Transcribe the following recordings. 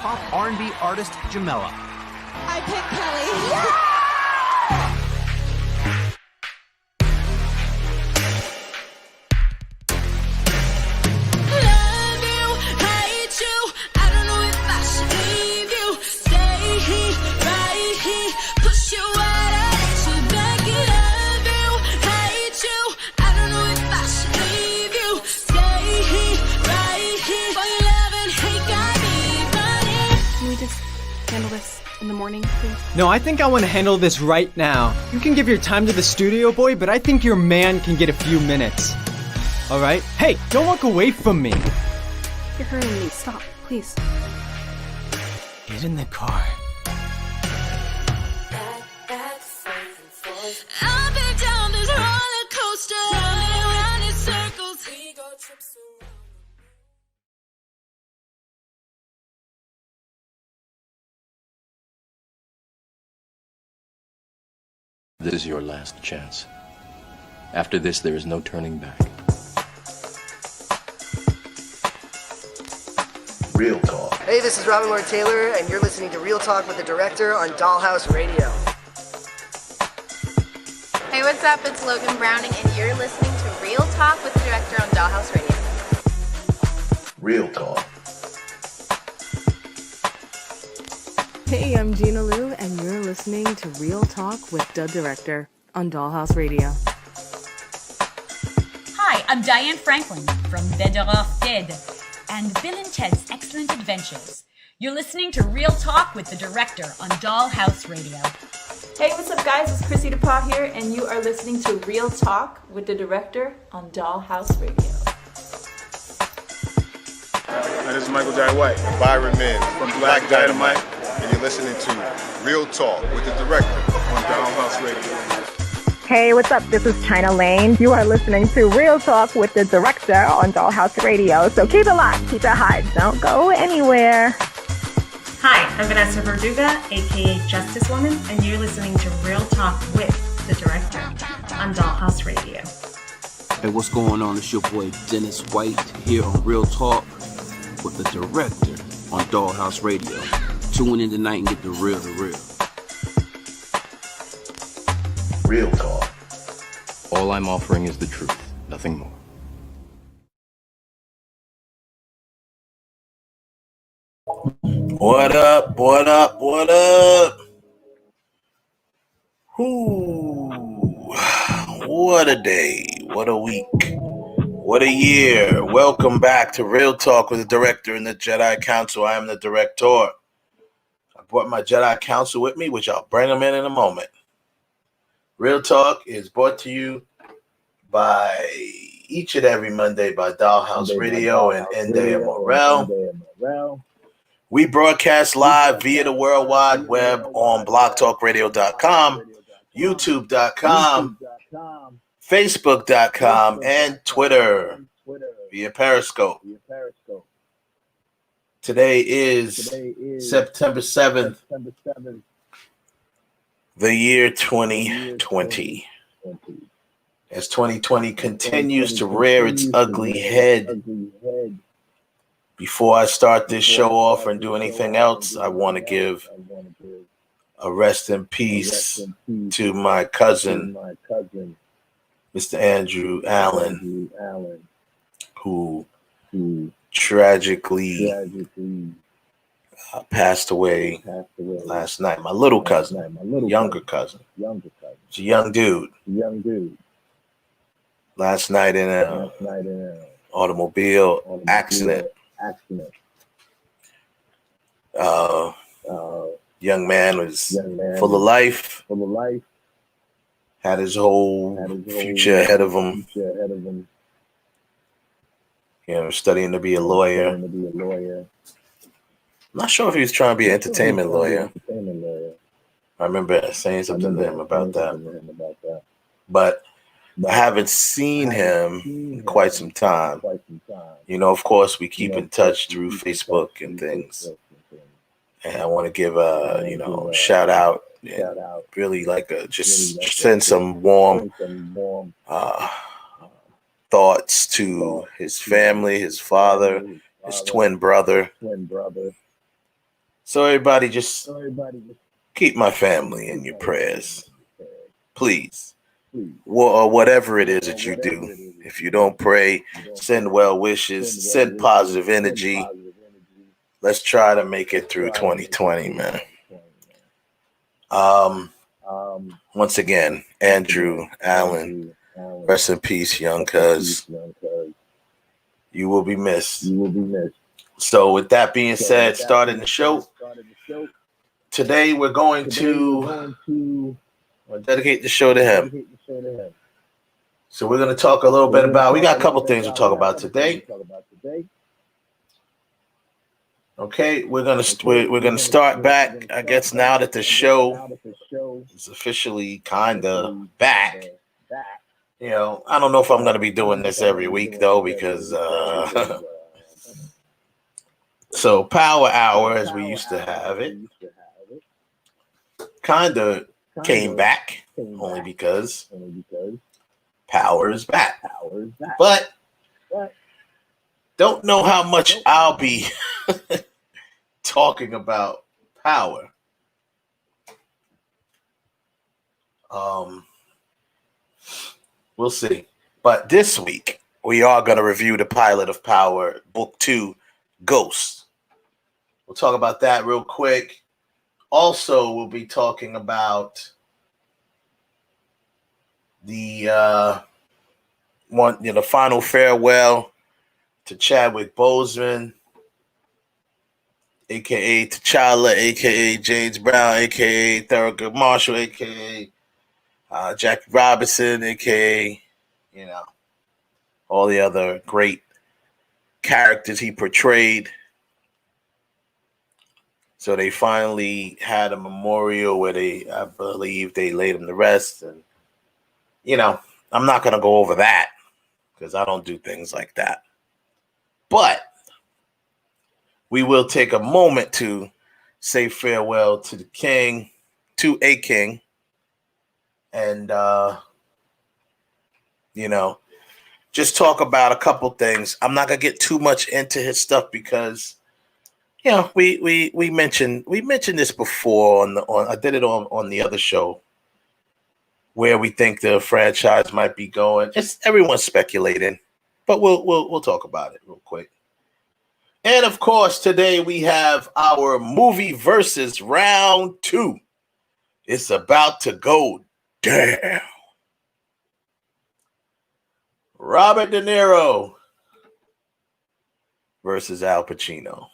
pop R&B artist Jamela. I pick Kelly. Yeah! In the morning, please? No, I think I want to handle this right now. You can give your time to the studio boy, but I think your man can get a few minutes. All right? Hey, don't walk away from me. You're hurting me. Stop, please. Get in the car. Up and down this roller coaster, around in circles. We go trips around. This is your last chance. After this, there is no turning back. Real Talk. Hey, this is Robin Lord Taylor, and you're listening to Real Talk with the Director on Dollhouse Radio. Hey, what's up? It's Logan Browning, and you're listening to Real Talk with the Director on Dollhouse Radio. Real Talk. Hey, I'm Gina Lou, and you're listening to Real Talk with the Director on Dollhouse Radio. Hi, I'm Diane Franklin from Better Off Dead and Bill and Ted's Excellent Adventures. You're listening to Real Talk with the Director on Dollhouse Radio. Hey, what's up, guys? It's Chrissy DePaul here, and you are listening to Real Talk with the Director on Dollhouse Radio. Hi, this is Michael Jai White, Byron Min from Black Dynamite. And you're listening to Real Talk with the Director on Dollhouse Radio. Hey, what's up? This is China Lane. You are listening to Real Talk with the Director on Dollhouse Radio. So keep it locked, keep it hot. Don't go anywhere. Hi, I'm Vanessa Verduga, aka Justice Woman, and you're listening to Real Talk with the Director on Dollhouse Radio. Hey, what's going on? It's your boy Dennis White here on Real Talk with the Director on Dollhouse Radio. Tune in tonight and get the real. Real Talk. All I'm offering is the truth, nothing more. What up? What up? What up? Ooh, what a day. What a week. What a year. Welcome back to Real Talk with the Director and the Jedi Council. I am the Director. I brought my Jedi Council with me, which I'll bring them in a moment. Real Talk is brought to you by each and every Monday by Dollhouse Radio and Ende Morel. We broadcast live via the World Wide Web on blogtalkradio.com, youtube.com, facebook.com, and Twitter via Periscope. Today is September 7th, the year 2020. As 2020 continues to rear its ugly head. Before I start this show off and do anything else, I want to give a rest in peace to my cousin, Mr. Andrew Allen, who tragically passed away last night. My little cousin, younger cousin. He's a young dude. Last night in an automobile accident. Young man was full of life. Had his whole future ahead of him. You know, studying to be a lawyer. I'm not sure if he was trying to be an entertainment lawyer. I remember saying something to him about that. But I haven't seen him in quite some time. You know, of course, we keep in touch through Facebook and things. And I want to give a, shout out. And really just send some warm thoughts to his family, his father, his twin brother, So everybody just keep my family in your prayers, please. Or whatever it is that you do. If you don't pray, send well wishes, send positive energy. Let's try to make it through 2020, man. Once again, Andrew Allen, rest in peace, young cuz. You will be missed. So with that being said, starting the show. Today we're going to dedicate the show to him. So we're going to talk a little bit about, we got a couple things to talk about today. Okay, we're gonna start back, I guess, now that the show is officially kind of back. You know, I don't know if I'm gonna be doing this every week though, because so Power Hour, as we used to have it, kind of came back only because Power is back. But don't know how much I'll be talking about Power. We'll see. But this week, we are going to review the pilot of Power, Book 2, Ghost. We'll talk about that real quick. Also, we'll be talking about the final farewell to Chadwick Boseman, a.k.a. T'Challa, a.k.a. James Brown, a.k.a. Thurgood Marshall, a.k.a. Jackie Robinson, a.k.a. all the other great characters he portrayed. So they finally had a memorial where I believe they laid him to rest. And, I'm not going to go over that because I don't do things like that. But we will take a moment to say farewell to the king, to a king, and, just talk about a couple things. I'm not going to get too much into his stuff because, we mentioned this before I did it on the other show where we think the franchise might be going. Everyone's speculating, but we'll talk about it real quick. And of course, today we have our movie versus round 2. It's about to go down. Robert De Niro versus Al Pacino.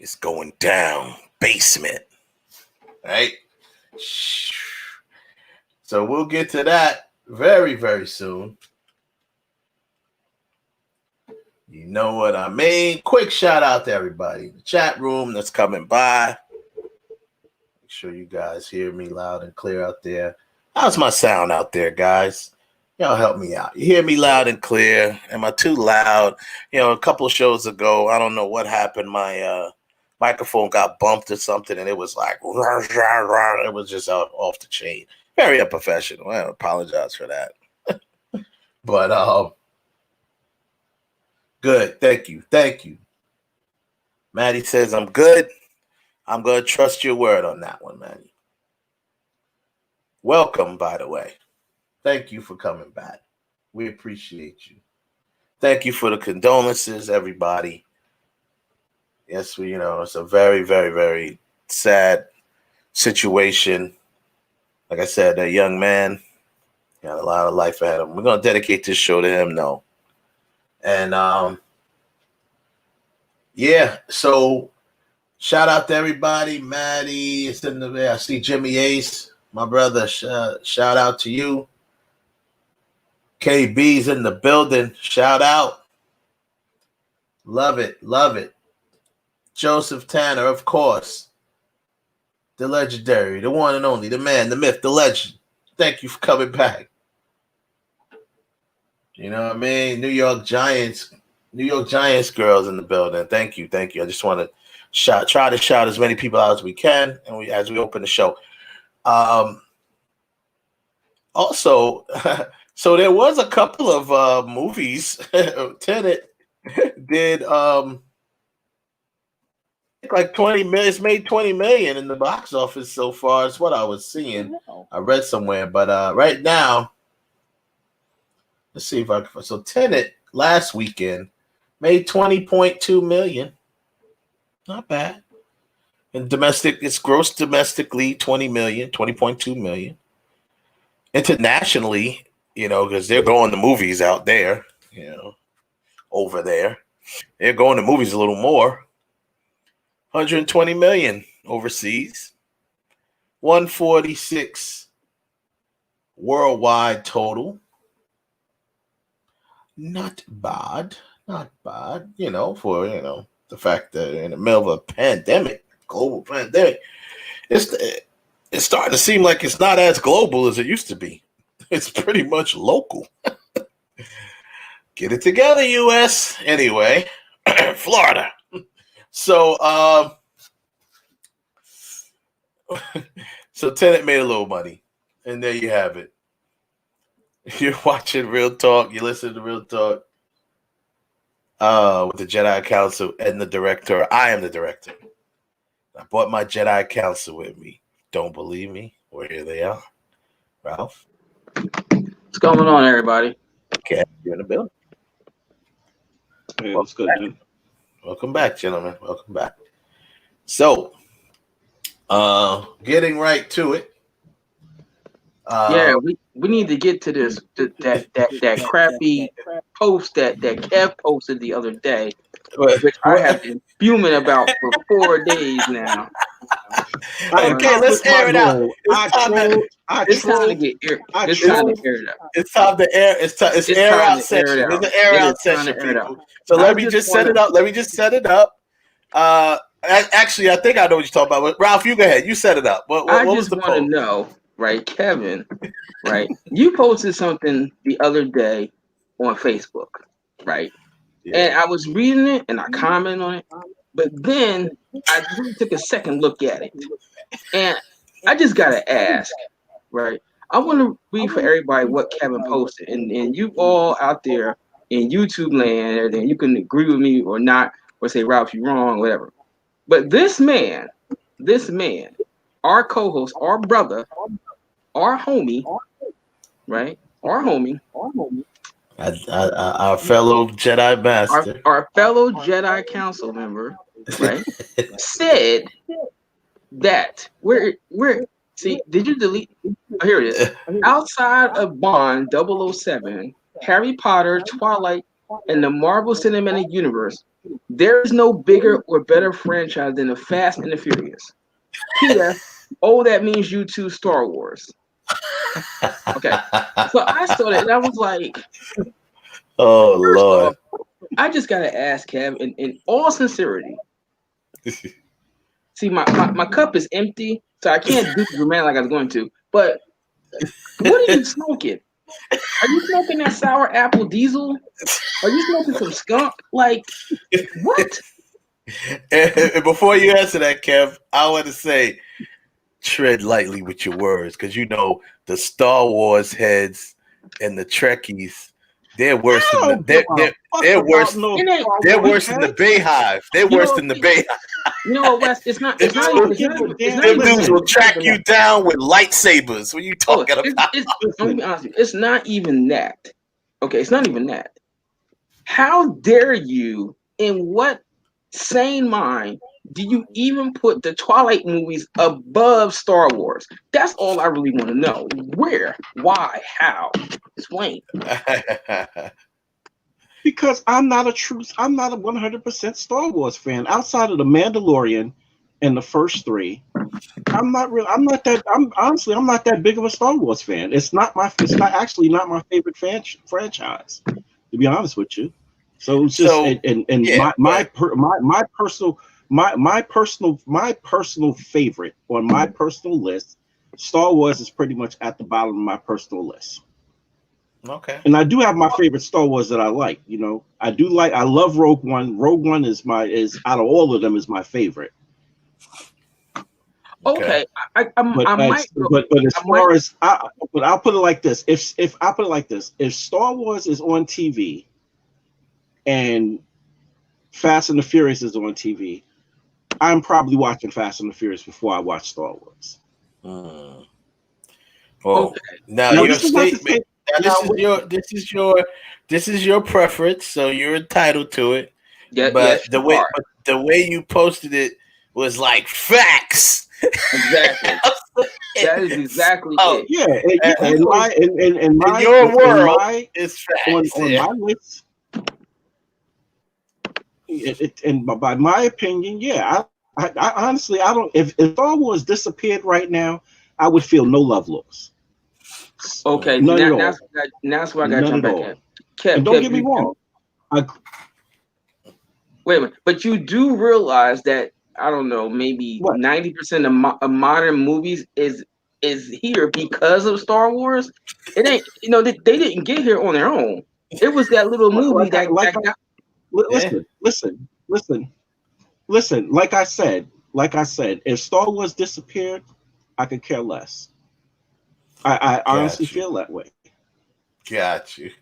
It's going down. Basement. Right? So we'll get to that very, very soon. You know what I mean? Quick shout out to everybody in the chat room that's coming by. Make sure you guys hear me loud and clear out there. How's my sound out there, guys? Y'all help me out. You hear me loud and clear? Am I too loud? A couple of shows ago, I don't know what happened. My microphone got bumped or something, and it was like, it was just off the chain. Very unprofessional. I apologize for that. But, good. Thank you. Maddie says I'm good. I'm going to trust your word on that one, Maddie. Welcome, by the way. Thank you for coming back. We appreciate you. Thank you for the condolences, everybody. Yes, it's a very, very, very sad situation. Like I said, that young man got a lot of life ahead of him. We're going to dedicate this show to him, no. And, so shout out to everybody. Maddie is in the, I see Jimmy Ace, my brother. Shout out to you. KB's in the building. Shout out. Love it. Joseph Tanner, of course. The legendary, the one and only, the man, the myth, the legend. Thank you for coming back. You know what I mean? New York Giants girls in the building. Thank you. I just want to try to shout as many people out as we can, and as we open the show. Also, so there was a couple of movies. Tenet did like 20 million. It's made 20 million in the box office so far. Is what I was seeing. I read somewhere, but right now, let's see if I can. So Tenet last weekend made 20.2 million. Not bad. And domestic, it's gross domestically 20 million, 20.2 million. Internationally, because they're going to movies out there, over there. They're going to movies a little more. 120 million overseas. 146 worldwide total. Not bad. Not bad, for, the fact that in the middle of a pandemic, global pandemic, it's starting to seem like it's not as global as it used to be. It's pretty much local. Get it together, U.S. Anyway, Florida. So, so Tenet made a little money, and there you have it. You're watching Real Talk. You listen to Real Talk with the Jedi Council and the director. I am the director. I brought my Jedi Council with me. Don't believe me? Well, here they are. Ralph. What's going on, everybody? Okay, you're in the building. Hey, what's good, dude? Welcome back, gentlemen. Welcome back. So, getting right to it. Yeah, we need to get to this that crappy post that Kev posted the other day, which I have been fuming about for 4 days now. Okay, let's air it out. It's time to get air. It's time to air it out. It's time to air. It's air out session. It's an air out session, people. So let me just set it up. Let me just set it up. Actually, I think I know what you're talking about. Ralph, you go ahead. You set it up. What was the poll? I just want to know, right, Kevin? Right, you posted something the other day on Facebook, right? Yeah. And I was reading it and I commented on it, but then I really took a second look at it, and I just gotta ask, right? I want to read for everybody what Kevin posted, and you all out there in YouTube land, and you can agree with me or not, or say Ralph, you're wrong, whatever. But this man, our co-host, our brother, our homie, right? Our homie. Our fellow Jedi master. Our fellow Jedi Council member, right? said that see, did you delete? Oh, here it is. Outside of Bond 007, Harry Potter, Twilight, and the Marvel Cinematic Universe, there is no bigger or better franchise than the Fast and the Furious. Peter, that means you too, Star Wars. Okay, so I saw that and I was like, oh Lord. I just gotta ask Kev in all sincerity. See, my cup is empty, so I can't do the man like I was going to. But what are you smoking? Are you smoking that sour apple diesel? Are you smoking some skunk? Like, what? And before you answer that, Kev, I want to say, tread lightly with your words, because the Star Wars heads and the Trekkies, they're worse than they're worse than the Bayhive. They're worse than the Bayhive. You know what, Wes? It's not. Them dudes will track you down with lightsabers. What are you talking about? Let me be honest with you. It's not even that. Okay, it's not even that. How dare you? In what sane mind do you even put the Twilight movies above Star Wars? That's all I really want to know. Where? Why? How? Explain. Because I'm not a 100% Star Wars fan. Outside of The Mandalorian and the first three, I'm not that big of a Star Wars fan. It's not my favorite franchise, to be honest with you. So it's just my personal favorite on my personal list, Star Wars is pretty much at the bottom of my personal list. Okay. And I do have my favorite Star Wars that I like. I love Rogue One. Rogue One is out of all of them is my favorite. Okay. But I'll put it like this. If Star Wars is on TV and Fast and the Furious is on TV, I'm probably watching Fast and the Furious before I watch Star Wars. Oh, Okay. now Now, your this is not to statement. say- This is your preference, so you're entitled to it. Yeah, but yes, the way you posted it was like facts. Exactly. That is exactly it. Yeah, in your world, it's facts. On my list, and by my opinion, yeah, I honestly, I don't. If Star Wars disappeared right now, I would feel no love lost. Okay, None at all. that's where I got to None jump at back all. in. Kev, And don't get me wrong. Wait a minute, but you do realize that I don't know, maybe 90% of modern movies is here because of Star Wars. It ain't, they didn't get here on their own. It was that little movie Listen. Like I said, if Star Wars disappeared, I could care less. I honestly feel that way. Got you.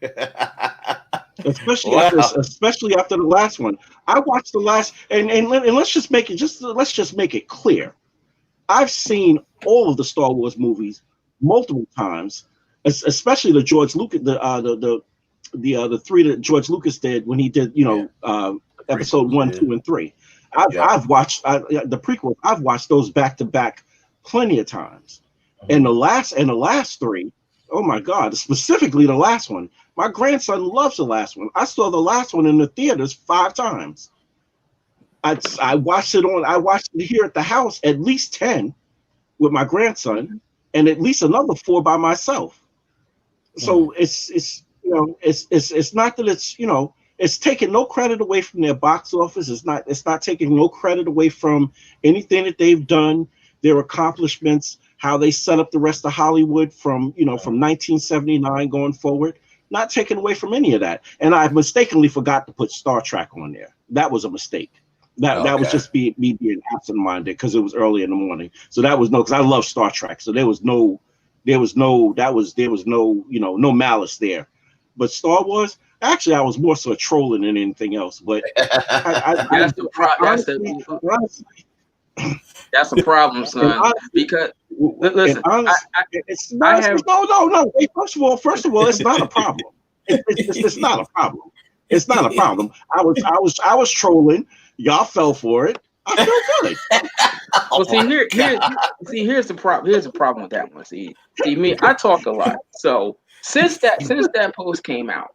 Especially after the last one. I watched the last, and let's just make it clear. I've seen all of the Star Wars movies multiple times, especially the George Lucas, the three that George Lucas did when he did, episode 1, 2, and 3. I've watched the prequels. I've watched those back to back plenty of times. And the last three, oh my God, specifically the last one. My grandson loves the last one. I saw the last one in the theaters 5 times. I watched it here at the house at least 10 with my grandson, and at least another 4 by myself. So it's not that it's taking no credit away from their box office. It's not taking no credit away from anything that they've done, their accomplishments, how they set up the rest of Hollywood from 1979 going forward. Not taken away from any of that. And I mistakenly forgot to put Star Trek on there. That was a mistake. That was just me being absent-minded because it was early in the morning. So that was because I love Star Trek. So there was no malice there. But Star Wars, actually, I was more so trolling than anything else. But that's a problem, son. Because listen, no. Hey, first of all, it's not a problem. It's not a problem. It's not a problem. I was trolling. Y'all fell for it. I feel good. Well, here's the problem. Here's the problem with that one. See me, I talk a lot. So since that post came out,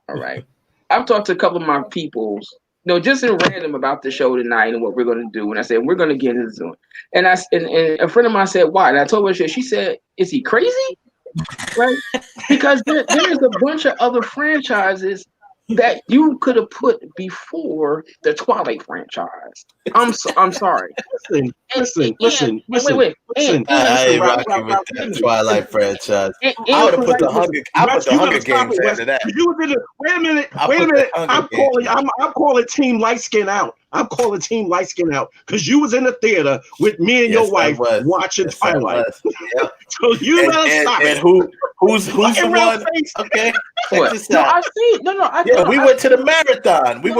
all right, I've talked to a couple of my peoples, just in random about the show tonight and what we're going to do. And I said, we're going to get into it. And and a friend of mine said, why? And I told her, she said, is he crazy? Right? Because there's a bunch of other franchises that you could have put before the Twilight franchise. I'm sorry. Listen. I ain't rocking with that Twilight franchise. I would have put the Hunger Games after that. Wait a minute. I'm calling Team Light Skin out. I'm calling Team Light Skin out because you was in the theater with me and your wife watching Twilight. So you better stop it. And who's the one? Okay. Check this out. I've seen. We went to the marathon. Who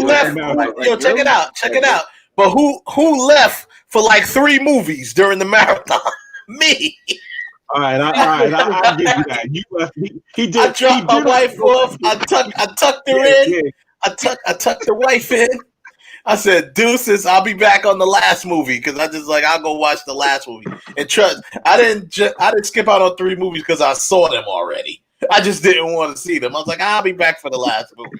left? Check it out. But who left for like 3 movies during the marathon? Me. All right, I'll give you that. You left. He did. I dropped my wife off. I tucked her in. Yeah. I tucked the wife in. I said, deuces, I'll be back on the last movie because I'll go watch the last movie. And trust, I didn't skip out on 3 movies because I saw them already. I just didn't want to see them. I was like, I'll be back for the last movie.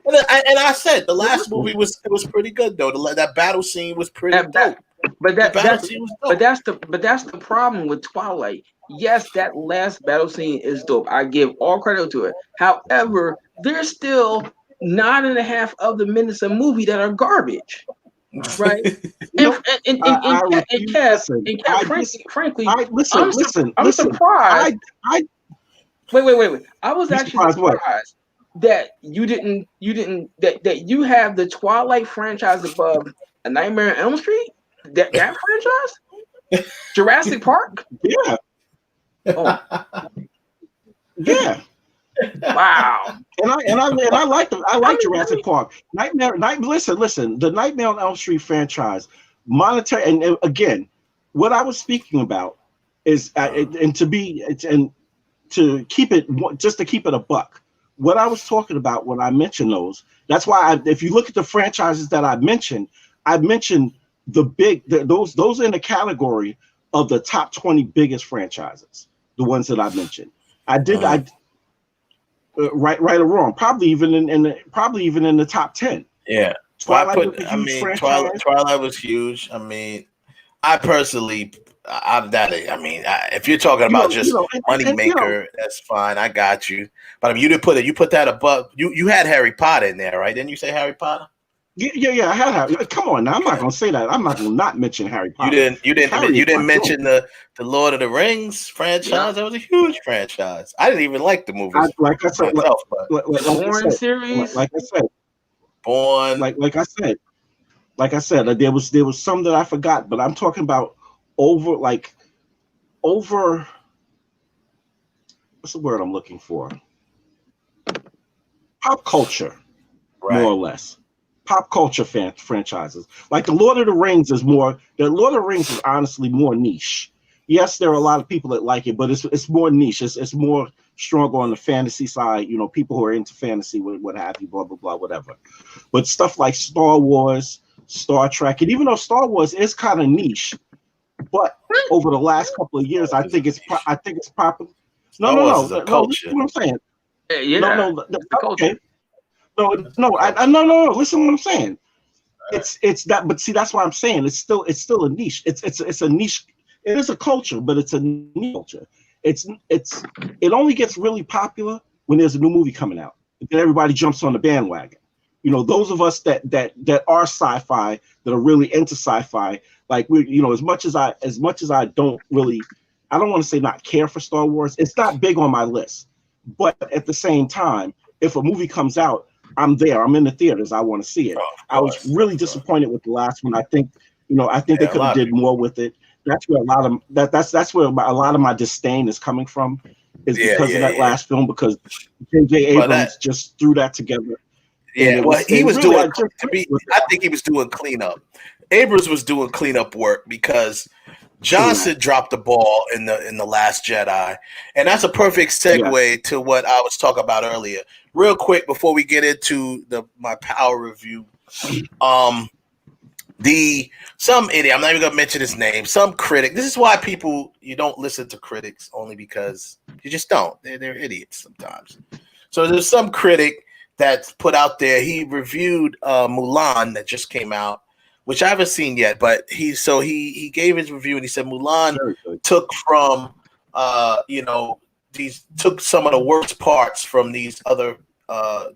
And I said the last movie was pretty good though. That battle scene was pretty dope. But that's the problem with Twilight. Yes, that last battle scene is dope. I give all credit to it. However, there's still 9.5 of the minutes of movie that are garbage, right? Frankly, I'm surprised. Wait. I was actually surprised that that you have the Twilight franchise above A Nightmare on Elm Street. That franchise, Jurassic Park. Yeah. Oh. Yeah. Wow. And I like Jurassic Park. Listen, the Nightmare on Elm Street franchise, monetary, and again, what I was speaking about is to keep it a buck. What I was talking about when I mentioned those, that's why if you look at the franchises that I mentioned those in the category of the top 20 biggest franchises, the ones that I mentioned. Right or wrong, probably even in the top 10. Yeah. Twilight Twilight was huge. I mean, I personally, if you're talking about money maker, that's fine. I got you. But I mean, you put that above. You had Harry Potter in there, right? Didn't you say Harry Potter? Yeah. I had Harry. Come on now, I'm not gonna say that. I'm not gonna not mention Harry Potter. You didn't mention the Lord of the Rings franchise. Yeah. That was a huge franchise. I didn't even like the movies. Like I said, Bourne series. Like I said, there was some that I forgot, but I'm talking about over. What's the word I'm looking for? Pop culture, right. More or less. Pop culture franchises. Like the Lord of the Rings is honestly more niche. Yes, there are a lot of people that like it, but it's more niche. It's more stronger on the fantasy side. People who are into fantasy, what have you, blah blah blah, whatever. But stuff like Star Wars, Star Trek, and even though Star Wars is kind of niche, but over the last couple of years, I think it's popular. No. Listen to what I'm saying. Yeah. No. Okay. No. Listen to what I'm saying. It's that, but see, that's why I'm saying it's still a niche. It's a niche. It is a culture, but it's a niche culture. It only gets really popular when there's a new movie coming out. Then everybody jumps on the bandwagon. Those of us that are sci-fi, that are really into sci-fi, like as much as I don't really, I don't want to say not care for Star Wars. It's not big on my list, but at the same time, if a movie comes out, I'm there. I'm in the theaters. I want to see it. I was really disappointed with the last one. I think they could have did more with it. That's where that's where a lot of my disdain is coming from, is because of that last film, because J.J. Abrams just threw that together. Yeah, well, he was doing. I think he was doing cleanup. Abrams was doing cleanup work because Johnson dropped the ball in the Last Jedi, and that's a perfect segue to what I was talking about earlier. Real quick before we get into my power review, some idiot, I'm not even gonna mention his name, some critic. This is why you don't listen to critics, only because you just don't. They're idiots sometimes. So there's some critic that's put out there. He reviewed Mulan that just came out, which I haven't seen yet, but he gave his review and he said Mulan took from took some of the worst parts from these other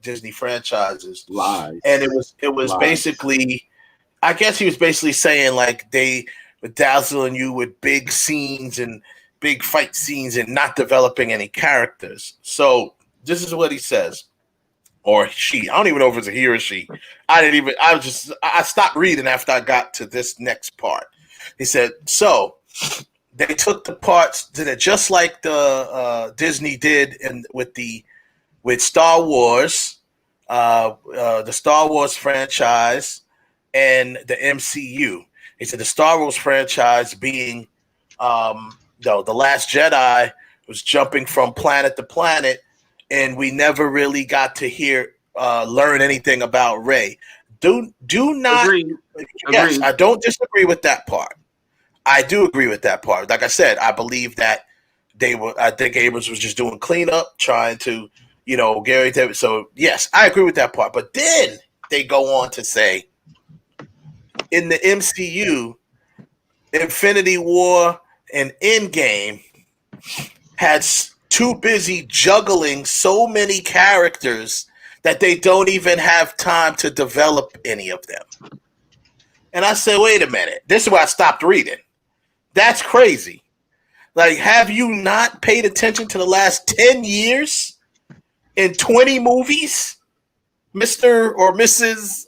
Disney franchises. Lies. And it was basically, I guess he was basically saying like they were dazzling you with big scenes and big fight scenes and not developing any characters. So this is what he says. Or she. I don't even know if it's a he or she. I stopped reading after I got to this next part. He said, so they took the parts that just like the Disney did with Star Wars, the Star Wars franchise and the MCU. He said the Star Wars franchise being the Last Jedi was jumping from planet to planet, and we never really got to learn anything about Rey. Do not agree. Yes, I don't disagree with that part. I do agree with that part. Like I said, I believe that I think Abrams was just doing cleanup, trying to, Gary David. So yes, I agree with that part. But then they go on to say, in the MCU, Infinity War and Endgame had too busy juggling so many characters that they don't even have time to develop any of them. And I said, wait a minute. This is where I stopped reading. That's crazy. Like, have you not paid attention to the last 10 years in 20 movies? Mr. or Mrs.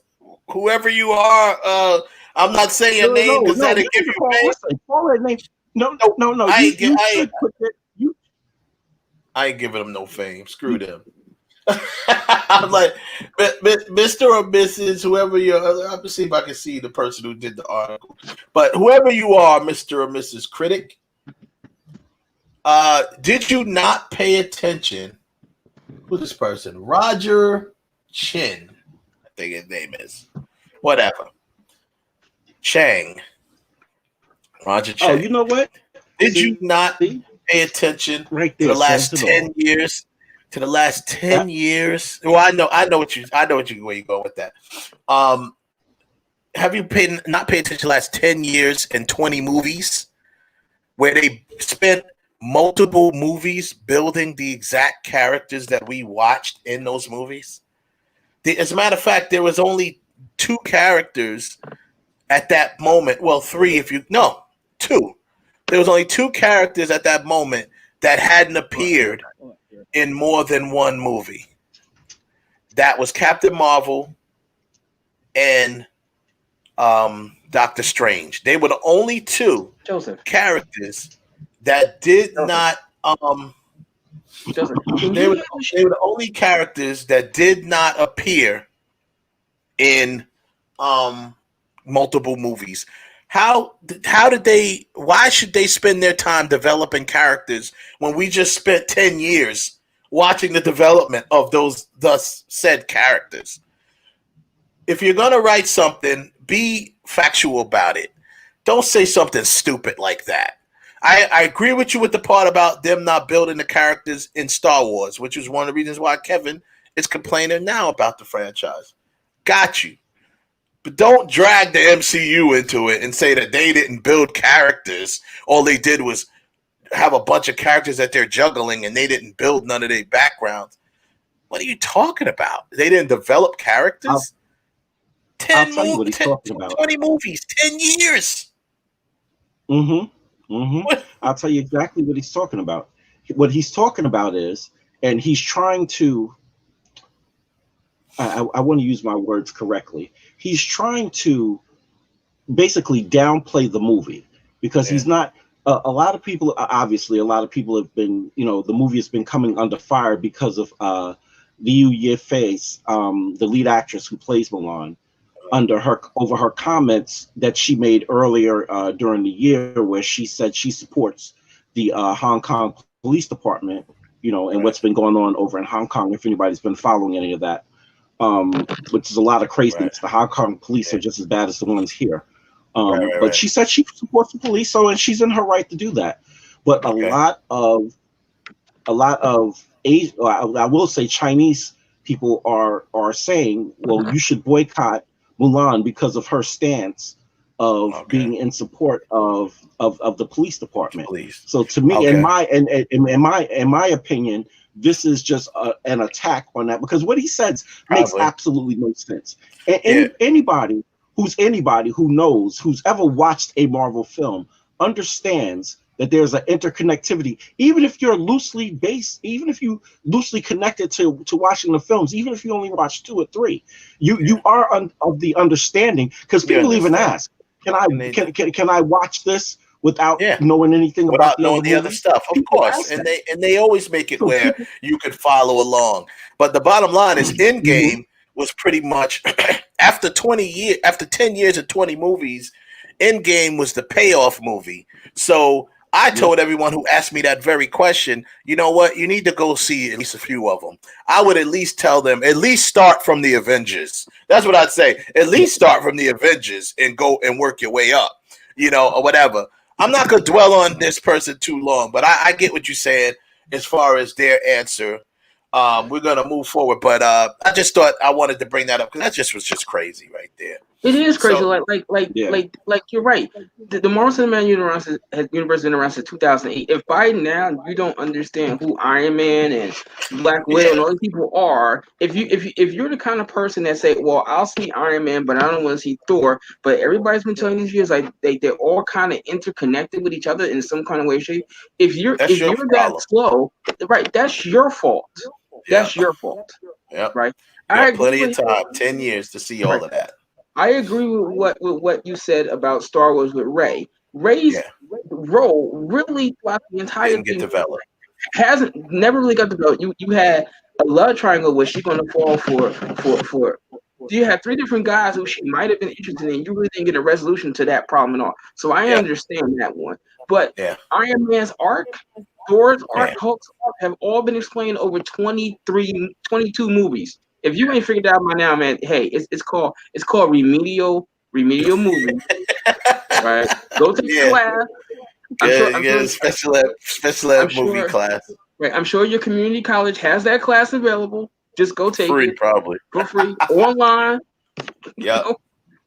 whoever you are, I'm not saying your name because that'll give you name. No. I ain't giving them no fame. Screw them. I'm like, Mr. or Mrs. whoever you're. I'm gonna see if I can see the person who did the article. But whoever you are, Mr. or Mrs. Critic, did you not pay attention? Who's this person? Roger Chin, I think his name is. Whatever. Chang. Roger Chang. Oh, you know what? Did you not pay attention right to there, the last 10 years? To the last 10 years. Well, I know where you go with that. Have you not paid attention to the last 10 years and 20 movies where they spent multiple movies building the exact characters that we watched in those movies? As a matter of fact, there was only 2 characters at that moment. Well, 3 2. There was only 2 characters at that moment that hadn't appeared in more than one movie. That was Captain Marvel and Doctor Strange. They were the only 2 characters that did not they were the only characters that did not appear in multiple movies. Why should they spend their time developing characters when we just spent 10 years watching the development of thus said characters? If you're going to write something, be factual about it. Don't say something stupid like that. I agree with you with the part about them not building the characters in Star Wars, which is one of the reasons why Kevin is complaining now about the franchise. Got you. But don't drag the MCU into it and say that they didn't build characters. All they did was have a bunch of characters that they're juggling and they didn't build none of their backgrounds. What are you talking about? They didn't develop characters? 20 movies, 10 years. I'll tell you exactly what he's talking about. What he's talking about is, and he's trying to, I want to use my words correctly. He's trying to basically downplay the movie because he's not. A lot of people have been, the movie has been coming under fire because of Liu Yifei's, the lead actress who plays Mulan, over her comments that she made earlier during the year, where she said she supports the Hong Kong Police Department, and what's been going on over in Hong Kong. If anybody's been following any of that. Which is a lot of craziness. The Hong Kong police are just as bad as the ones here. But she said she supports the police, and she's in her right to do that. But a lot of Asian, I will say Chinese people are saying, well, you should boycott Mulan because of her stance of being in support of the police department. So to me, in my opinion, this is just an attack on that, because what he says makes absolutely no sense. And anybody who knows, who's ever watched a Marvel film, understands that there's an interconnectivity. Even if you're loosely connected to watching the films, even if you only watch 2 or 3, you are of the understanding, because people even ask, can I watch this without knowing anything about the other stuff? Of course. And they always make it where you could follow along. But the bottom line is Endgame was pretty much after 10 years and 20 movies, Endgame was the payoff movie. So I told everyone who asked me that very question, you know what? You need to go see at least a few of them. I would at least tell them, at least start from the Avengers. That's what I'd say. At least start from the Avengers and go and work your way up, or whatever. I'm not going to dwell on this person too long, but I get what you're saying as far as their answer. We're going to move forward, but I just thought I wanted to bring that up because that was just crazy right there. It is crazy, so, like you're right. The Marvel Cinematic Universe has been around since 2008. If by now you don't understand who Iron Man and Black Widow and all these people are, if you're the kind of person that say, well, I'll see Iron Man, but I don't want to see Thor, but everybody's been telling these years like they're all kind of interconnected with each other in some kind of way, shape. If you're that slow, right, that's your fault. That's your fault. Yeah. Right. I have plenty of time, 10 years to see all of that. I agree with what you said about Star Wars with Rey. Rey's role really throughout the entire thing get developed. hasn't never really got developed. You had a love triangle where she's gonna fall for. You had three different guys who she might have been interested in. You really didn't get a resolution to that problem at all. So I understand that one. But Iron Man's arc, Thor's arc, Hulk's arc have all been explained over 22 movies. If you ain't figured it out by now, man, hey, it's called remedial movie. Right? Go take the class. You get a special ed movie class. Right. I'm sure your community college has that class available. Just go take free, it. probably For free. Online. Yeah.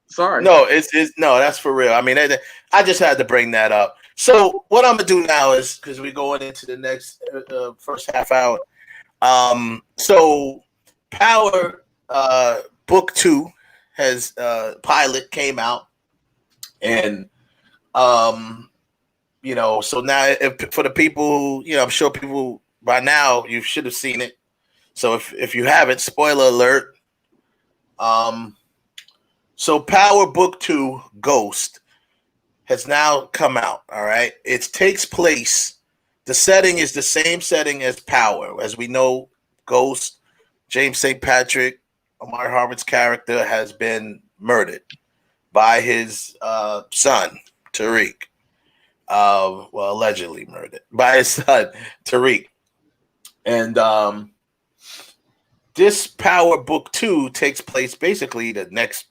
Sorry. No, it's no, that's for real. I mean, I just had to bring that up. So what I'm gonna do now is, because we're going into the next first half hour. So Power Book 2 has pilot came out, and you know, so now for the people who, I'm sure people by now you should have seen it. So if you haven't, spoiler alert. So Power Book 2 Ghost has now come out. All right. It takes place. The setting is the same setting as Power. As we know, Ghost, James St. Patrick, Omar Harvard's character, has been murdered by his son, Tariq. Allegedly murdered by his son, Tariq. And this Power Book 2 takes place basically the next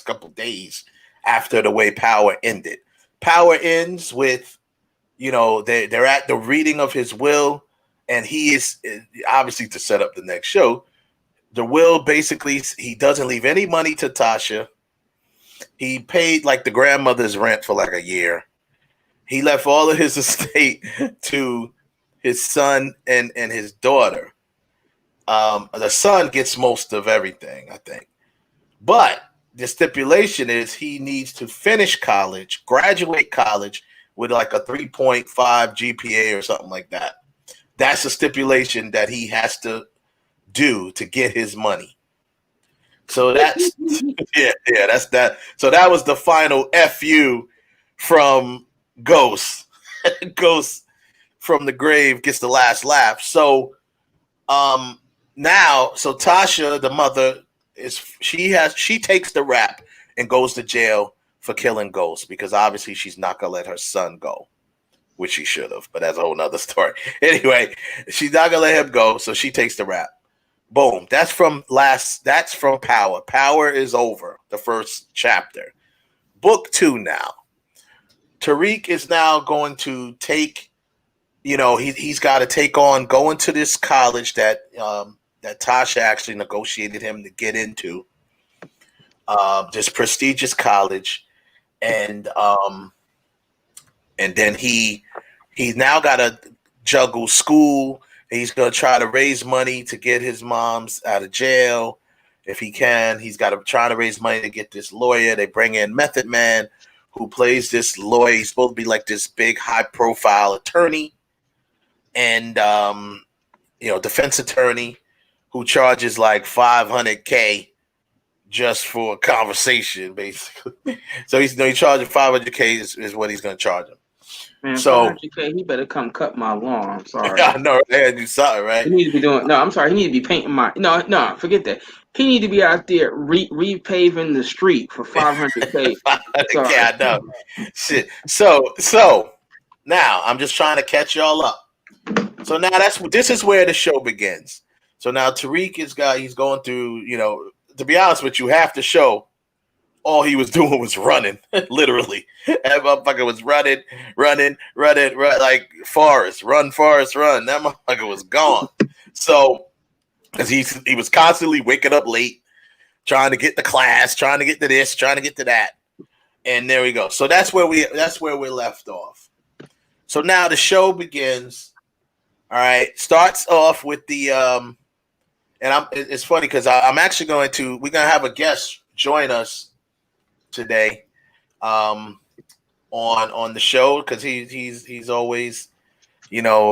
couple days after the way Power ended. Power ends with, they're at the reading of his will, and he is obviously, to set up the next show. The will basically, he doesn't leave any money to Tasha. He paid like the grandmother's rent for like a year. He left all of his estate to his son and his daughter. The son gets most of everything, I think. But the stipulation is he needs to finish college, graduate college with like a 3.5 GPA or something like that. That's a stipulation that he has to do to get his money. So that's that's that. So that was the final FU from Ghost. Ghost from the grave gets the last laugh. So now, so Tasha, the mother, she takes the rap and goes to jail for killing Ghost, because obviously she's not gonna let her son go, which she should have, but that's a whole nother story. Anyway, she's not gonna let him go, so she takes the rap. Boom. That's from Power. Power is over, the first chapter. Book 2 now. Tariq is now going to take, he's got to take on going to this college that Tasha actually negotiated him to get into, this prestigious college, and then he's now got to juggle school. He's going to try to raise money to get his mom's out of jail if he can. He's got to try to raise money to get this lawyer. They bring in Method Man, who plays this lawyer. He's supposed to be like this big high-profile attorney and, defense attorney who charges like $500K just for a conversation, basically. So he charges $500K is what he's going to charge him. Man, so he better come cut my lawn. I'm sorry. I know, they had to do something, right? He needs to be doing. No, I'm sorry. He needs to be painting my. No, forget that. He need to be out there repaving the street for $500K. Yeah, I know. Shit. So now I'm just trying to catch y'all up. So now this is where the show begins. So now Tariq he's going through. To be honest with you, half the show, all he was doing was running, literally. That motherfucker was running, like Forrest, run. That motherfucker was gone. So, because he was constantly waking up late, trying to get to class, trying to get to this, trying to get to that, and there we go. So that's where we left off. So now the show begins. All right, starts off with the and it's funny because I'm actually we're gonna have a guest join us today on the show, because he's always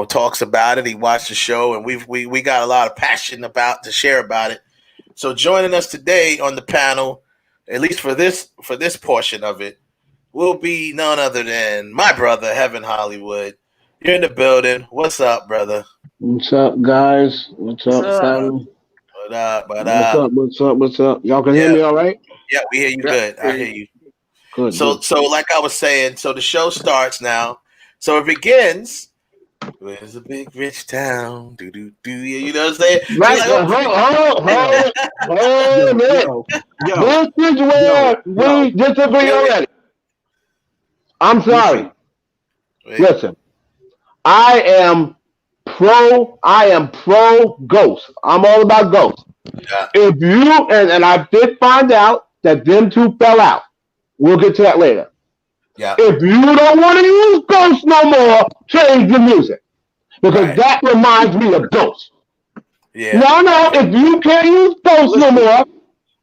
talks about it. He watched the show, and we got a lot of passion to share about it. So joining us today on the panel, at least for this portion of it, will be none other than my brother Heaven Hollywood. You're in the building. What's up, brother? What's up, guys? What's up, family? What up? What's up? Y'all can hear me all right? Yeah, we hear you good. I hear you. Good. So like I was saying, so the show starts now. So it begins. Where's a big rich town? Do. You know what I'm saying? Right. Hold a minute. This is where we disagree already. I'm sorry. Listen, I am pro Ghost. I'm all about Ghost. Yeah. If you and I did find out that them two fell out. We'll get to that later. Yeah. If you don't want to use Ghost no more, change the music. Because that reminds me of Ghost. Yeah. No, if you can't use Ghost no more,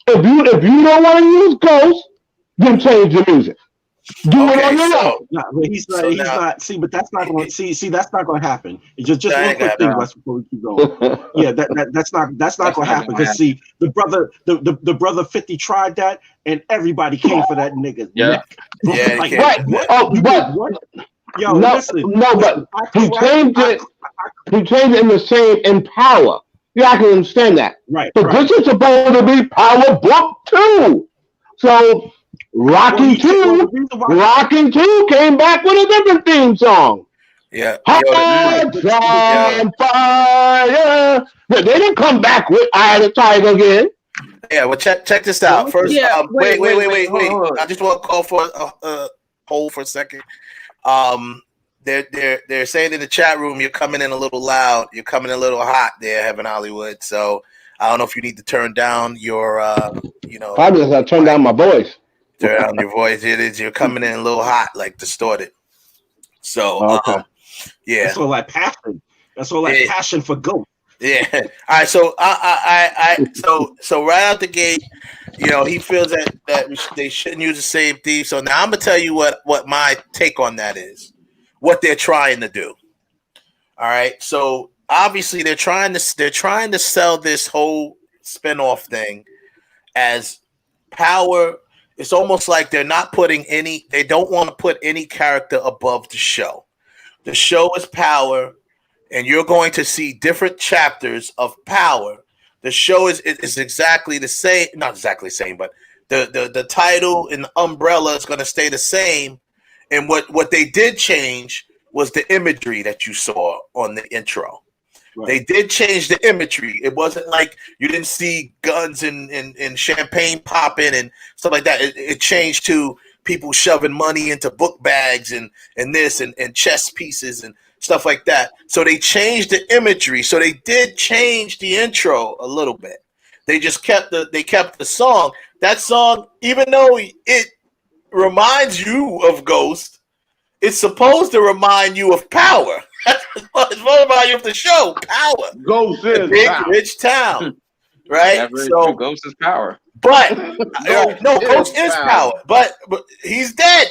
if you don't want to use Ghost, then change the music. Do it on your own. No, but he's not. See, but that's not going. See, that's not going to happen. It's just one quick thing, Wes, before we keep going. Yeah, that's not going to happen. Because see, the brother 50 tried that, and everybody came for that nigga's neck. Yeah, like, right. What? Yo, listen. But he changed it. He changed it in power. Yeah, I can understand that. Right. But this is supposed to be Power Book 2. So Rocky 2 came back with a different theme song. Yeah. Hearts on fire. They didn't come back with Eye of the Tiger again. Yeah, well, check this out. First, wait. I just want to call for a hold for a second. They're saying in the chat room you're coming in a little loud. You're coming in a little hot there, Heaven Hollywood. So I don't know if you need to turn down your, I just turn down my voice. Turn down your voice. You're coming in a little hot, like distorted. So, yeah. That's all like passion. That's all like passion for Ghost. Yeah. All right. So so right out the gate, he feels that they shouldn't use the same theme. So now I'm gonna tell you what my take on that is. What they're trying to do. All right. So obviously they're trying to sell this whole spinoff thing as Power. It's almost like they don't want to put any character above the show. The show is Power, and you're going to see different chapters of Power. The show is exactly the same, not exactly the same, but the title and the umbrella is going to stay the same. And what they did change was the imagery that you saw on the intro. Right. They did change the imagery. It wasn't like you didn't see guns and champagne popping and stuff like that. It changed to people shoving money into book bags and this and chess pieces and stuff like that. So they changed the imagery. So they did change the intro a little bit. They just kept the song. That song, even though it reminds you of Ghost, it's supposed to remind you of Power. It's supposed to remind you of the show Power. Ghost is big power. Rich town, right? So Ghost is Power. But Ghost is power. But he's dead.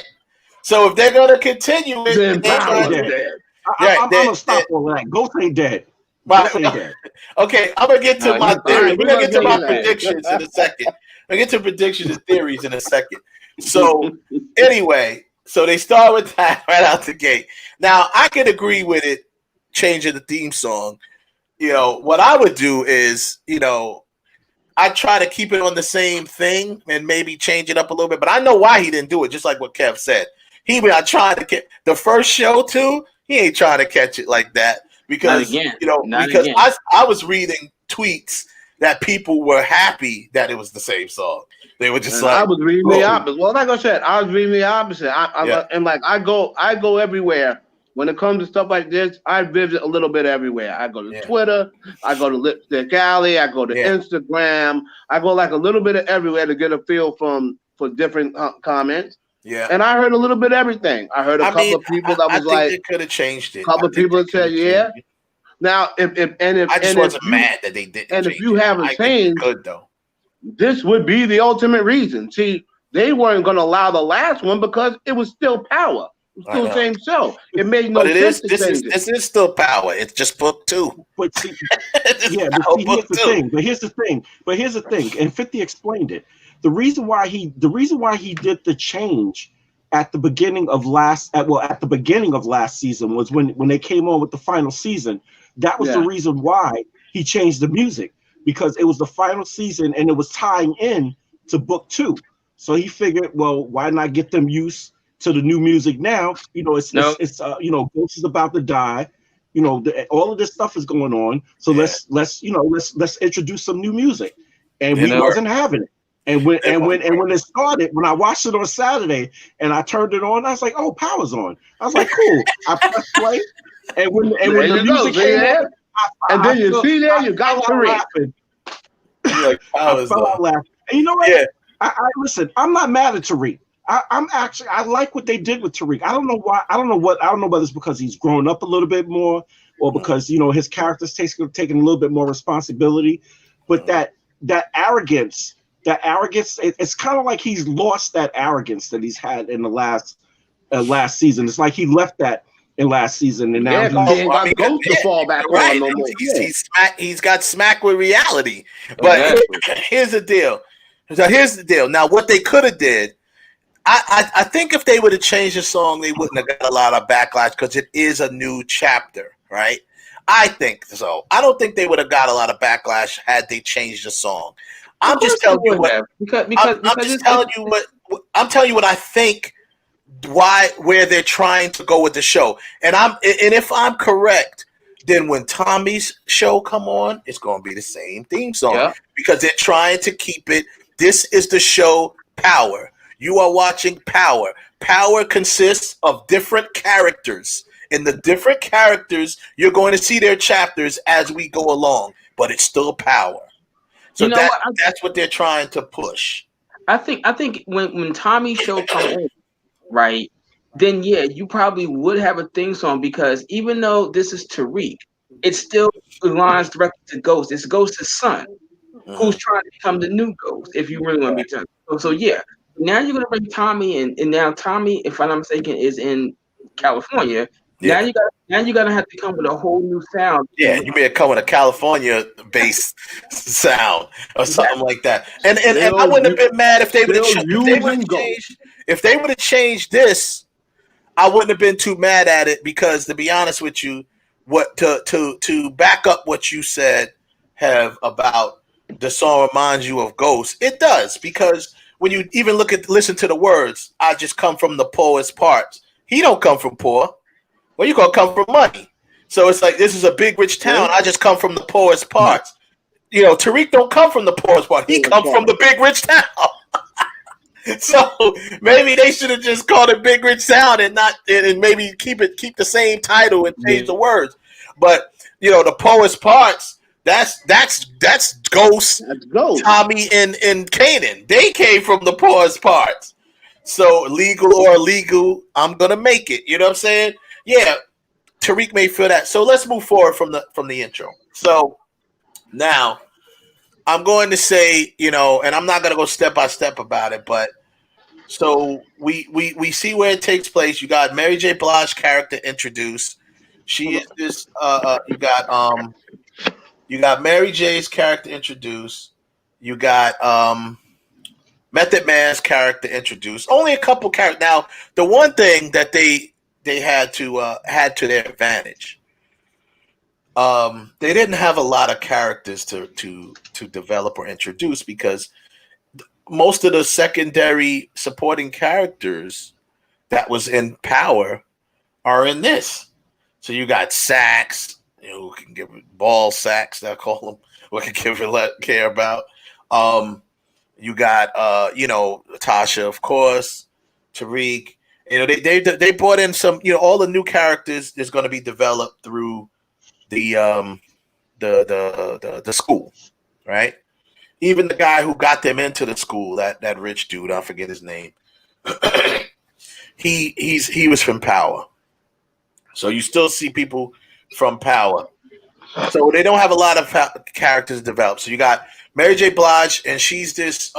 So if they're gonna continue it, then Power's dead. I'm gonna stop all that. Ghost ain't dead. Ghost ain't dead. Okay, I'm gonna get to my theory. We're gonna get to my predictions in a second. I'll get to predictions and theories in a second. So anyway, so they start with that right out the gate. Now I can agree with it, changing the theme song. What I would do is, I try to keep it on the same thing and maybe change it up a little bit. But I know why he didn't do it, just like what Kev said. He was not trying to get the first show too. He ain't trying to catch it like that because I was reading tweets that people were happy that it was the same song. They were just I was reading the opposite. Well, like I said, I was reading the opposite. And like I go everywhere. When it comes to stuff like this, I visit a little bit everywhere. I go to Twitter, I go to Lipstick Alley, I go to Instagram, I go like a little bit of everywhere to get a feel for different comments. Yeah, and I heard a little bit of everything. I heard a couple of people that was like, they could have changed it. A couple of people that said, "Yeah." Now, I just wasn't mad that they didn't. And if you haven't changed, good though. This would be the ultimate reason. See, they weren't going to allow the last one because it was still Power. Still the same show. It made no sense. This is still Power. It's just book 2. But see, here's the thing. And 50 explained it. The reason why he did the change at the beginning of last season was when they came on with the final season. That was the reason why he changed the music, because it was the final season and it was tying in to book 2. So he figured, well, why not get them used to the new music now? You know, it's Ghost is about to die. You know, all of this stuff is going on. So let's introduce some new music. And we wasn't having it. And when it started, when I watched it on Saturday and I turned it on, I was like, "Oh, power's on." I was like, "Cool." I pressed play, and when the music came on, and then you see there, you got Tariq. Like, I fell out laughing. And you know what? Yeah. I listen. I'm not mad at Tariq. I like what they did with Tariq. I don't know why. I don't know whether it's because he's grown up a little bit more, or because his character's taking a little bit more responsibility. But that arrogance. It's kind of like he's lost that arrogance that he's had in the last season. It's like he left that in last season, and now to fall back on no more. He's got smacked with reality. But here's the deal. Now, what they could have did, I think if they would have changed the song, they wouldn't have got a lot of backlash because it is a new chapter, right? I think so. I don't think they would have got a lot of backlash had they changed the song. I'm just telling you what. I'm telling you what I think. Where they're trying to go with the show, and if I'm correct, then when Tommy's show come on, it's going to be the same theme song because they're trying to keep it. This is the show Power. You are watching Power. Power consists of different characters. In the different characters, you're going to see their chapters as we go along, but it's still Power. So that's what they're trying to push. I think when Tommy's show come on, right, then you probably would have a theme song, because even though this is Tariq, it still aligns directly to Ghost. It's Ghost's son who's trying to become the new Ghost, if you really want to be done. So now you're gonna bring Tommy in, and now Tommy, if I'm not mistaken, is in California. Yeah. Now you gotta have to come with a whole new sound. Yeah, you may come with a California-based sound or something like that. And I wouldn't have been mad if they would have changed this. I wouldn't have been too mad at it, because to be honest with you, to back up what you said, Hev, about the song reminds you of Ghost, it does, because when you even listen to the words, I just come from the poorest parts. He don't come from poor. Well, you gonna come from money. So it's like, this is a big rich town. I just come from the poorest parts. Tariq don't come from the poorest part. He comes from the big rich town. So maybe they should have just called it Big Rich Town and maybe keep the same title and change the words. But the poorest parts, that's Ghost, Tommy and Kanan. They came from the poorest parts. So legal or illegal, I'm gonna make it. You know what I'm saying? Yeah, Tariq may feel that. So let's move forward from the intro. So now I'm going to say, and I'm not gonna go step by step about it, but so we see where it takes place. You got Mary J. Blige character introduced. She is this. You got Mary J's character introduced. You got Method Man's character introduced. Only a couple characters. Now, the one thing that they had to their advantage, they didn't have a lot of characters to develop or introduce, because most of the secondary supporting characters that was in Power are in this. So you got Sax, who can give ball sacks, they call them, who can give a care about. You got Tasha, of course, Tariq. They brought in some, all the new characters is going to be developed through the school, right? Even the guy who got them into the school, that rich dude, I forget his name. he was from Power. So you still see people from Power. So they don't have a lot of characters developed. So you got Mary J. Blige, and she's this,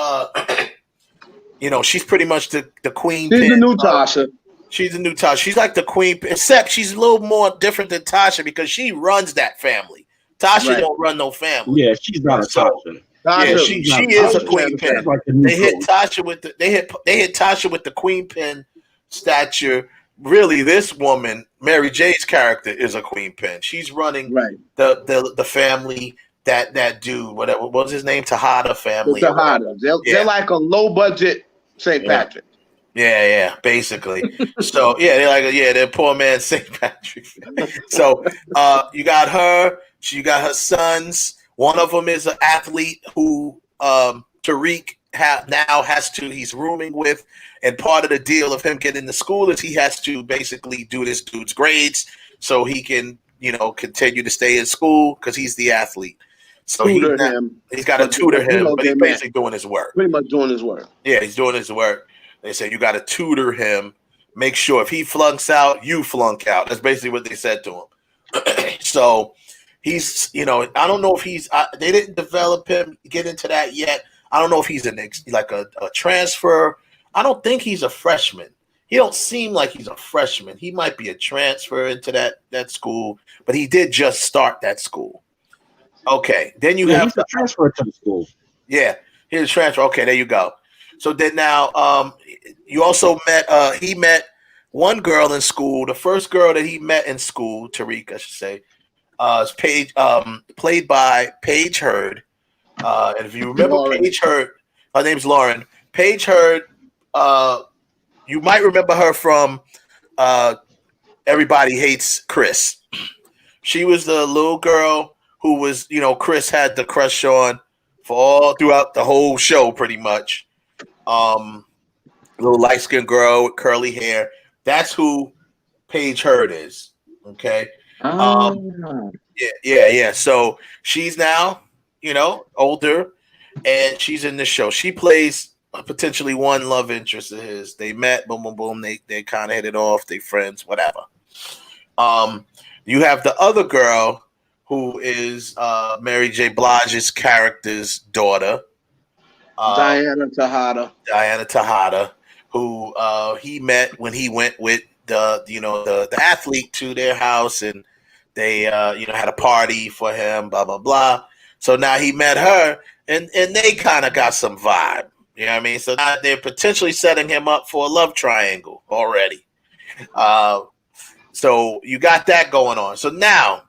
she's pretty much the queen. She's the new Tasha. She's the new Tasha. She's like the queen, except she's a little more different than Tasha because she runs that family. Tasha don't run no family. Yeah, she's not a Tasha. Yeah, she is a queen pin. They hit Tasha with the queen pin stature. Really, this woman, Mary J's character, is a queen pin. She's running the family. That dude, what was his name? Tejada family. The Tejada. They're like a low budget St. Patrick. Yeah, basically. So they're like they're poor man St. Patrick. So you got her. You got her sons. One of them is an athlete who Tariq he's rooming with, and part of the deal of him getting to school is he has to basically do this dude's grades so he can continue to stay in school because he's the athlete. So he's got to tutor him, but he's basically doing his work. Pretty much doing his work. Yeah, he's doing his work. They say you got to tutor him. Make sure if he flunks out, you flunk out. That's basically what they said to him. So he's, I don't know if he's. They didn't develop him, get into that yet. I don't know if he's a transfer. I don't think he's a freshman. He don't seem like he's a freshman. He might be a transfer into that school, but he did just start that school. Okay, then you have to transfer to the school. Yeah, he's a transfer. Okay, there you go. So then now, you also met. He met one girl in school. The first girl that he met in school, Tariq, I should say, is played by Paige Hurd. And if you remember Paige Hurd, her name's Lauren. Paige Hurd. You might remember her from Everybody Hates Chris. She was the little girl who was, Chris had the crush on for all throughout the whole show, pretty much. Little light-skinned girl with curly hair. That's who Paige Hurd is. Okay. Yeah. So she's now, older, and she's in the show. She plays potentially one love interest of his. They met, boom, boom, boom. They kind of hit it off. They friends, whatever. You have the other girl who is Mary J. Blige's character's daughter, Diana Tejada, who he met when he went with the athlete to their house, and they had a party for him, blah blah blah. So now he met her, and they kind of got some vibe. You know what I mean? So now they're potentially setting him up for a love triangle already. So you got that going on. So now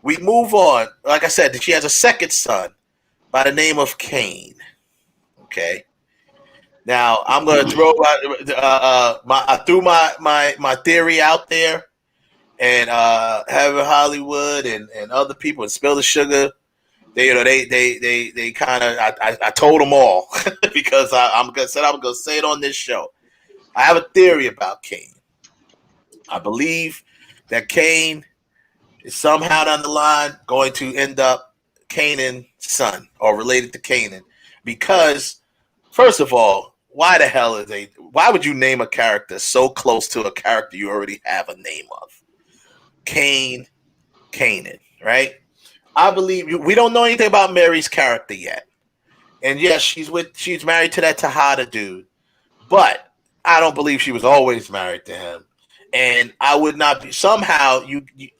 we move on. Like I said, she has a second son by the name of Kane. Okay. Now I'm gonna throw I threw my theory out there, and having Hollywood and other people and Spill the Sugar. They kind of I told them all because I'm gonna say it on this show. I have a theory about Kane. I believe that Kane is somehow down the line going to end up Kanan's son or related to Kanan, because first of all, why would you name a character so close to a character you already have a name of? Kanan, right? I believe we don't know anything about Mary's character yet. And yes, she's married to that Tejada dude, but I don't believe she was always married to him. And I would not be somehow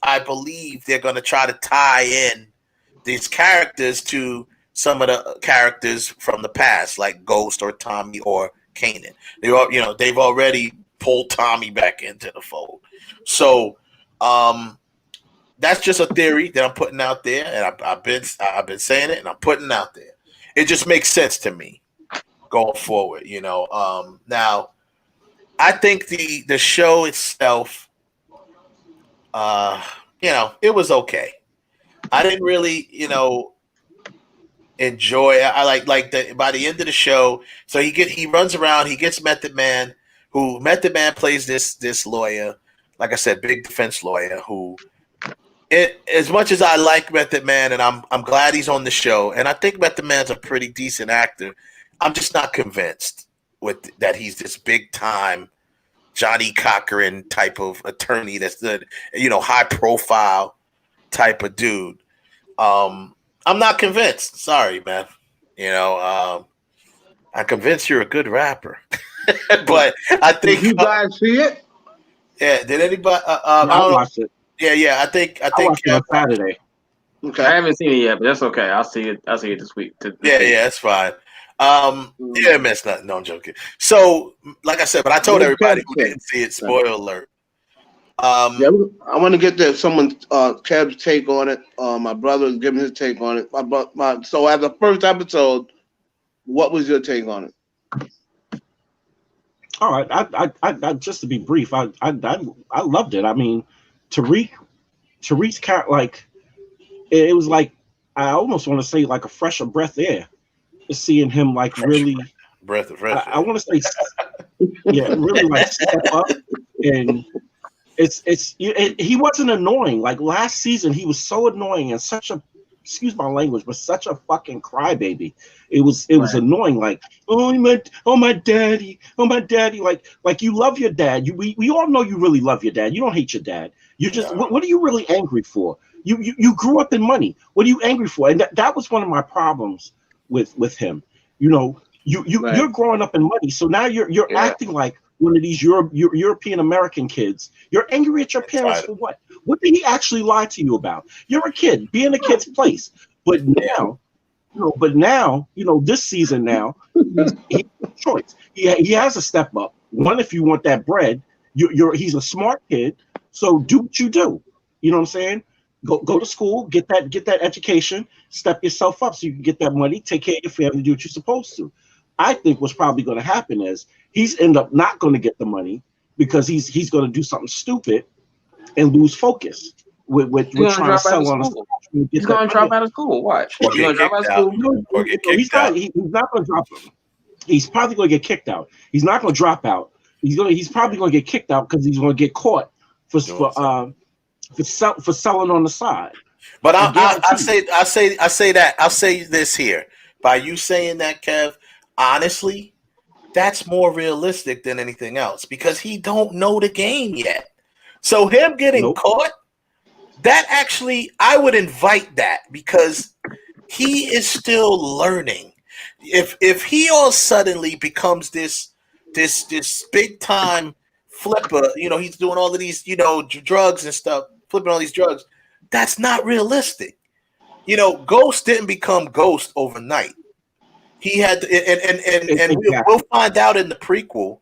I believe they're going to try to tie in these characters to some of the characters from the past, like Ghost or Tommy or Kanan. They've already pulled Tommy back into the fold. So that's just a theory that I'm putting out there, and I've been saying it, and I'm putting it out there. It just makes sense to me going forward. Now I think the show itself, it was okay. I didn't really, enjoy. I like by the end of the show. So he runs around. He gets Method Man, who Method Man plays this lawyer. Like I said, big defense lawyer. Who, as much as I like Method Man, and I'm glad he's on the show, and I think Method Man's a pretty decent actor. I'm just not convinced that he's this big time Johnny Cochran type of attorney that's the high profile type of dude. I'm not convinced. Sorry, man. I'm convinced you're a good rapper, but I think you guys see it. Yeah. Did anybody? I watched it. Yeah. I think watched it on Saturday. Okay, I haven't seen it yet, but that's okay. I'll see it this week. Yeah, that's fine. Yeah, man, nothing. No, I'm joking. So, like I said, but I told everybody who didn't see it. Spoiler alert. Yeah, I want to get Kev's take on it. My brother is giving his take on it. So as the first episode, what was your take on it? All right, I just to be brief, I loved it. I mean, Tariq's cat, like, it was like, I almost want to say like a fresher breath air, seeing him like really breath of fresh. I want to say, yeah, really like step up, and he wasn't annoying. Like last season, he was so annoying and such a, excuse my language, but such a fucking crybaby. It was annoying. Like, oh my daddy. Like you love your dad. We all know you really love your dad. You don't hate your dad. You just what are you really angry for? You grew up in money. What are you angry for? And that was one of my problems with him. You know, you're growing up in money, so now you're acting like one of these European American kids. You're angry at your parents for what? What did he actually lie to you about? You're a kid. Be in a kid's place. But now, this season now, he has a choice. He has a step up. One, if you want that bread, he's a smart kid. So do what you do. You know what I'm saying? Go to school, get that education, step yourself up so you can get that money, take care of your family, do what you're supposed to. I think what's probably going to happen is he's end up not going to get the money because he's going to do something stupid and lose focus with trying to sell on. He's going to drop out of school. Watch. He's going to drop out of school. He's not going to drop. He's probably going to get kicked out. He's not going to drop out. He's probably going to get kicked out because he's going to get caught for selling on the side. But I say this here by you saying that, Kev. Honestly, that's more realistic than anything else because he don't know the game yet. So him getting caught, that actually, I would invite that because he is still learning. If he all suddenly becomes this big time flipper, he's doing all of these, drugs and stuff, flipping all these drugs. That's not realistic. Ghost didn't become Ghost overnight. He had to, and we'll find out in the prequel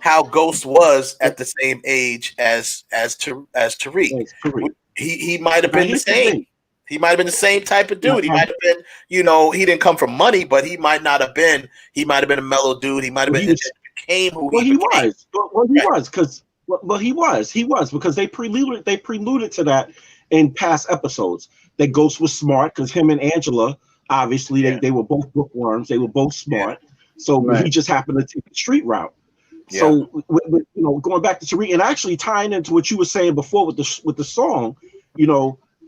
how Ghost was at the same age as Tariq. He might have been the same. He might have been the same type of dude. He might have been, he didn't come from money, but he might not have been. He might have been a mellow dude. He might have been became who he became. He was because they preluded to that in past episodes. That Ghost was smart because him and Angela. Obviously, they were both bookworms. They were both smart. So he just happened to take the street route. Yeah. So, going back to Tariq and actually tying into what you were saying before with the song,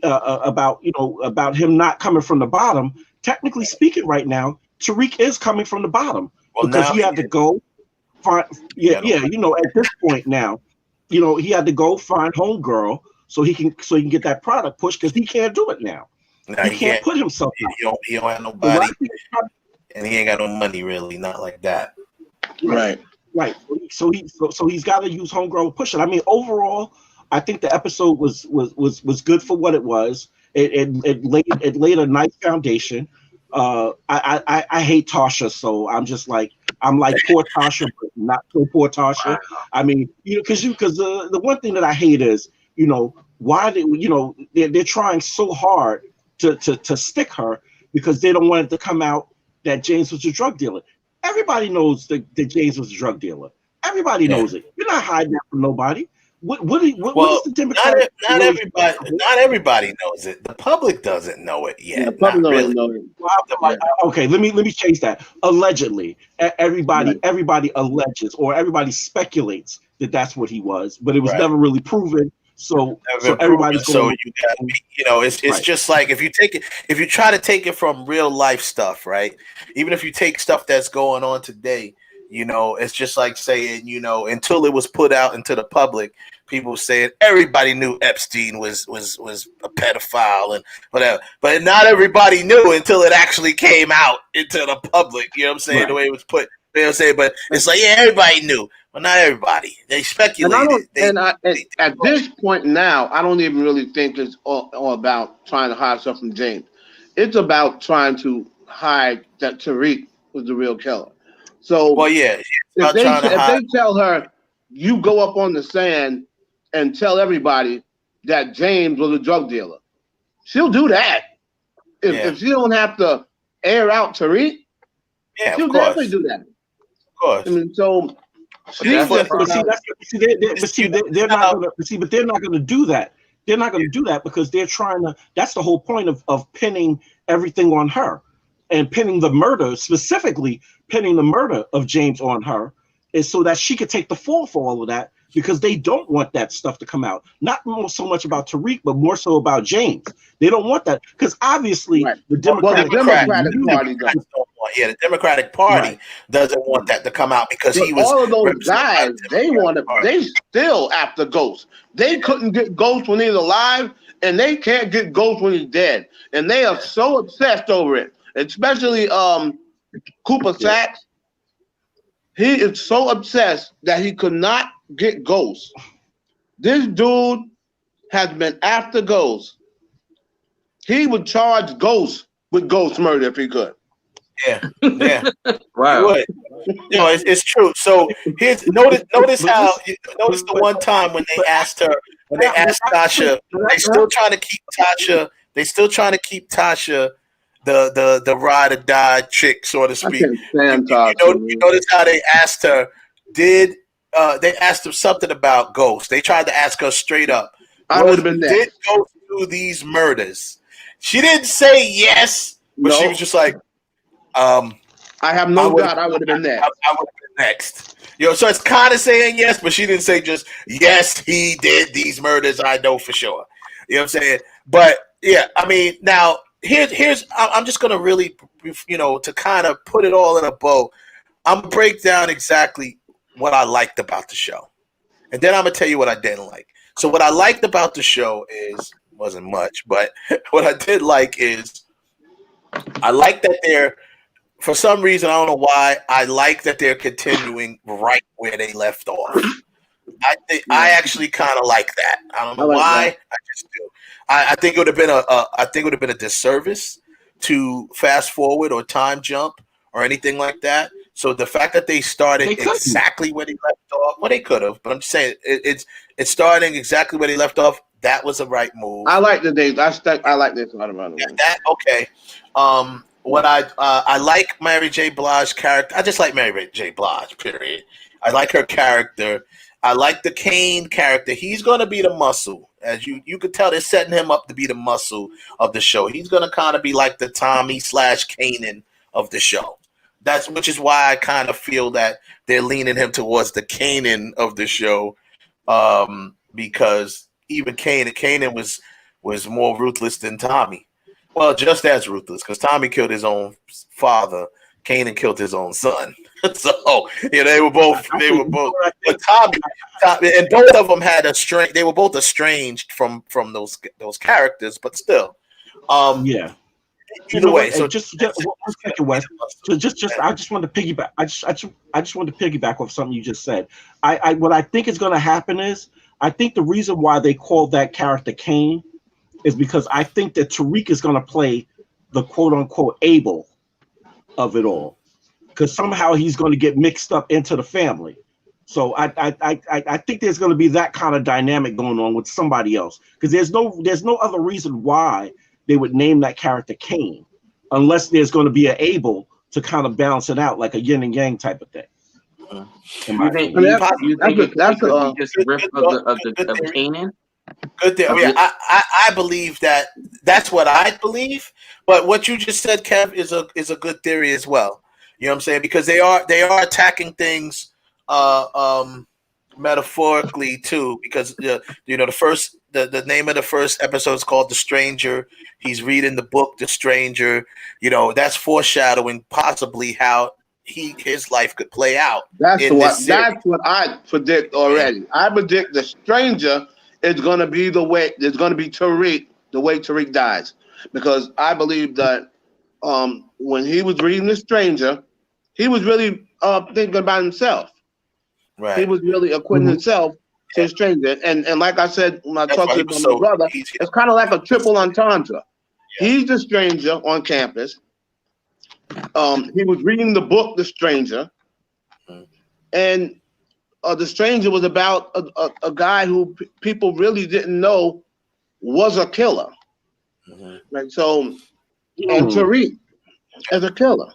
about him not coming from the bottom. Technically speaking, right now, Tariq is coming from the bottom because he had to go find. At this point now, he had to go find homegirl so he can get that product pushed because he can't do it now. He can't put himself out. He don't have nobody, and he ain't got no money really, not like that. Right. So he's got to use homegrown to push it. I mean, overall, I think the episode was good for what it was. It laid a nice foundation. I hate Tasha, so I'm like poor Tasha, but not so poor Tasha. I mean, because the one thing that I hate is why they're trying so hard to stick her because they don't want it to come out that James was a drug dealer. Everybody knows that James was a drug dealer. Everybody knows it. You're not hiding that from nobody. What is the Democratic? Not everybody knows it. The public doesn't know it yet. The public doesn't know it. Okay, let me change that. Allegedly, everybody alleges or everybody speculates that that's what he was, but it was never really proven. So everybody's going. So it's just like if you try to take it from real life stuff, right? Even if you take stuff that's going on today, it's just like saying, until it was put out into the public, people saying everybody knew Epstein was a pedophile and whatever, but not everybody knew until it actually came out into the public. You know what I'm saying? Right. The way it was put. You know what I'm saying? But it's like, everybody knew. Well, not everybody. They speculated. At this point now, I don't even really think it's all about trying to hide stuff from James. It's about trying to hide that Tariq was the real killer. So, well, yeah, if they tell her, you go up on the sand and tell everybody that James was a drug dealer, she'll do that. If she don't have to air out Tariq, she'll definitely do that. Of course. I mean, so they're not going to do that. They're not going to do that because they're trying to. That's the whole point of pinning everything on her, and pinning the murder, specifically pinning the murder of James on her, is so that she could take the fall for all of that, because they don't want that stuff to come out. Not so much about Tariq, but more so about James. They don't want that because obviously the Democratic Party does. Yeah, the Democratic Party doesn't want that to come out because he was. All of those guys, they still after Ghost. They couldn't get Ghost when he's alive, and they can't get Ghost when he's dead. And they are so obsessed over it, especially Cooper Sacks. He is so obsessed that he could not get Ghost. This dude has been after Ghost. He would charge Ghost with Ghost murder if he could. Yeah. Wow. It's true. So here's notice how the one time when they asked Tasha, they still trying to keep Tasha the ride or die chick, so to speak. You notice how they asked her, they asked her something about Ghost. They tried to ask her straight up. I would have been there. Did Ghost do these murders? She didn't say yes, but she was just like, I have no doubt I would have been next. I would have been next. So it's kind of saying yes, but she didn't say just yes, he did these murders. I know for sure. You know what I'm saying? But yeah, I mean, now here's I'm just gonna really, to kind of put it all in a bow. I'm gonna break down exactly what I liked about the show, and then I'm gonna tell you what I didn't like. So what I liked about the show wasn't much, but what I did like is I like that they're, for some reason, I don't know why, I like that they're continuing right where they left off. I actually kind of like that. I don't know why. That. I just do. I think it would have been a disservice to fast forward or time jump or anything like that. So the fact that they started exactly where they left off, well, they could have, but I'm just saying it's starting exactly where they left off. That was the right move. I like the days. I like this one around. Yeah, that okay. What I like Mary J. Blige's character. I just like Mary J. Blige. Period. I like her character. I like the Kane character. He's going to be the muscle, as you could tell. They're setting him up to be the muscle of the show. He's going to kind of be like the Tommy / Kanan of the show. Which is why I kind of feel that they're leaning him towards the Kanan of the show, because even Kanan was more ruthless than Tommy. Well, just as ruthless, because Tommy killed his own father, Kanan killed his own son. So they were both. But Tommy, and both of them had they were both estranged from those characters, but still. Either way, so just 1 second, Wes. So I just want to piggyback. I just want to piggyback off something you just said. What I think is going to happen is, I think the reason why they called that character Kane is because I think that Tariq is going to play the quote unquote Abel of it all, because somehow he's going to get mixed up into the family. So I think there's going to be that kind of dynamic going on with somebody else, because there's no other reason why they would name that character Kane, unless there's going to be an Abel to kind of balance it out, like a yin and yang type of thing. You think that's just a riff of Kanan? Good theory. Yeah, I believe that's what I believe. But what you just said, Kev, is a good theory as well. You know what I'm saying? Because they are attacking things metaphorically too. Because the name of the first episode is called The Stranger. He's reading the book The Stranger. That's foreshadowing possibly how his life could play out. That's what I predict already. I predict The Stranger is going to be Tariq, the way Tariq dies, because I believe that when he was reading The Stranger, he was really thinking about himself. Right. He was really acquitting himself to The Stranger, and like I said when I talked to my brother, it's kind of like a triple entendre. Yeah. He's the stranger on campus. He was reading the book The Stranger, and The Stranger was about a guy who people really didn't know was a killer. Right. So, and Tariq is a killer.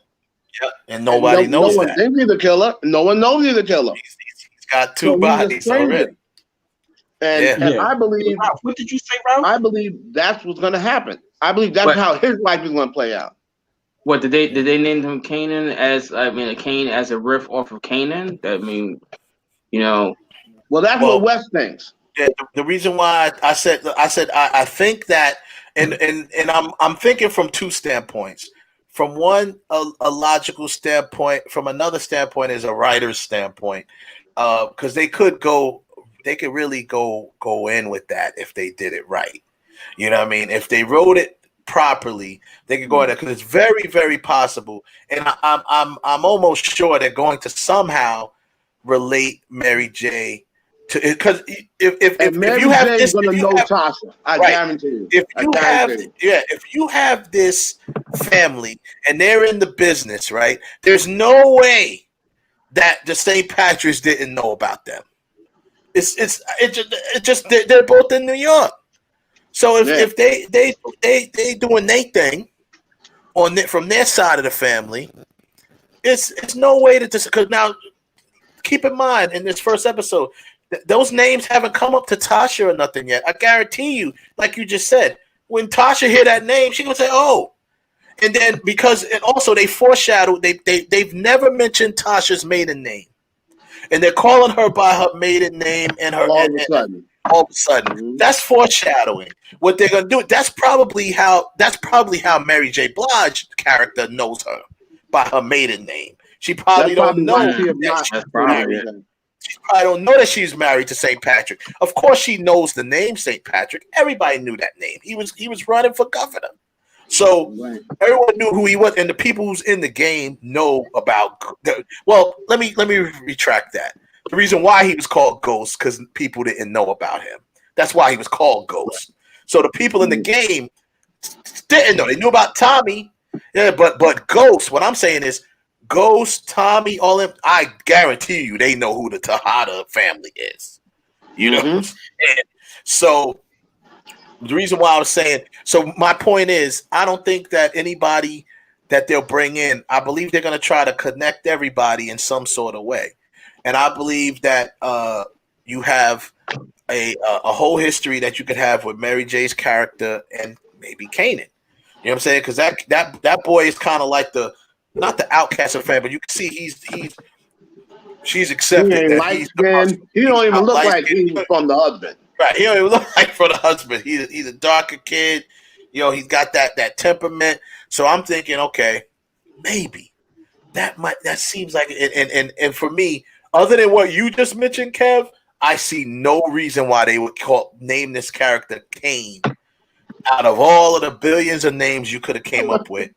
Yeah, and nobody knows no that. one thinks he's a killer. No one knows he's a killer. He's got two bodies already. And I believe. What did you say, Ralph? I believe that's what's going to happen. I believe that's how his life is going to play out. What did they name him Canaan as? I mean, Cain as a riff off of Canaan. I mean, you know. Well, that's what Wes thinks. Yeah, the reason why I said I think that, and I'm thinking from two standpoints. From one, a logical standpoint. From another standpoint, is a writer's standpoint, because they could really go in with that if they did it right. You know what I mean? If they wrote it properly, they could go in there, because it's very, very possible, and I'm almost sure they're going to somehow relate Mary J. to it, because if you have this, gonna know Tasha, I guarantee you. If you have this family and they're in the business, right? There's no way that the St. Patrick's didn't know about them. It's just they're both in New York. So if they doing their thing from their side of the family, it's no way to just, because now keep in mind in this first episode, those names haven't come up to Tasha or nothing yet. I guarantee you, like you just said, when Tasha hear that name, she gonna say, "Oh," and then and also they foreshadowed they've never mentioned Tasha's maiden name, and they're calling her by her maiden name and her all of a sudden. That's foreshadowing. What they're gonna do? That's probably how Mary J. Blige character knows her by her maiden name. She probably don't know. She probably don't know that she's married to St. Patrick. Of course, she knows the name St. Patrick. Everybody knew that name. He was running for governor, so everyone knew who he was, and the people who's in the game know about. Well, let me retract that. The reason why he was called Ghost, because people didn't know about him. That's why he was called Ghost. So the people in the game didn't know. They knew about Tommy, but Ghost. What I'm saying is, Ghost, Tommy, all them, I guarantee you they know who the Tejada family is. You know? And so the reason why I was saying, so my point is, I don't think that anybody that they'll bring in, I believe they're going to try to connect everybody in some sort of way. And I believe that you have a whole history that you could have with Mary J's character and maybe Kanan. You know what I'm saying? Because that boy is kind of like not the outcast of the family, but you can see she's accepted. He don't even look like he's from the husband. Right. He don't even look like from the husband. He's a darker kid. You know, he's got that temperament. So I'm thinking, okay, maybe that seems like and for me, other than what you just mentioned, Kev, I see no reason why they would name this character Kane. Out of all of the billions of names you could have came up with,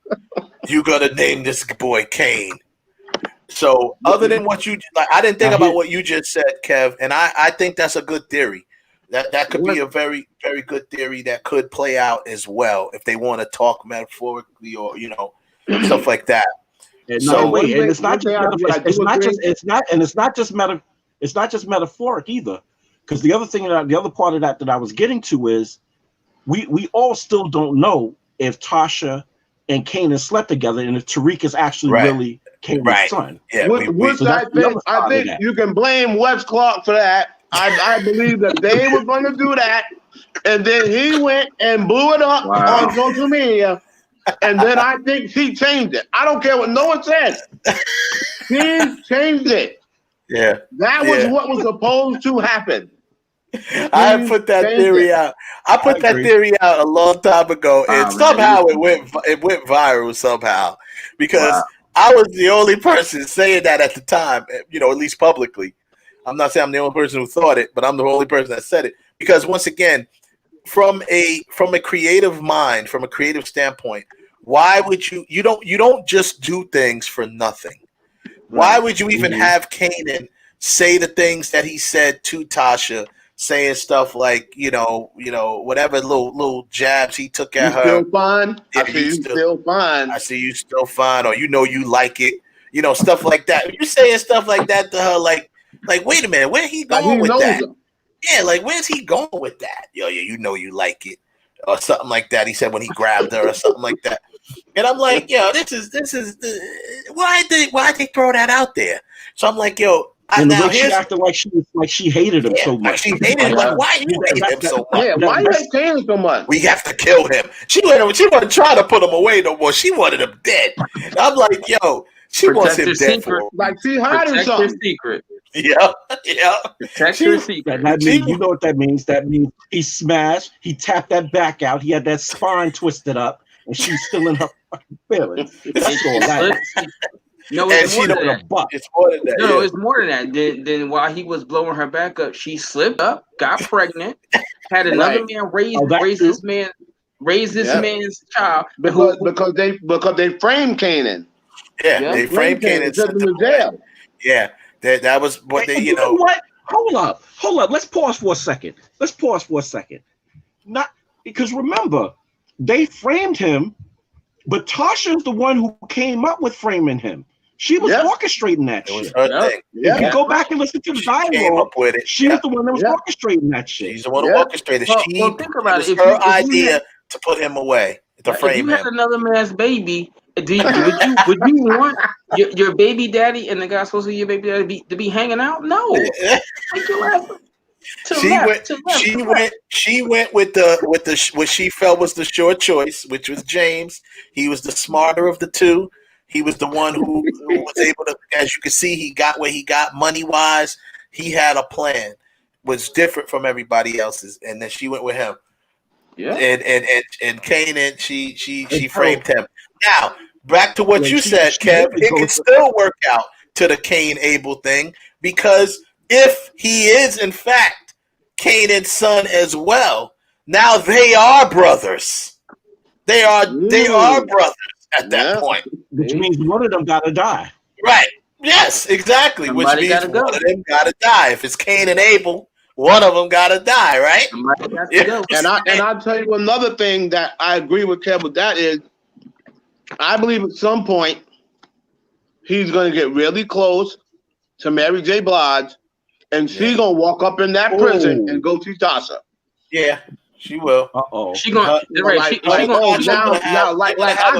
you gotta name this boy Kane. So other than what you I didn't think about what you just said, Kev, and I think that's a good theory. That could be a very, very good theory that could play out as well if they want to talk metaphorically or stuff like that. It's not just metaphoric either, because the other part of that I was getting to is we all still don't know if Tasha and Kanan slept together and if Tariq is actually really Kanan's son. Yeah, I think you can blame Wes Clark for that. I believe that they were going to do that, and then he went and blew it up on social media, and then I think he changed it. I don't care what no one says. He changed it. Yeah, that was what was supposed to happen. I put that theory out. I put that theory out a long time ago, and somehow it went viral somehow because I was the only person saying that at the time. At least publicly. I'm not saying I'm the only person who thought it, but I'm the only person that said it. Because once again, from a creative mind, from a creative standpoint, why would you don't just do things for nothing? Why would you even have Kanan say the things that he said to Tasha saying stuff like, whatever little jabs he took at her. Still fine? Yeah, I see you still fine. I see you still fine, or you like it. Stuff like that. You're saying stuff like that to her, like wait a minute, where he going with that? Her. Yeah, like where's he going with that? Yo, you like it, or something like that. He said when he grabbed her, or something like that. And I'm like, yo, this is why they throw that out there? So I'm like, yo. And the way she acted like she hated him so much. She hated him. Like, why you hate him so much? Yeah, why you hate him so much? We have to kill him. She wasn't trying to put him away no more. She wanted him dead. I'm like, yo, she wants him dead for him. Like she hiding something. Your secret. Yeah. Protect your secret. That means, you know what that means? That means he smashed. He tapped that back out. He had that spine twisted up, and she's still in her fucking feelings. That's all that is. No, it's more than that. It's more than that. No, it's more than that. Then while he was blowing her back up, she slipped up, got pregnant, had another man raise this man's child because they framed Kanan. Yeah, they framed Kanan. Yeah, that was what they. You know what? Hold up. Let's pause for a second. Not because remember they framed him, but Tasha's the one who came up with framing him. She was orchestrating that shit. If you go back and listen to the dialogue, she was the one that was orchestrating that shit. She's the one who orchestrated. Well, think about it. It was her idea to put him away, to frame him. If you had another man's baby, would you want your baby daddy and the guy supposed to be your baby daddy to be hanging out? No. She went with what she felt was the short choice, which was James. He was the smarter of the two. He was the one who was able to, as you can see, he got where he got money wise. He had a plan, was different from everybody else's, and then she went with him. Yeah, and Kanan, she framed him. Now back to what you said, Kev. It can still work out to the Cain Abel thing, because if he is in fact Kanan's son as well, now they are brothers. They are brothers at that point. Which means one of them gotta die. Right. Yes, exactly. Somebody Which means one of them gotta die. If it's Cain and Abel, one of them gotta die, right? And I'll tell you another thing that I agree with Kev with that is, I believe at some point he's gonna get really close to Mary J. Blige, and she's gonna walk up in that prison and go see Tasha. Yeah. She will. She gonna I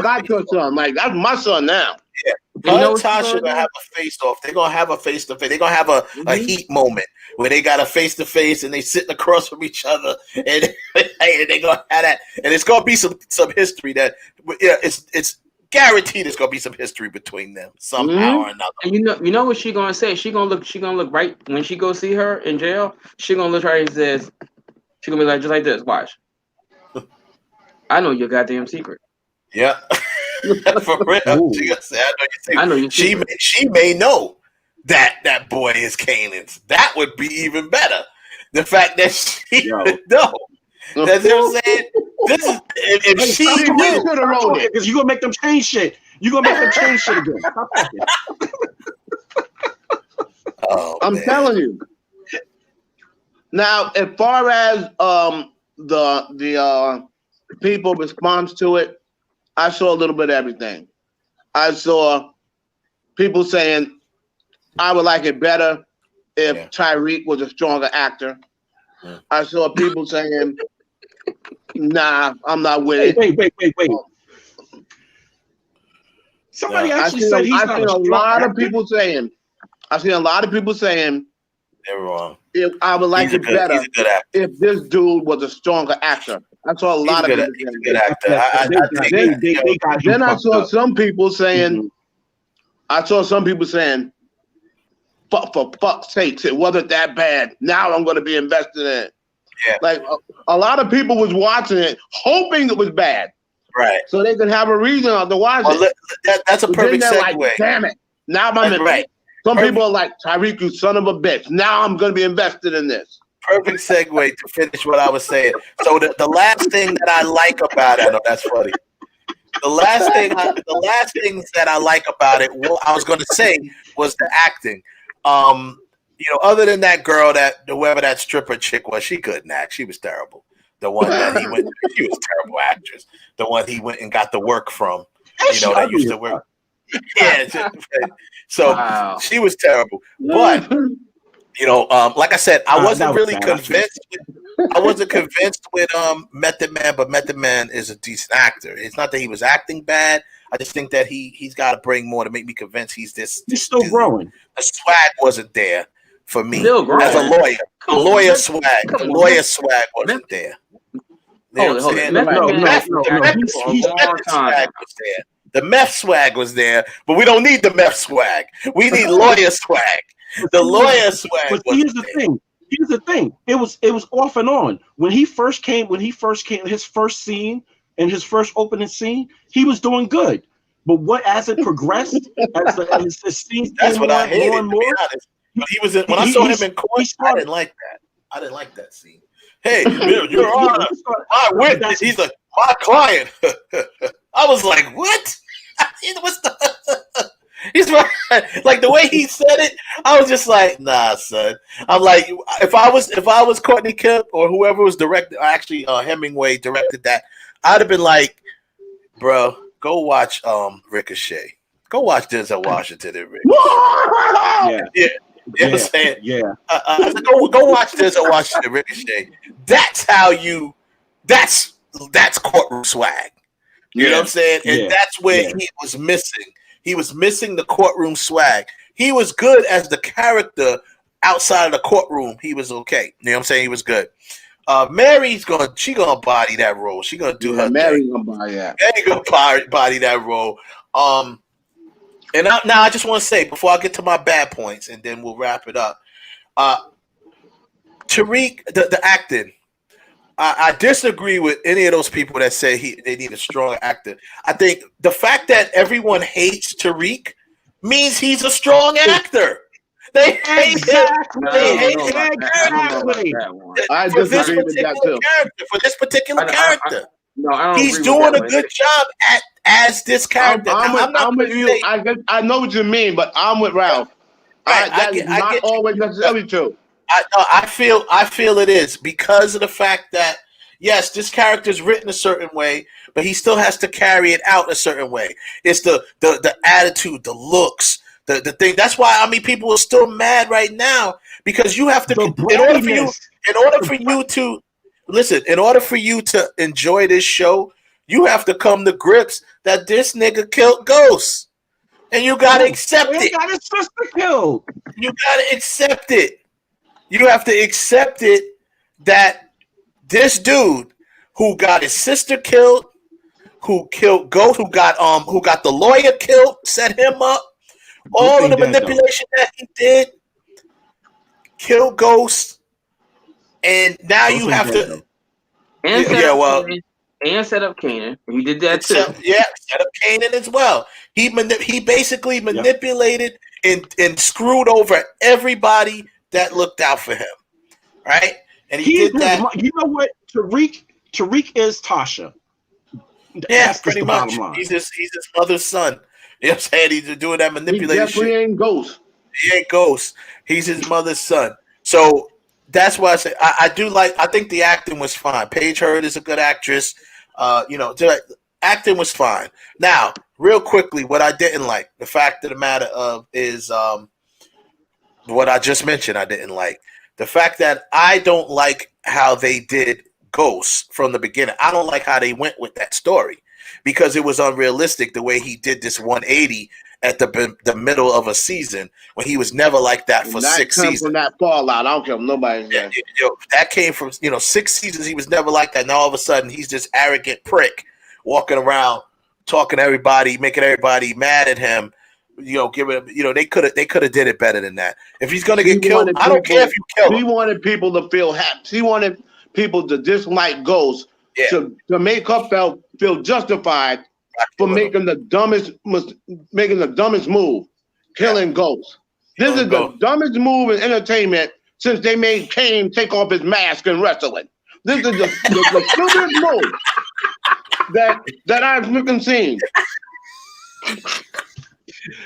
got your son. Like that's my son now. Yeah. Tasha gonna have a face off. They're gonna have a face to face. They're gonna have a heat moment where they got a face to face and they sitting across from each other, and they're gonna have that. And it's gonna be some history that it's guaranteed. There's gonna be some history between them somehow or another. And you know what she gonna say? She gonna look right when she go see her in jail. She gonna look right and says. She's gonna be like, just like this. Watch. I know your goddamn secret. Yeah. For real. She gonna say, I know your secret. She may know that boy is Kanan's. That would be even better. The fact that she would know. That's what I'm saying. This is if she knew, because you're gonna make them change shit. You're gonna make them change shit again. I'm telling you. Now, as far as the people response to it, I saw a little bit of everything. I saw people saying, I would like it better if Tyreek was a stronger actor. Yeah. I saw people saying, nah, I'm not with it. Wait. Somebody actually said he's not a strong actor. I've seen a lot of people saying, they're wrong. If I would like it better if this dude was a stronger actor. I saw a lot of people. He's a good actor. Then I saw some people saying, for fuck's sakes, it wasn't that bad. Now I'm going to be invested in it. Yeah. Like a lot of people was watching it, hoping it was bad. Right. So they could have a reason to watch it. That's a perfect segue. Like, damn it. Now I'm right. Some people are like, Tyreek, you son of a bitch. Now I'm going to be invested in this. Perfect segue to finish what I was saying. So the last thing that I like about it, I know that's funny. The last things that I like about it, what I was going to say was the acting. other than that girl, whoever that stripper chick was, she couldn't act. She was terrible. The one that he went, she was a terrible actress. The one he went and got the work from, that used to work. Yeah. So she was terrible. But like I said, I wasn't really convinced. I wasn't convinced with Method Man, but Method Man is a decent actor. It's not that he was acting bad. I just think that he's got to bring more to make me convinced he's this. He's still growing. The swag wasn't there for me as a lawyer. Lawyer swag wasn't there. The meth swag was there, but we don't need the meth swag. We need lawyer swag. The lawyer swag. But here's the thing. It was off and on. When he first came, his first scene and his first opening scene, he was doing good. But as it progressed, as the scenes that's what I hated. more and more. But he was when I saw him in court, I didn't like that. I didn't like that scene. Hey, Your Honor, my witness. He's like my client. I was like, what? What's the? He's right. Like the way he said it, I was just like, nah, son. I'm like, if I was Courtney Kemp or whoever was directed, actually Hemingway directed that, I'd have been like, bro, go watch Ricochet. Go watch Denzel Washington and Ricochet. Yeah. You know what I'm saying? Yeah. Go watch Denzel Washington and Ricochet. That's how that's courtroom swag. You know what I'm saying? And that's where he was missing. He was missing the courtroom swag. He was good as the character outside of the courtroom. He was okay. You know what I'm saying? He was good. Mary's gonna body that role. She gonna do her Mary's thing. gonna body that. Mary's gonna body that role. And now I just want to say before I get to my bad points, and then we'll wrap it up. Tariq, the acting. I disagree with any of those people that say they need a strong actor. I think the fact that everyone hates Tariq means he's a strong actor. They hate him. They hate him for this particular character. He's doing a good job as this character. I know what you mean, but I'm with Ralph. That's not always necessarily true. I feel it is because of the fact that yes, this character is written a certain way, but he still has to carry it out a certain way. It's the attitude, the looks, the thing. That's why people are still mad right now because you have to in order for you to enjoy this show, you have to come to grips that this nigga killed Ghost, and you gotta accept it. Got his sister killed. You gotta accept it. You have to accept it that this dude who got his sister killed, who killed Ghost, who got the lawyer killed, set him up, all of the manipulation that he did, killed Ghost, and now you have to. And set up Kanan. He did that too. Set up Kanan as well. He basically manipulated and screwed over everybody that looked out for him, right? And he did that. You know what? Tariq is Tasha. That's pretty much. He's his mother's son. You know what I'm saying? He's doing that manipulation. He definitely ain't Ghost. He ain't Ghost. He's his mother's son. So that's why I say I think the acting was fine. Paige Hurd is a good actress. Acting was fine. Now, real quickly, what I didn't like, the fact of the matter is what I just mentioned. I didn't like the fact that I don't like how they did Ghost from the beginning. I don't like how they went with that story because it was unrealistic the way he did this 180 at the middle of a season when he was never like that for 6 seasons. From that fallout, I don't care what nobody says. That came from 6 seasons. He was never like that. Now all of a sudden he's this arrogant prick walking around talking to everybody, making everybody mad at him. They could have did it better than that. If he's gonna get killed, I don't care if you kill him. He wanted people to feel happy. He wanted people to dislike Ghost to make her feel justified for making the dumbest move, killing Ghost. This is the dumbest move in entertainment since they made Kane take off his mask in wrestling. This is the stupidest move that I've freaking seen.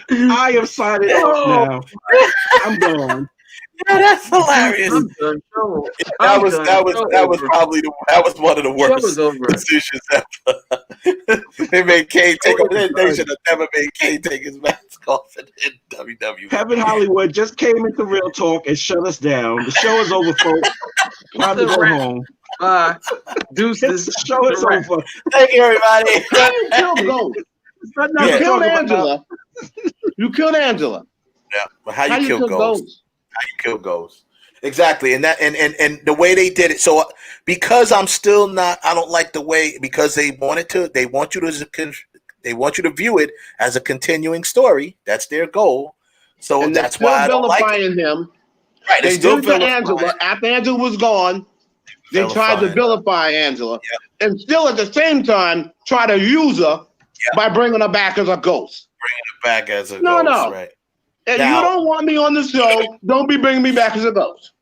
I have sided off now. I'm gone. Yeah, that's hilarious. I'm done. Show. That was probably one of the worst decisions ever. They made Kane take off. They should have never made Kane take his mask off in WWE. Kevin Hollywood just came into Real Talk and shut us down. The show is over, folks. Time to go home. Deuces. The show is over. Thank you, everybody. You killed Angela. You killed Angela. Yeah, but how you kill Ghost? How you kill Ghost? Exactly, and the way they did it. So because I'm still not, I don't like the way, because they want you to view it as a continuing story. That's their goal. So and that's why I don't like him. Right, they did it to Angela after Angela was gone. They tried to vilify Angela, and still at the same time try to use her by bringing her back as a ghost. Back as a ghost, right? If you don't want me on the show, don't be bringing me back as a ghost.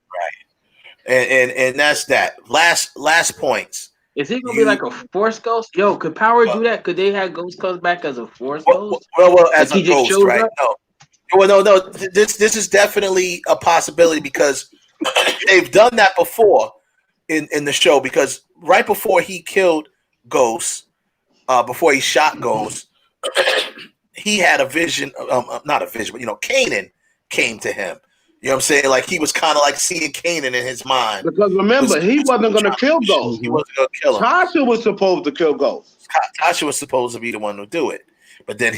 Right. And that's that. Last points. Is he gonna be like a force ghost? Yo, could Power do that? Could they have Ghost comes back as a force ghost? Well, as a ghost, right? Up? No. Well, no. This is definitely a possibility because they've done that before in the show. Because right before he killed Ghost, before he shot Ghost. He had a vision, not a vision, but Kanan came to him. You know what I'm saying? Like he was kind of like seeing Kanan in his mind. Because remember, he wasn't going to kill Ghost. He wasn't going to kill him. Tasha was supposed to kill Ghost. Tasha was supposed to be the one to do it. But then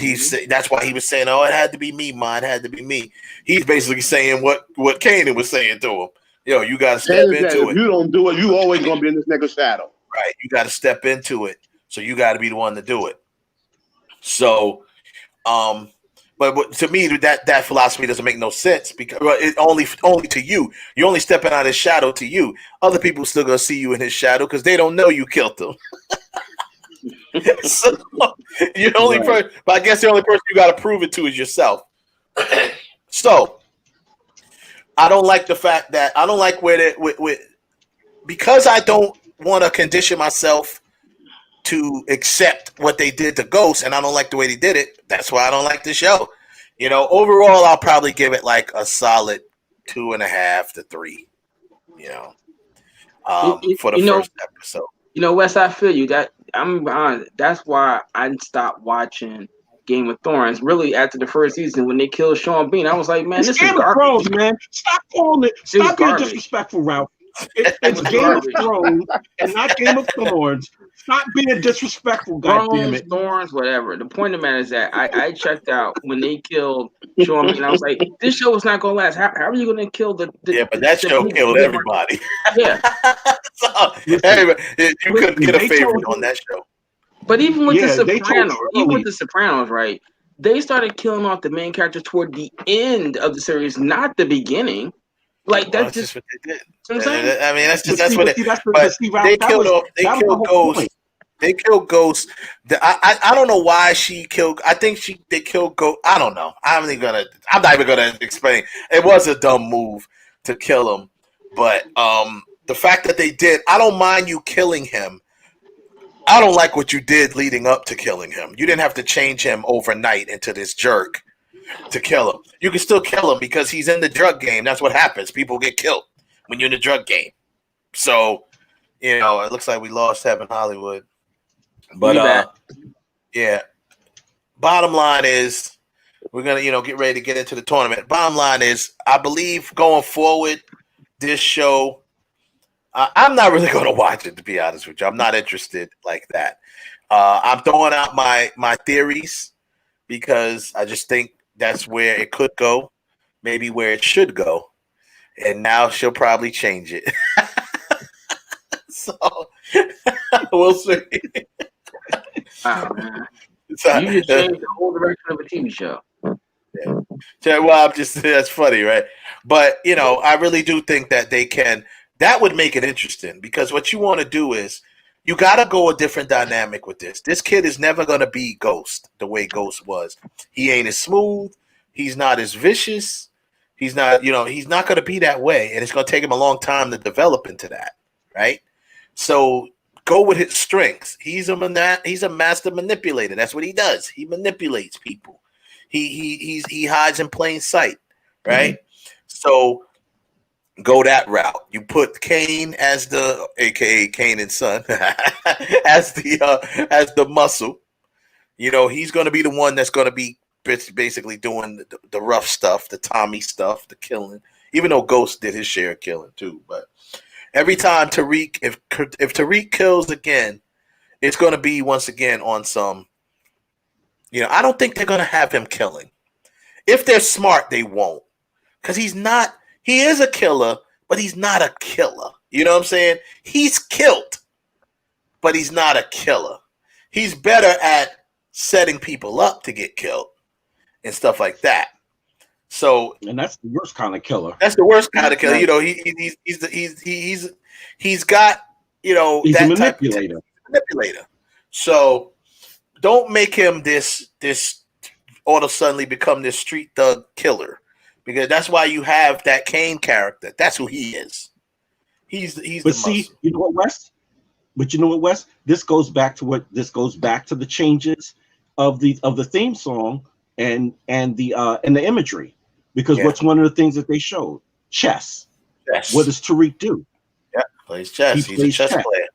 that's why he was saying, "Oh, it had to be me, Ma. It had to be me." He's basically saying what Kanan was saying to him. Yo, you got to step into it. If you don't do it, you always going to be in this nigga's shadow. Right. You got to step into it. So you got to be the one to do it. So. But to me, that philosophy doesn't make no sense because it only to you. You're only stepping out of his shadow to you. Other people still gonna see you in his shadow because they don't know you killed him. So you're the only person. But I guess the only person you got to prove it to is yourself. So I don't like the fact that I don't like because I don't want to condition myself to accept what they did to Ghost, and I don't like the way they did it. That's why I don't like the show. Overall, I'll probably give it like a solid 2.5 to 3. For the first episode. Wes, I feel you. That's why I stopped watching Game of Thrones. Really, after the first season, when they killed Sean Bean, I was like, man, this is Game of Thrones, man. Stop calling it. Stop being disrespectful, Ralph. It's Game of Thrones and not Game of Thorns. Stop being disrespectful, goddammit. Thorns, whatever. The point of the matter is that I checked out when they killed Sean Bean. I was like, this show is not gonna last. How are you gonna kill the but that show killed everybody. Yeah. So, everybody, you couldn't get a favorite on that show. But even with the Sopranos, right? They started killing off the main character toward the end of the series, not the beginning. Like that's just what they did. You know what I'm saying? I mean, that's what it. But they killed Ghost. They killed Ghost. I don't know why she killed. I think they killed Ghost. I don't know. I'm not even gonna explain. It was a dumb move to kill him, but the fact that they did, I don't mind you killing him. I don't like what you did leading up to killing him. You didn't have to change him overnight into this jerk to kill him. You can still kill him because he's in the drug game. That's what happens. People get killed when you're in the drug game. So, it looks like we lost Heaven Hollywood. But yeah. Bottom line is we're gonna, get ready to get into the tournament. Bottom line is I believe going forward, this show, I'm not really gonna watch it, to be honest with you. I'm not interested like that. I'm throwing out my theories because I just think that's where it could go, maybe where it should go. And now she'll probably change it. So we'll see. Wow, man. You just changed the whole direction of a TV show. Yeah. Well, that's funny, right? But, I really do think that that would make it interesting because what you want to do is you got to go a different dynamic with this. This kid is never going to be Ghost the way Ghost was. He ain't as smooth. He's not as vicious. He's not, he's not going to be that way. And it's going to take him a long time to develop into that, right? So go with his strengths. He's a master manipulator. That's what he does. He manipulates people. He hides in plain sight, right? Mm-hmm. So go that route. You put Kane as the, aka Kane and Son, as the muscle. You know, he's going to be the one that's going to be basically doing the rough stuff, the Tommy stuff, the killing. Even though Ghost did his share of killing too, but every time Tariq, if Tariq kills again, it's going to be once again on some. You know, I don't think they're going to have him killing. If they're smart, they won't, because he's not. He is a killer, but he's not a killer. You know what I'm saying? He's killed, but he's not a killer. He's better at setting people up to get killed and stuff like that. So, and that's the worst kind of killer. That's the worst kind of killer. You know, he's got, you know, he's that a manipulator. Manipulator. So don't make him this all of a sudden become this street thug killer, because that's why you have that Kane character. That's who he is. He's but see, muscle. You know what, Wes? But you know what, Wes? This goes back to the changes of the theme song and the imagery, because what's one of the things that they showed? Chess. Yes. What does Tariq do? Yeah, plays chess. He's a chess player.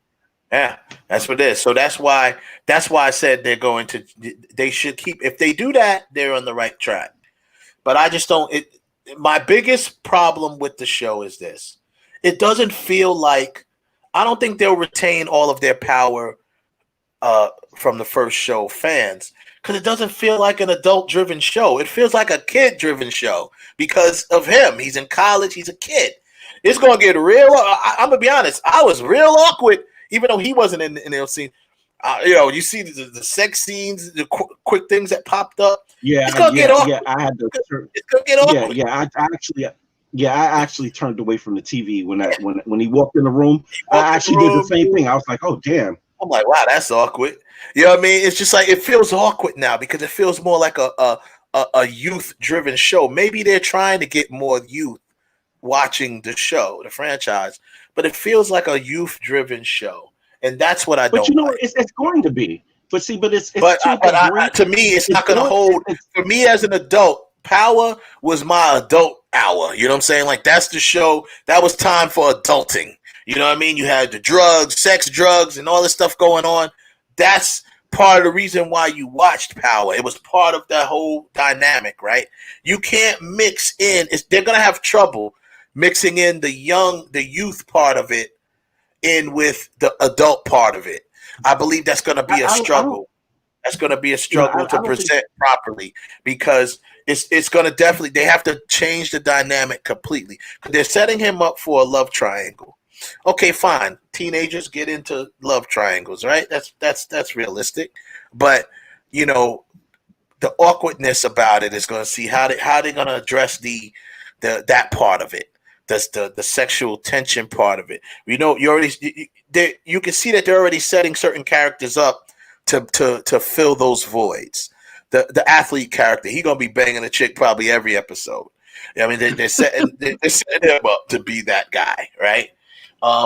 Yeah, that's what it is. So that's why I said they should keep, if they do that, they're on the right track. But I just don't. My biggest problem with the show is this: it doesn't feel like, I don't think they'll retain all of their power from the first show fans, because it doesn't feel like an adult-driven show. It feels like a kid-driven show because of him. He's in college. He's a kid. It's going to get real. I'm going to be honest. I was real awkward, even though he wasn't in the scene. You know, you see the sex scenes, the quick things that popped up. Yeah, it's going to get awkward. Yeah, I had to. It's going to get awkward. I actually turned away from the TV when he walked in the room. I actually did the same thing. I was like, oh damn. I'm like, wow, that's awkward. You know what I mean? It's just like, it feels awkward now because it feels more like a youth-driven show. Maybe they're trying to get more youth watching the show, the franchise, but it feels like a youth-driven show, and that's what I don't. But you know, like. It's going to be. But see, to me, it's not going to hold. For me as an adult, Power was my adult hour. You know what I'm saying? Like, that's the show. That was time for adulting. You know what I mean? You had the drugs, sex, drugs, and all this stuff going on. That's part of the reason why you watched Power. It was part of that whole dynamic, right? You can't mix in. They're going to have trouble mixing in the youth part of it in with the adult part of it. I believe that's going to be a struggle. That's going to be a struggle to present properly, because it's going to definitely, they have to change the dynamic completely. They're setting him up for a love triangle. Okay, fine. Teenagers get into love triangles, right? That's realistic. But, you know, the awkwardness about it is going to see how they're going to address that part of it. That's the sexual tension part of it. You know, you can see that they're already setting certain characters up to fill those voids. The athlete character, he's gonna be banging a chick probably every episode. I mean, they're setting him up to be that guy, right?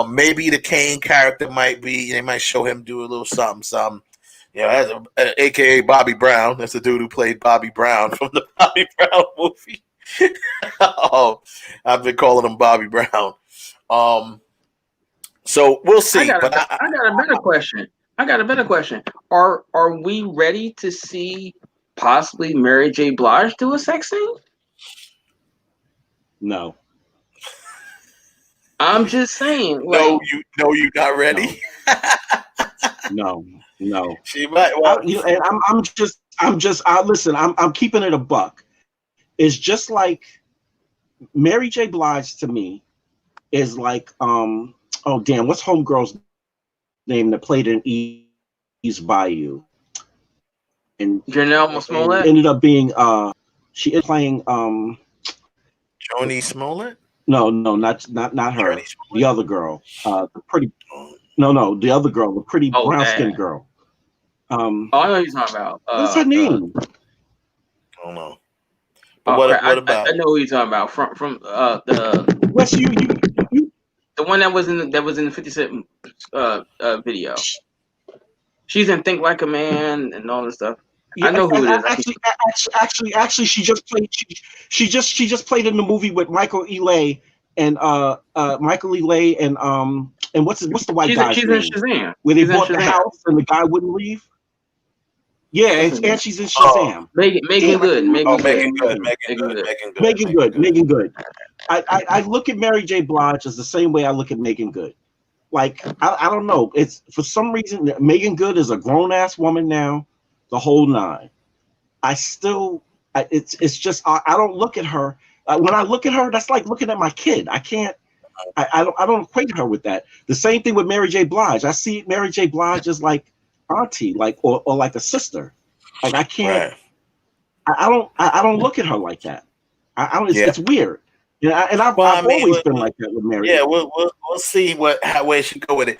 Maybe the Kane character might be. They might show him do a little something. You know, AKA Bobby Brown. That's the dude who played Bobby Brown from the Bobby Brown movie. Oh, I've been calling him Bobby Brown. So we'll see. I got a better question. Are we ready to see possibly Mary J. Blige do a sex scene? No. I'm just saying. Like, you're not ready. No. She might. Well, listen. I'm keeping it a buck. It's just like Mary J. Blige to me is like oh damn, what's homegirl's name that played in East Bayou? And Janelle Smollett ended up being she is playing Joni Smollett? No, not her. The other girl. The other girl, the pretty brown skinned girl. I know who you're talking about. What's her name? I don't know. What about? I know who you're talking about. From the What's you the one that was in the 50 Cent video. She's in Think Like a Man and all this stuff. Yeah, I know who it is. Actually, she just played in the movie with Michael Ealy Michael Ealy and what's the white guy's she's name? in Shazam. Where they She's in bought the Shazam. house and the guy wouldn't leave. Yeah, What's her name? and she's in Shazam. Megan Good. Megan Good. Megan Good. I look at Mary J. Blige as the same way I look at Megan Good. Like I don't know. It's for some reason Megan Good is a grown ass woman now, the whole nine. It's just I don't look at her. When I look at her, that's like looking at my kid. I can't. I don't equate her with that. The same thing with Mary J. Blige. I see Mary J. Blige as like auntie, like or like a sister. Like I can't. Right. I don't look at her like that. It's weird. Yeah, and I've always been like that with Mary. Yeah, we'll see where she go with it.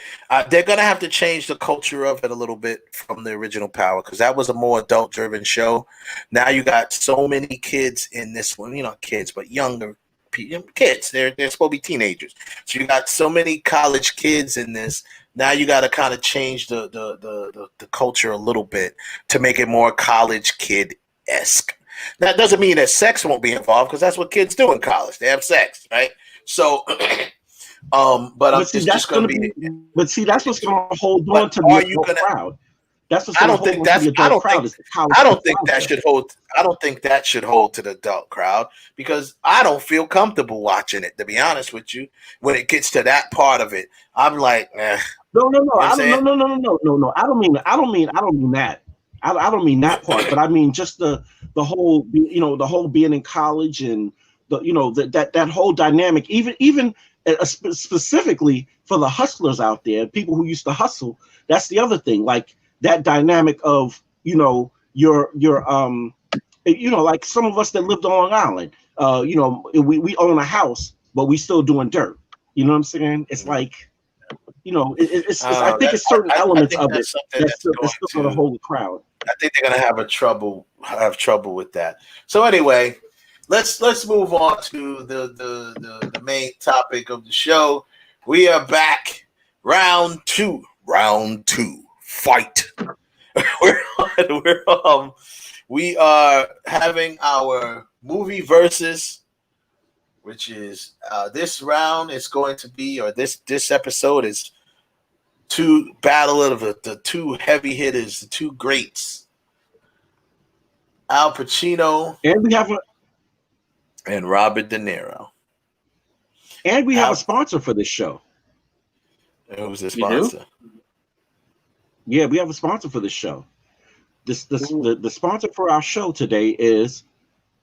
They're gonna have to change the culture of it a little bit from the original Power, because that was a more adult-driven show. Now you got so many kids in this one, kids, but younger kids. They're supposed to be teenagers. So you got so many college kids in this. Now you got to kind of change the culture a little bit to make it more college kid-esque. That doesn't mean that sex won't be involved, because that's what kids do in college. They have sex, right? So, but see, that's going to be. But see, that's what's going to hold on to the adult crowd. That's what's going to hold on to the adult crowd. I don't think that should hold. I don't think that should hold to the adult crowd, because I don't feel comfortable watching it. To be honest with you, when it gets to that part of it, I'm like, eh. No. I don't mean that. I don't mean that part, but I mean just the whole, the whole being in college and that whole dynamic, even specifically for the hustlers out there, people who used to hustle. That's the other thing, like that dynamic of your like some of us that lived on Long Island, we own a house, but we still doing dirt. You know what I'm saying? It's like, I think it's certain elements of it that's still going to hold the crowd. I think they're going to have trouble with that. So anyway, let's move on to the main topic of the show. We are back, round two, fight. We are having our movie versus, which is this round is going to be, or this episode is two battle of the two heavy hitters, the two greats, Al Pacino, and Robert De Niro. And we have a sponsor for this show. Who's the sponsor? Yeah, we have a sponsor for this show. The sponsor for our show today is,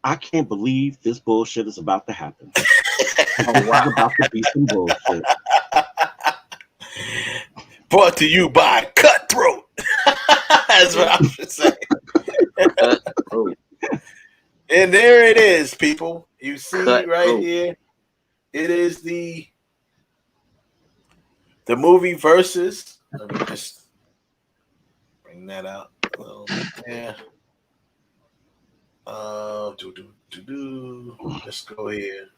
I can't believe this bullshit is about to happen. It's about to be some bullshit. Brought to you by Cutthroat. That's what I should say. And there it is, people. You see right here. It is the movie versus. Let me just bring that out a little bit there. Let's go here.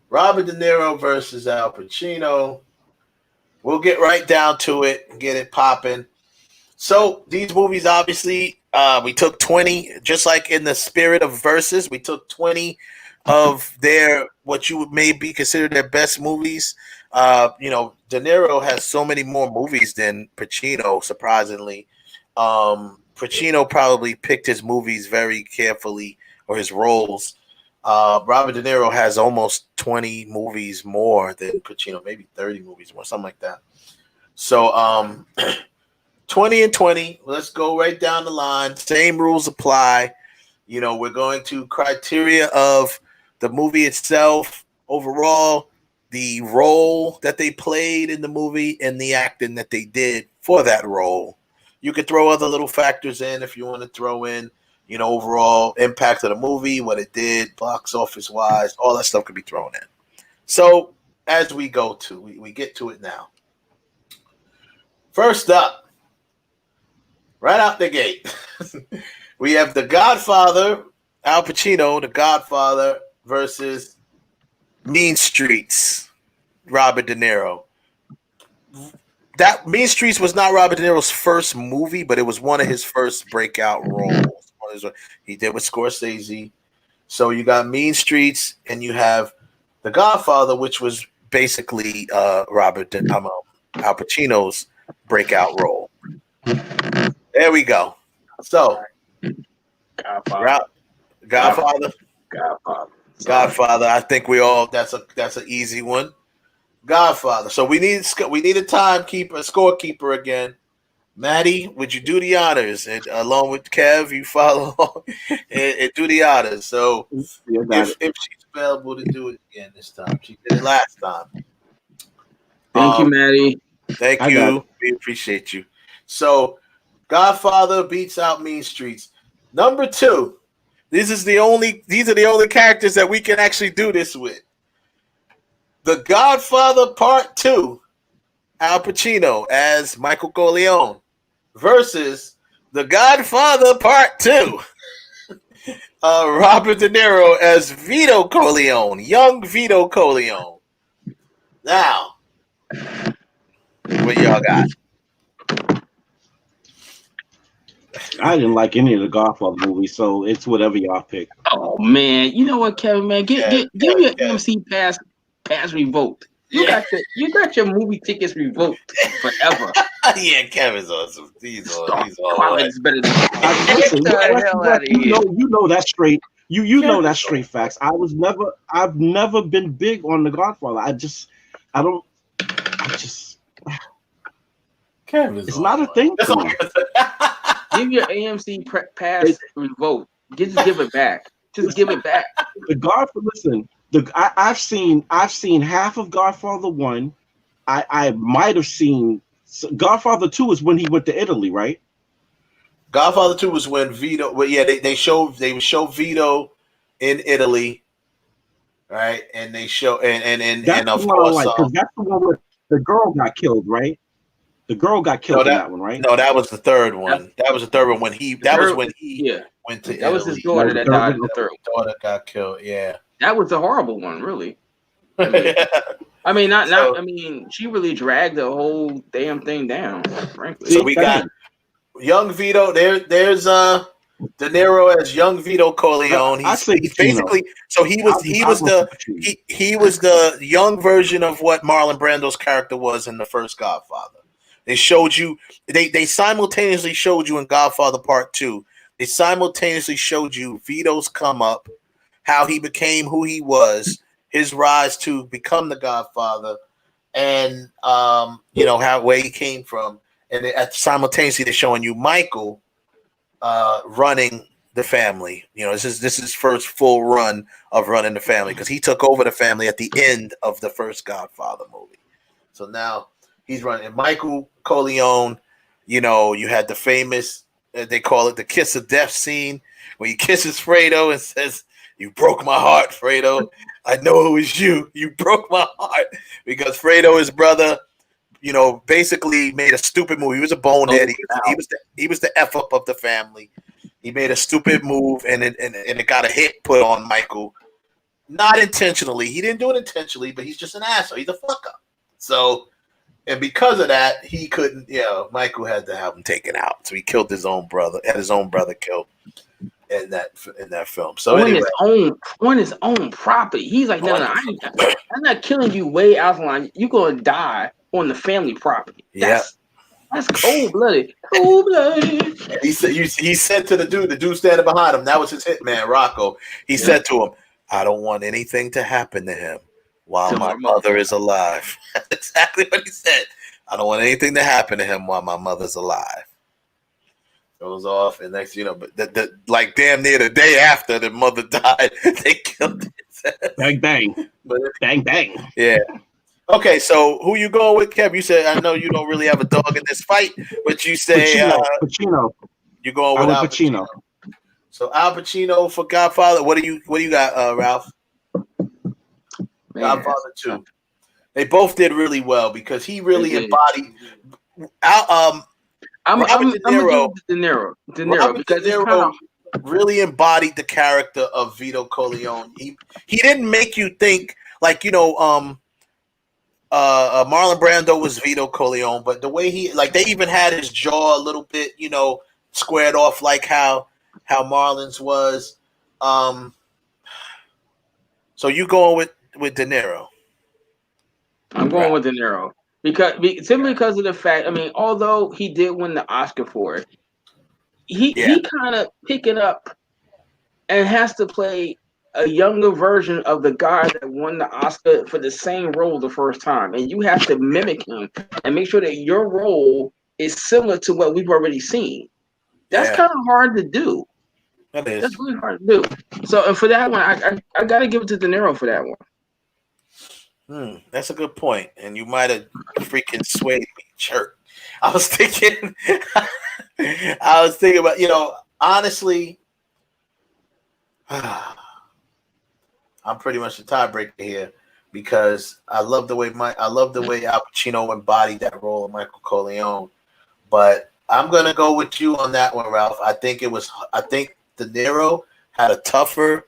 Robert De Niro versus Al Pacino. We'll get right down to it and get it popping. So these movies, obviously, we took 20, just like in the spirit of verses, we took 20 of their, what you would maybe consider their best movies. De Niro has so many more movies than Pacino, surprisingly. Pacino probably picked his movies very carefully, or his roles. Robert De Niro has almost 20 movies more than Pacino, maybe 30 movies more, something like that. So 20 and 20, let's go right down the line. Same rules apply. We're going to criteria of the movie itself, overall, the role that they played in the movie, and the acting that they did for that role. You could throw other little factors in if you want to throw in, overall impact of the movie, what it did, box office wise, all that stuff could be thrown in. So as we go to, we get to it now. First up, right out the gate, we have The Godfather, Al Pacino, The Godfather versus Mean Streets, Robert De Niro. That Mean Streets was not Robert De Niro's first movie, but it was one of his first breakout roles. He did with Scorsese. So you got Mean Streets and you have The Godfather, which was basically Al Pacino's breakout role. There we go. So, Godfather. I think we all. That's an easy one. Godfather. So we need a timekeeper, a scorekeeper again. Maddie, would you do the honors? And along with Kev, you follow and do the honors. So if she's available to do it again this time, she did it last time. Thank you, Maddie. Thank you. We appreciate you. So, Godfather beats out Mean Streets. Number 2. These are the only characters that we can actually do this with. The Godfather Part 2, Al Pacino as Michael Corleone versus The Godfather Part 2, Robert De Niro as Vito Corleone, young Vito Corleone. Now, what y'all got? I didn't like any of the Godfather movies, so it's whatever y'all pick. Oh man, you know what, Kevin? Man, give your AMC pass revoked. You got your movie tickets revoked forever. Yeah, Kevin's awesome. He's all quality's better than you know that's straight. You know that's straight facts. I've never been big on the Godfather. Kevin's it's not a thing. Give your AMC pass revoked. Just give it back. Just give it back. The Godfather. Listen, I've seen half of Godfather 1. I might have seen Godfather 2 is when he went to Italy, right? Godfather 2 was when Vito. Well, yeah, they would show Vito in Italy, right? And they show and of course that's the one where the girl got killed, right? The girl got killed in that one, right? No, that was the third one. That was the third one when he went to Italy. That was his daughter that died in the third. Daughter got killed. Yeah, that was a horrible one, really. I mean, she really dragged the whole damn thing down, frankly. So we got young Vito. There's De Niro as young Vito Corleone. He's basically he was the young version of what Marlon Brando's character was in the first Godfather. They showed you they simultaneously showed you in Godfather Part 2. They simultaneously showed you Vito's come up, how he became who he was, his rise to become the Godfather, and where he came from. And simultaneously they're showing you Michael running the family. This is his first full run of running the family because he took over the family at the end of the first Godfather movie. So now he's running. And Michael Corleone, you had the famous, they call it the kiss of death scene, where he kisses Fredo and says, "You broke my heart, Fredo. I know it was you. You broke my heart." Because Fredo, his brother, basically made a stupid move. He was a bonehead. He was the F up of the family. He made a stupid move, and it got a hit put on Michael. Not intentionally. He didn't do it intentionally, but he's just an asshole. He's a fuck up. So, and because of that, he couldn't. Michael had to have him taken out. So he killed his own brother. Had his own brother killed in that film. So on his own property, he's like, no, I'm not killing you way out the line. You're gonna die on the family property. That's cold blooded. Cold blooded. He said to the dude standing behind him, that was his hitman, Rocco. He said to him, "I don't want anything to happen to him while my mother is alive." That's exactly what he said. "I don't want anything to happen to him while my mother's alive." Goes off, and next, but like damn near the day after the mother died, they killed it. Bang bang, bang bang. Yeah. Okay, so who you going with, Kev? You said, I know you don't really have a dog in this fight, but you say Pacino. You're going with Al Pacino. So Al Pacino for Godfather. What do you got, Ralph? Godfather 2. They both did really well because he really embodied. Robert De Niro because De Niro really embodied the character of Vito Corleone. He didn't make you think like Marlon Brando was Vito Corleone, but the way they even had his jaw a little bit, squared off like how Marlon's was. So you going with De Niro. I'm going with De Niro simply because of the fact. I mean, although he did win the Oscar for it, he kind of picking up and has to play a younger version of the guy that won the Oscar for the same role the first time, and you have to mimic him and make sure that your role is similar to what we've already seen. That's kind of hard to do. That is. That's really hard to do. So, and for that one, I got to give it to De Niro for that one. That's a good point, and you might have freaking swayed me, jerk. I was thinking about, honestly, I'm pretty much the tiebreaker here because I love the way Al Pacino embodied that role of Michael Corleone, but I'm gonna go with you on that one, Ralph. I think De Niro had a tougher.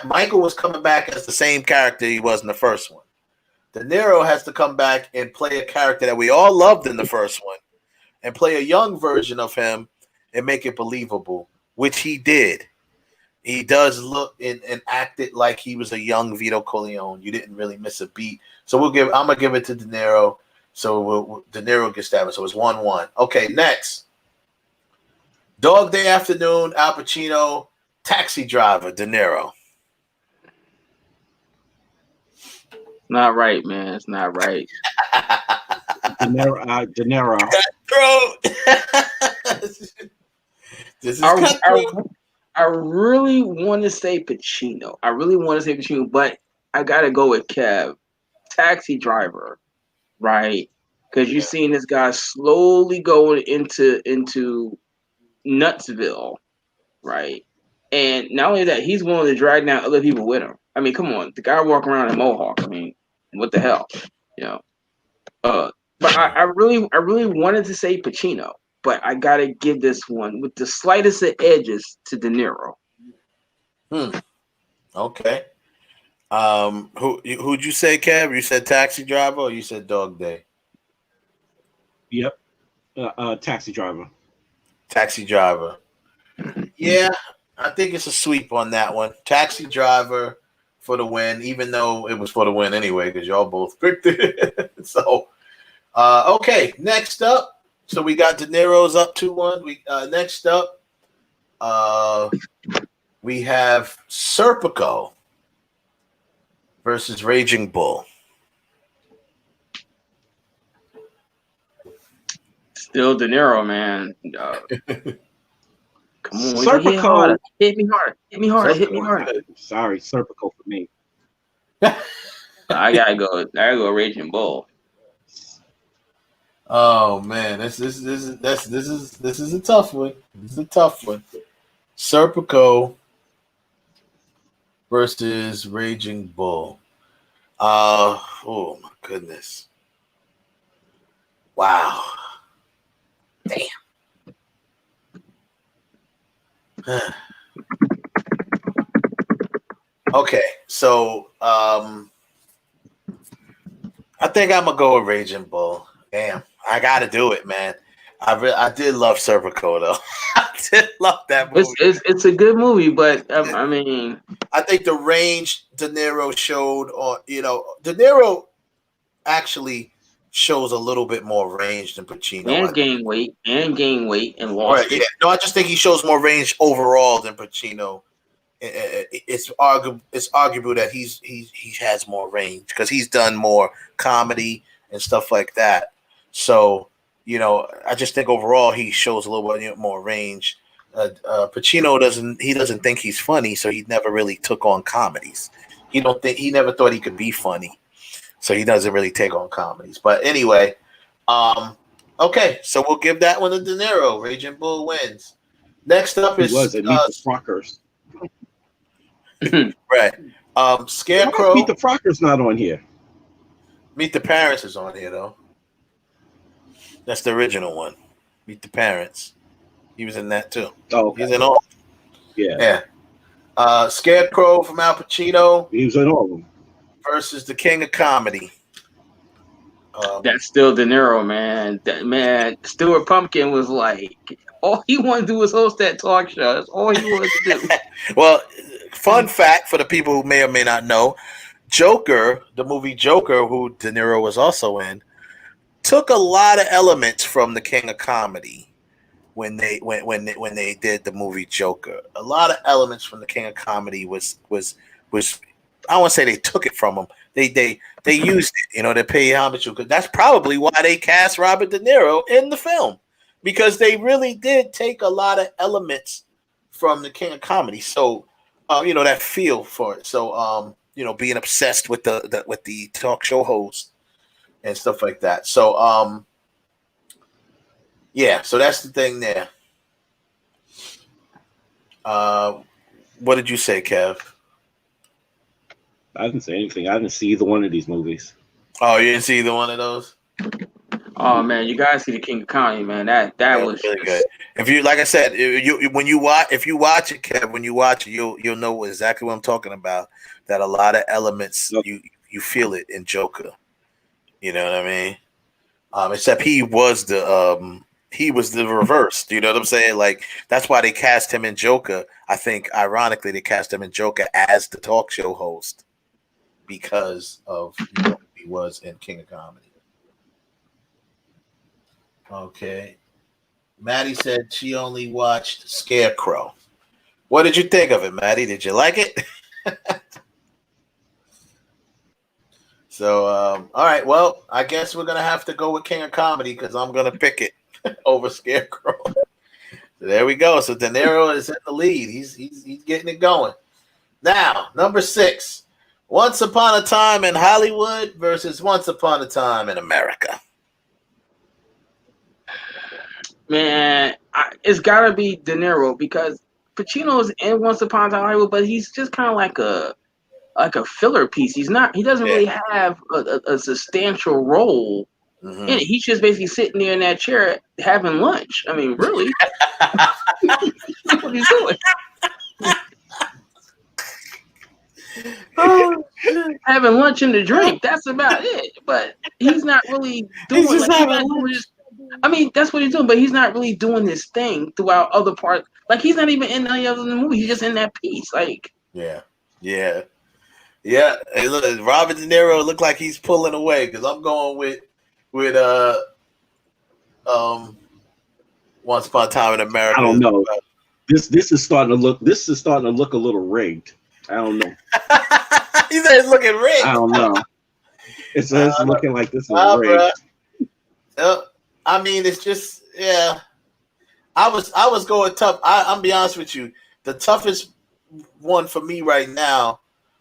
Michael was coming back as the same character he was in the first one. De Niro has to come back and play a character that we all loved in the first one and play a young version of him and make it believable, which he did. He does look and act it like he was a young Vito Corleone. You didn't really miss a beat. So I'm going to give it to De Niro. So De Niro gets that one. So it's 1-1. Okay, next. Dog Day Afternoon, Al Pacino, Taxi Driver, De Niro. Not right, man. It's not right. De Niro. Bro. This is I really want to say Pacino. But I got to go with Kev. Taxi Driver, right? Because you're seeing this guy slowly going into Nutsville, right? And not only that, he's willing to drag down other people with him. I mean, come on, the guy walking around in Mohawk. I mean, what the hell, But I really wanted to say Pacino, but I gotta give this one with the slightest of edges to De Niro. Okay. Who'd you say, Kev? You said Taxi Driver, or you said Dog Day? Yep. Taxi Driver. Taxi Driver. Yeah, I think it's a sweep on that one. Taxi Driver for the win, even though it was for the win anyway, because y'all both picked it. So, okay, next up. So we got De Niro's up 2-1. Next up, we have Serpico versus Raging Bull. Still De Niro, man. Come on, Serpico. Hit me hard. Sorry, Serpico for me. I gotta go Raging Bull. Oh man, this is a tough one. This is a tough one. Serpico versus Raging Bull. Oh my goodness. Wow. Damn. Okay, so I think I'm gonna go with Raging Bull. Damn, I gotta do it, man. I did love Serpico though. I did love that movie. It's a good movie, but I mean, I think the range De Niro showed, or De Niro actually shows a little bit more range than Pacino. And gain weight and lost. Right, yeah. No, I just think he shows more range overall than Pacino. It's arguable that he has more range because he's done more comedy and stuff like that. So I just think overall he shows a little bit more range. Pacino doesn't think he's funny, so he never really took on comedies. He never thought he could be funny, so he doesn't really take on comedies. But anyway, okay, so we'll give that one to De Niro. Raging Bull wins. Next up is Meet the Frockers. Right. Scarecrow. Meet the Frockers not on here. Meet the Parents is on here though. That's the original one. Meet the Parents. He was in that too. Oh, okay. He's in all. Yeah. Scarecrow from Al Pacino. He was in all of them. Versus the King of Comedy. That's still De Niro, man. Stuart Pumpkin was like, all he wanted to do was host that talk show. That's all he wanted to do. Well, Fun fact for the people who may or may not know, Joker, the movie Joker, who De Niro was also in, took a lot of elements from the King of Comedy when they did the movie Joker. A lot of elements from the King of Comedy was I don't want to say they took it from him. They used it, they pay homage to. That's probably why they cast Robert De Niro in the film, because they really did take a lot of elements from the King of Comedy. So, that feel for it. So, being obsessed with the talk show host and stuff like that. So, so that's the thing there. What did you say, Kev? I didn't say anything. I didn't see either one of these movies. Oh, you didn't see either one of those? Oh man, you gotta see the King of Comedy, man. That was really good. If you, like I said, if you watch it, Kev, when you watch it, you'll know exactly what I'm talking about. That a lot of elements you feel it in Joker. You know what I mean? Except he was the reverse. You know what I'm saying? Like, that's why they cast him in Joker. I think ironically they cast him in Joker as the talk show host because of who he was in King of Comedy. Okay. Maddie said she only watched Scarecrow. What did you think of it, Maddie? Did you like it? So, all right. Well, I guess we're going to have to go with King of Comedy because I'm going to pick it over Scarecrow. So there we go. So De Niro is in the lead. He's getting it going. Now, number 6, Once Upon a Time in Hollywood versus Once Upon a Time in America. Man, it's gotta be De Niro because Pacino's in Once Upon a Time in Hollywood, but he's just kind of like a filler piece. He doesn't really have a substantial role in it. He's just basically sitting there in that chair having lunch. I mean, really, what he's doing? Having lunch and a drink. That's about it. But he's not really doing. That's what he's doing. But he's not really doing his thing throughout other parts. Like, he's not even in any other movie. He's just in that piece. Like, yeah. Hey, look, Robert De Niro looked like he's pulling away because I'm going with Once Upon a Time in America. I don't know. This is starting to look a little rigged. I don't know. He said it's looking rigged. I don't know. It's looking like this is rigged. I mean, it's just I was going tough. I'm be honest with you. The toughest one for me right now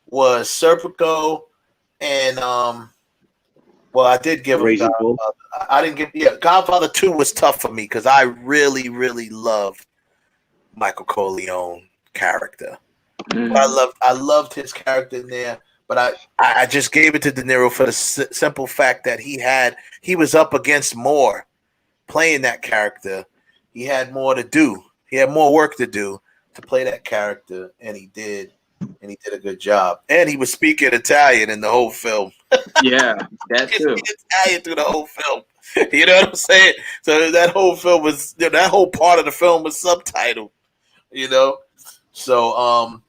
was Serpico and I did give him Godfather. I didn't give Godfather 2 was tough for me because I really, really love Michael Corleone character. I loved his character in there, but I just gave it to De Niro for the simple fact that he was up against more playing that character. He had more to do. He had more work to do to play that character, and he did a good job. And he was speaking Italian in the whole film. Yeah, that too. Italian through the whole film. You know what I'm saying? So that whole film was that whole part of the film was subtitled. So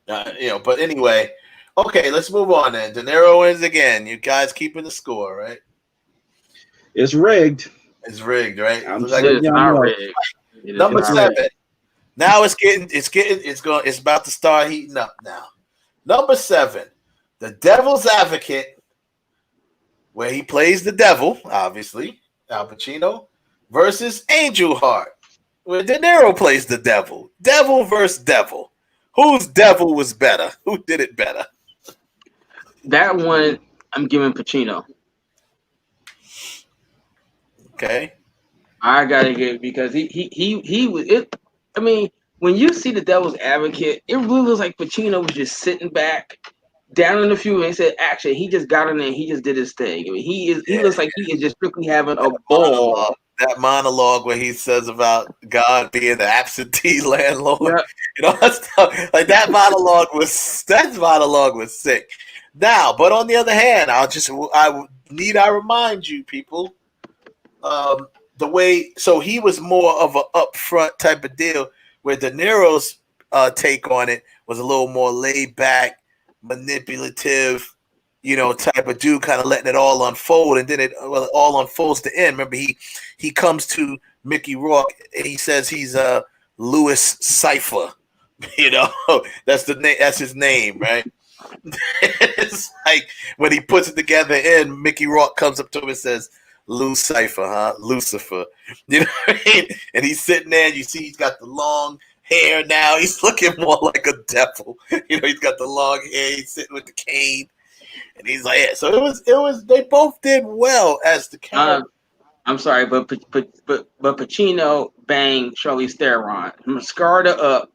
but anyway, okay, let's move on then. De Niro wins again. You guys keeping the score, right? It's rigged. It's rigged, right? It's not rigged. Number 7. Now it's about to start heating up now. Number 7, The Devil's Advocate, where he plays the devil, obviously, Al Pacino, versus Angel Heart, where De Niro plays the devil. Devil versus devil. Whose devil was better? Who did it better? That one, I'm giving Pacino. Okay. I gotta give because he was it. I mean, when you see The Devil's Advocate, it really looks like Pacino was just sitting back, down in the few, and he said, "Actually, he just got in there. And he just did his thing." I mean, he looks like he is just strictly having a ball. That monologue where he says about God being the absentee landlord, that stuff. Like that monologue was sick. Now, but on the other hand, I remind you people, the way, so he was more of an upfront type of deal where De Niro's take on it was a little more laid back, manipulative, type of dude, kind of letting it all unfold, and then it all unfolds to end. Remember, he comes to Mickey Rourke and he says he's Louis Cypher. That's the name. That's his name, right? It's like when he puts it together, in Mickey Rourke comes up to him and says, "Lou Cypher, huh? Lucifer." You know what I mean? And he's sitting there, and you see he's got the long hair now. He's looking more like a devil. He's got the long hair. He's sitting with the cane. And he's like, yeah. So it was. They both did well as the character. I'm sorry, but Pacino banged Charlize Theron, scarred her up.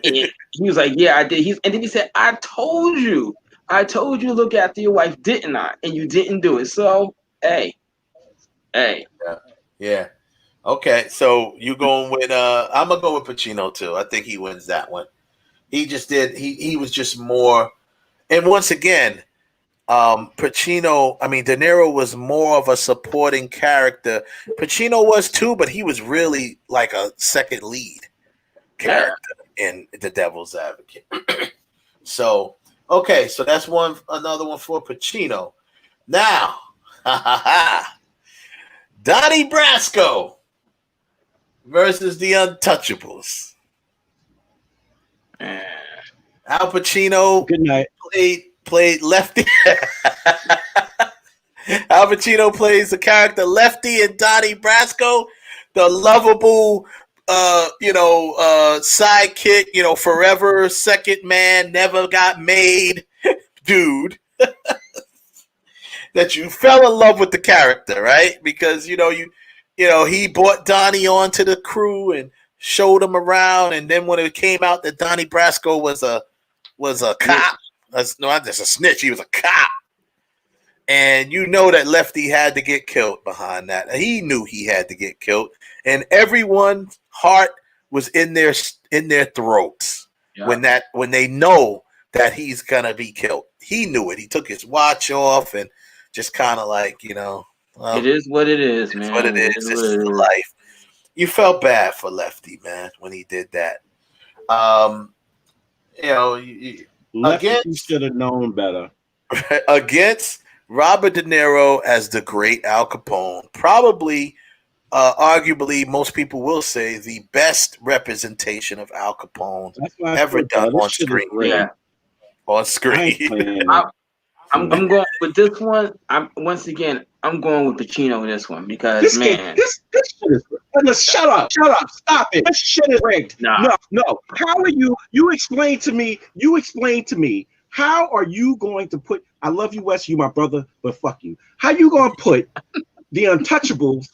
And he was like, "Yeah, I did." And then he said, "I told you to look after your wife, didn't I? And you didn't do it. So, hey." Yeah. Okay. So you going with? I'm gonna go with Pacino too. I think he wins that one. He just did. He was just more. And once again, Pacino, De Niro was more of a supporting character. Pacino was too, but he was really like a second lead character in The Devil's Advocate. So that's another one for Pacino. Now, Donnie Brasco versus the Untouchables. Al Pacino Good night. played Lefty. Al Pacino plays the character Lefty, and Donnie Brasco, the lovable, sidekick, forever second man, never got made dude. That you fell in love with the character, right? Because he brought Donnie onto the crew and showed him around, and then when it came out that Donnie Brasco was a cop. Not just a snitch. He was a cop. And that Lefty had to get killed behind that. He knew he had to get killed. And everyone's heart was in their throats when they know that he's going to be killed. He knew it. He took his watch off and just kind of like, it is what it is, man. It's what it is. This is life. You felt bad for Lefty, man, when he did that. Lefty should have known better. Against Robert De Niro as the great Al Capone, probably, arguably, most people will say the best representation of Al Capone ever done on screen. Yeah, on screen. I'm going with this one. I'm going with Pacino in this one because this shit is shut up, stop it. This shit is rigged. No. How are you? You explain to me. How are you going to put? I love you, Wes. You my brother, but fuck you. How you going to put the Untouchables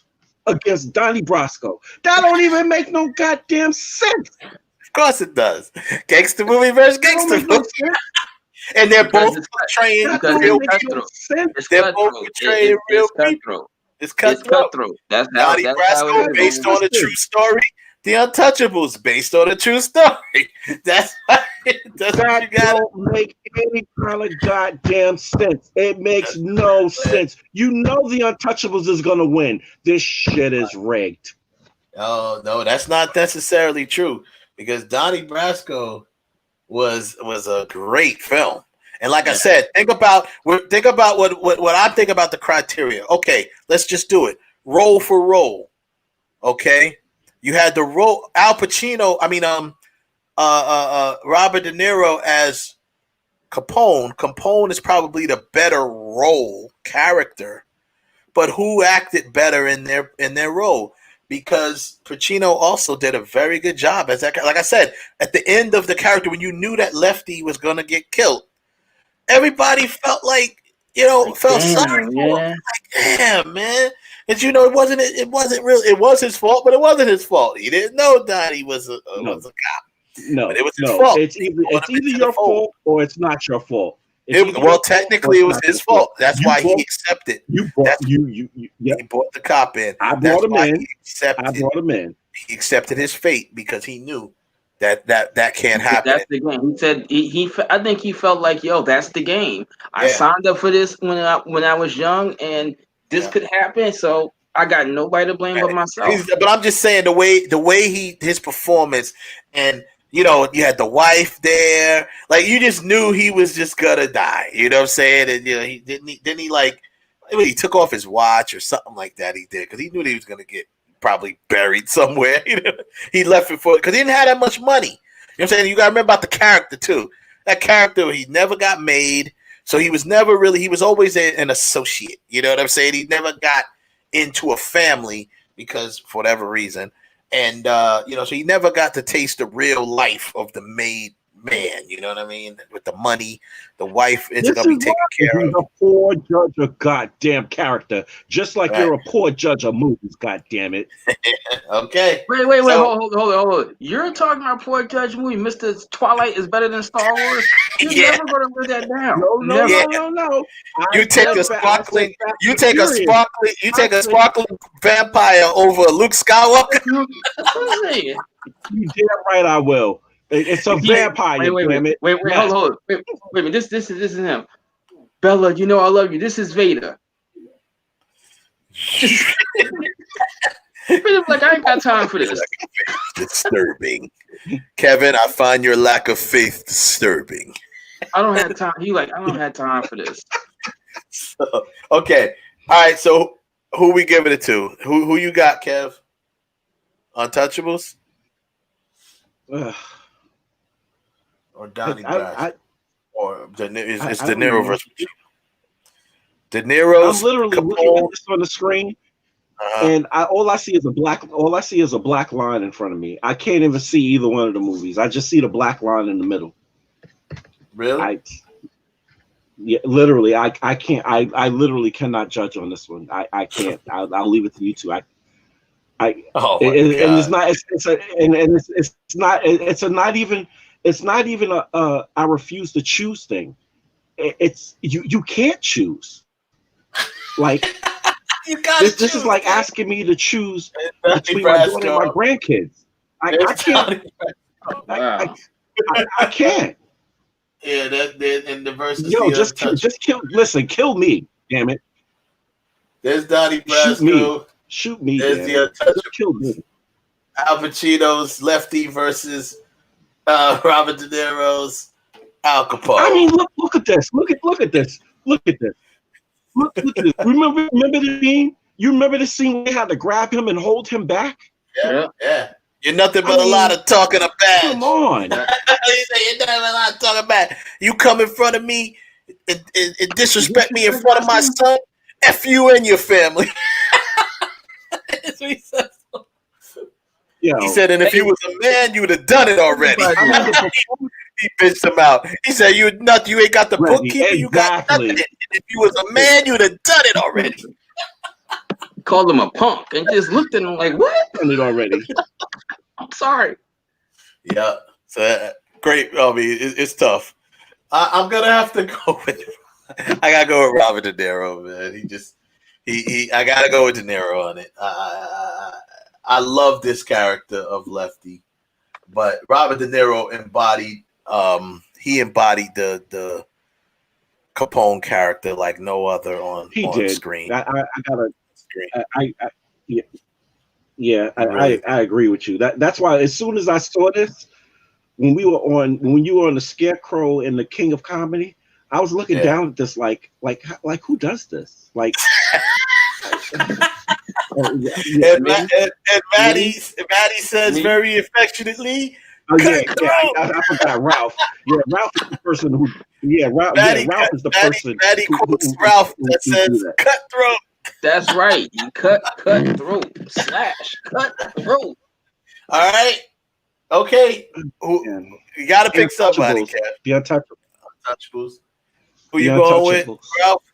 against Donnie Brasco? That don't even make no goddamn sense. Of course it does. Gangster movie versus gangster movie. And they're both portraying real people. They're both portraying real people. It's cutthroat. That's Donnie Brasco based on a true story. The Untouchables based on a true story. That don't make any kind of goddamn sense. It makes no sense. The Untouchables is gonna win. This shit is rigged. Oh no, that's not necessarily true because Donnie Brasco was a great film. And like I said, think about what I think about the criteria. Okay, let's just do it. Role for role. Okay? You had the role Robert De Niro as Capone. Capone is probably the better role character, but who acted better in their role? Because Pacino also did a very good job as that. Like I said, at the end of the character, when you knew that Lefty was gonna get killed, everybody felt like felt sorry for him. Like, damn, man. And it was his fault, but it wasn't his fault. He didn't know Donnie was a cop. No, but it was his fault. It's either your fault or it's not your fault. Technically, it was his fault. That's why he accepted. He brought the cop in. I brought him in. He accepted his fate because he knew that can't happen. That's the game. He said I think he felt like, that's the game. I signed up for this when I was young, and this could happen. So I got nobody to blame but myself. But I'm just saying the way his performance, and you had the wife there, like you just knew he was just gonna die. You know what I'm saying? And he didn't like maybe he took off his watch or something like that. He did because he knew that he was gonna get probably buried somewhere. He left it for because he didn't have that much money. You know what I'm saying? You gotta remember about the character too. That character, he never got made, so he was never really. He was always an associate. You know what I'm saying? He never got into a family because for whatever reason, and so he never got to taste the real life of the made man. You know what I mean? With the money, the wife is gonna be taken care of. He's a poor judge of goddamn character, just like you're a poor judge of movies. Goddamn it. Okay. Wait, hold on. You're talking about poor judge movie. Mr. Twilight is better than Star Wars. You're never gonna live that down. No. You take a sparkling vampire over Luke Skywalker. You damn right I will. It's a vampire. Damn it. Wait, hold on. Wait a minute. This is him. Bella, I love you. This is Vader. Like I ain't got time for this. Disturbing. Kevin, I find your lack of faith disturbing. I don't have time. I don't have time for this. So, okay. All right. So who we giving it to? Who you got, Kev? Untouchables? Or Donnie Brasco? Or it's De Niro versus De Niro's. I'm literally looking at this on the screen. And all I see is a black line in front of me. I can't even see either one of the movies. I just see the black line in the middle. Really? Literally. I can't. I literally cannot judge on this one. I can't. I'll leave it to you two. It's not even a I refuse to choose thing. It's you can't choose. Like. This is like asking me to choose between my daughter and my grandkids. I can't. I can't. Yeah, that and the versus. Yo, just kill. Listen, kill me. Damn it. There's Donnie Brasco. Shoot me. There's the Untouchable. Kill me. Al Pacino's Lefty versus Robert De Niro's Al Capone. I mean, look at this. Look at this. Look at this. Look at this. Remember the scene? You remember the scene where they had to grab him and hold him back? Yeah. You're nothing but a lot of talking a badge. Come on. You're nothing but a lot of talking bad. You come in front of me and disrespect me in front of my son. F you and your family. That's what he says. He said, and if you was a man, you would have done it already. He bitched him out. He said, "You nothing. You ain't got the bookkeeper. You got nothing. And if you was a man, you'd have done it already." Called him a punk and just looked at him like, "What? Done it already?" I'm sorry. Yeah. So great. I mean, it's tough. I'm gonna have to go with. I gotta go with Robert De Niro, man. I gotta go with De Niro on it. I love this character of Lefty, but Robert De Niro embodied. He embodied the Capone character like no other on screen. I agree with you. That's why as soon as I saw this, when you were on the Scarecrow and the King of Comedy, I was looking down at this like who does this? Like and Maddie says very affectionately. I forgot Ralph. Yeah, Ralph is the person who. Ralph is the person. Maddie quotes Ralph that says "cutthroat." That's right. You cut throat cut throat. All right. Okay. You got to pick somebody, Kev. The Untouchables. Who you going with, Ralph?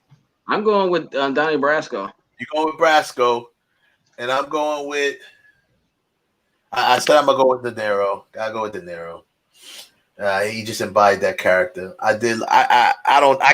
I'm going with Donnie Brasco. You going with Brasco, and I'm going with. I said I'm gonna go with De Niro. I go with De Niro. He just embodied that character. I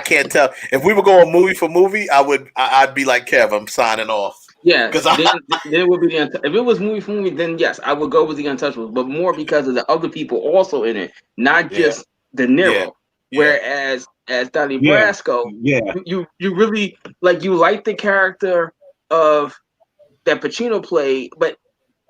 can't tell if we were going movie for movie. I'd be like Kev. I'm signing off. Yeah, because then it would be if it was movie for movie, then yes, I would go with the Untouchables, but more because of the other people also in it, not just De Niro. Yeah. Whereas as Donnie Brasco, you really you like the character of that Pacino played, but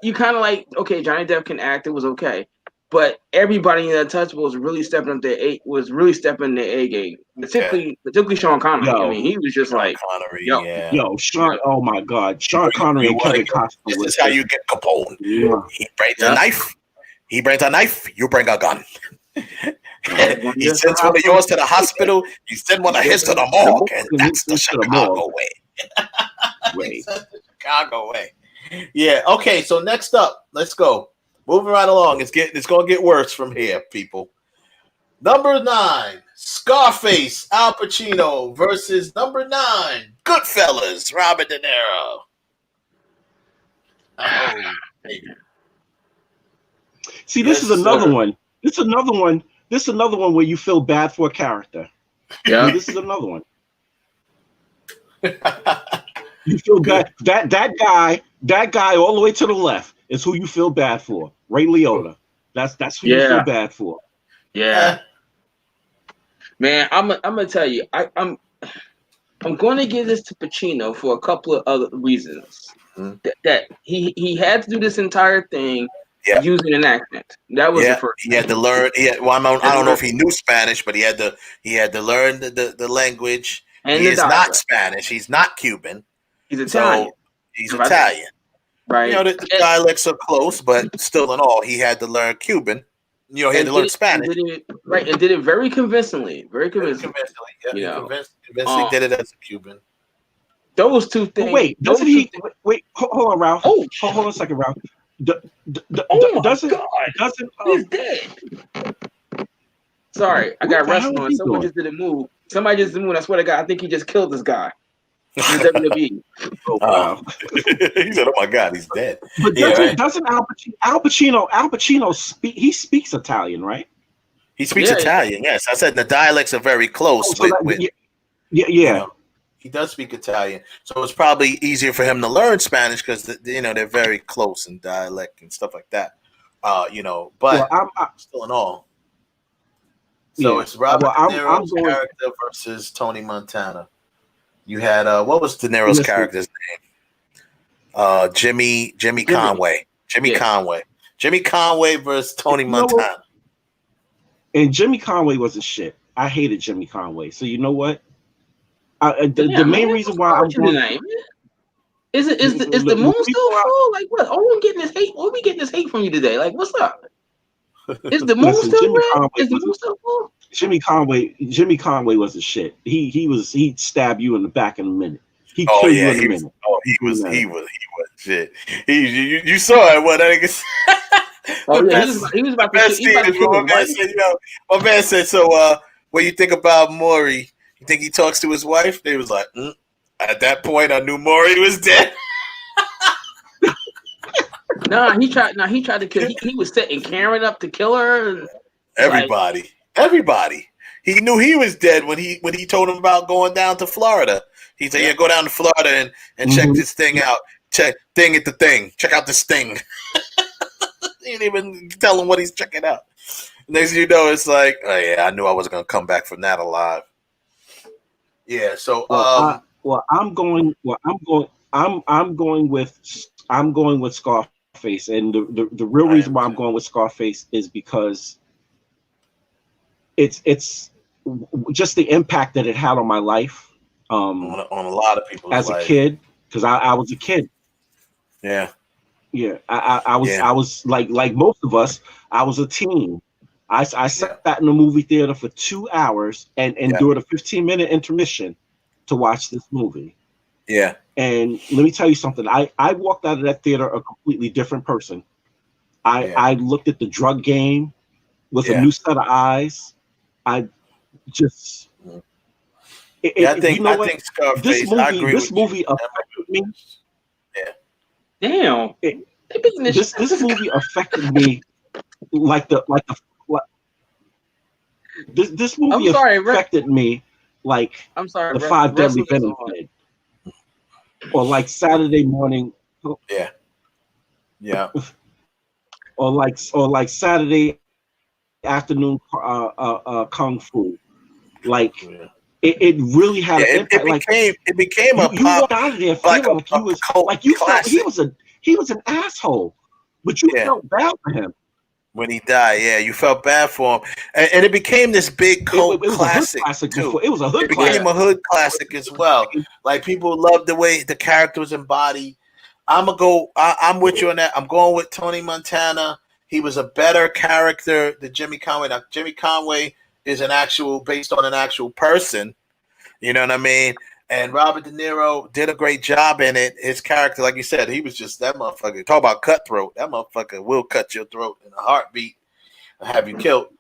you kind of like, okay, Johnny Depp can act, it was okay, but everybody in Untouchable was really stepping their A game, particularly Sean Connery. I mean, he was just Sean like, Connery, yo, Sean. Oh my God, Sean Connery and Kevin Costner. This is how you get Capone. Yeah. He brings a knife. He brings a knife. You bring a gun. He sends one of yours to the hospital. You send one of his to the morgue, and that's the Chicago way. That's the Chicago way. Yeah. Okay. So next up, let's go. Moving right along. It's gonna get worse from here, people. Number 9, Scarface, Al Pacino versus number 9, Goodfellas, Robert De Niro. Oh, baby. See, this is another one. This is another one where you feel bad for a character. Yeah. This is another one. You feel bad. That guy all the way to the left is who you feel bad for. Ray Liotta. That's who you feel bad for. Yeah. Man, I'm gonna tell you, I'm going to give this to Pacino for a couple of other reasons. That he had to do this entire thing using an accent. That was the first. He had to learn. I don't know if he knew Spanish, but he had to learn the language. And he is not Spanish. He's not Cuban. He's Italian. So he's Italian. Right. You know, the dialects are close, but still in all, he had to learn Cuban. You know, he had to learn Spanish. And did it very convincingly. Very convincingly. Yeah, convincingly did it as a Cuban. Those two things. Wait, doesn't he? Wait, hold on, Ralph. Hold on a second, Ralph. Doesn't he's dead. Sorry, I got wrestled on. Someone just didn't move. Somebody just didn't move. I swear to God, I think he just killed this guy. He's WWE. Oh, wow. He said, "Oh my God, he's dead." But doesn't Al Pacino speak? He speaks Italian, right? He speaks Italian. Yes, I said the dialects are very close. He does speak Italian, so it's probably easier for him to learn Spanish because they're very close in dialect and stuff like that. But still in all. So it's Robert De Niro's character versus Tony Montana. You had what was De Niro's character's name? Jimmy Conway. Jimmy Conway versus Tony Montana. And Jimmy Conway was a shit. I hated Jimmy Conway. So you know what? The main reason why I'm going is the moon still full? Like what? Are we getting this hate? Are we getting this hate from you today? Like what's up? Is the moon still red? Is the moon still full? Jimmy Conway was a shit. He'd stab you in the back in a minute. He'd kill you in a minute. He was shit. You saw it. What I guess. He was about to kill my man said, so what you think about Maury? You think he talks to his wife? They was like, At that point, I knew Maury was dead. He tried to kill. He was setting Karen up to kill her. Everybody. He knew he was dead when he told him about going down to Florida. He said, "Yeah, go down to Florida and check this thing out. Check out this thing." He didn't even tell him what he's checking out. Next thing you know, it's like, oh yeah, I knew I wasn't gonna come back from that alive. Yeah. So I'm going with Scarface, and the real reason why I'm going with Scarface is because it's just the impact that it had on my life. On a lot of people as a kid, because I was a kid. Yeah. Yeah, I was like most of us. I was a teen. I sat in the movie theater for 2 hours and endured a 15-minute intermission to watch this movie. Yeah. And let me tell you something. I walked out of that theater a completely different person. I looked at the drug game with a new set of eyes. I just. I think Scarface. This movie affected me. Yeah. Damn. This movie affected me this movie affected me like the Five Deadly Venoms did, or like Saturday morning. Yeah. Yeah. or like Saturday afternoon kung fu. Like it really had an impact. It became a you walked out of there feeling like you felt he was an asshole, but you felt bad for him when he died. Yeah, you felt bad for him, and it became this big cult classic too. It was a hood. It became a hood classic as well. Like people loved the way the character was embodied. I'm with you on that. I'm going with Tony Montana. He was a better character than Jimmy Conway. Now, Jimmy Conway is based on an actual person. You know what I mean? And Robert De Niro did a great job in it. His character, like you said, he was just that motherfucker. Talk about cutthroat. That motherfucker will cut your throat in a heartbeat and have you killed.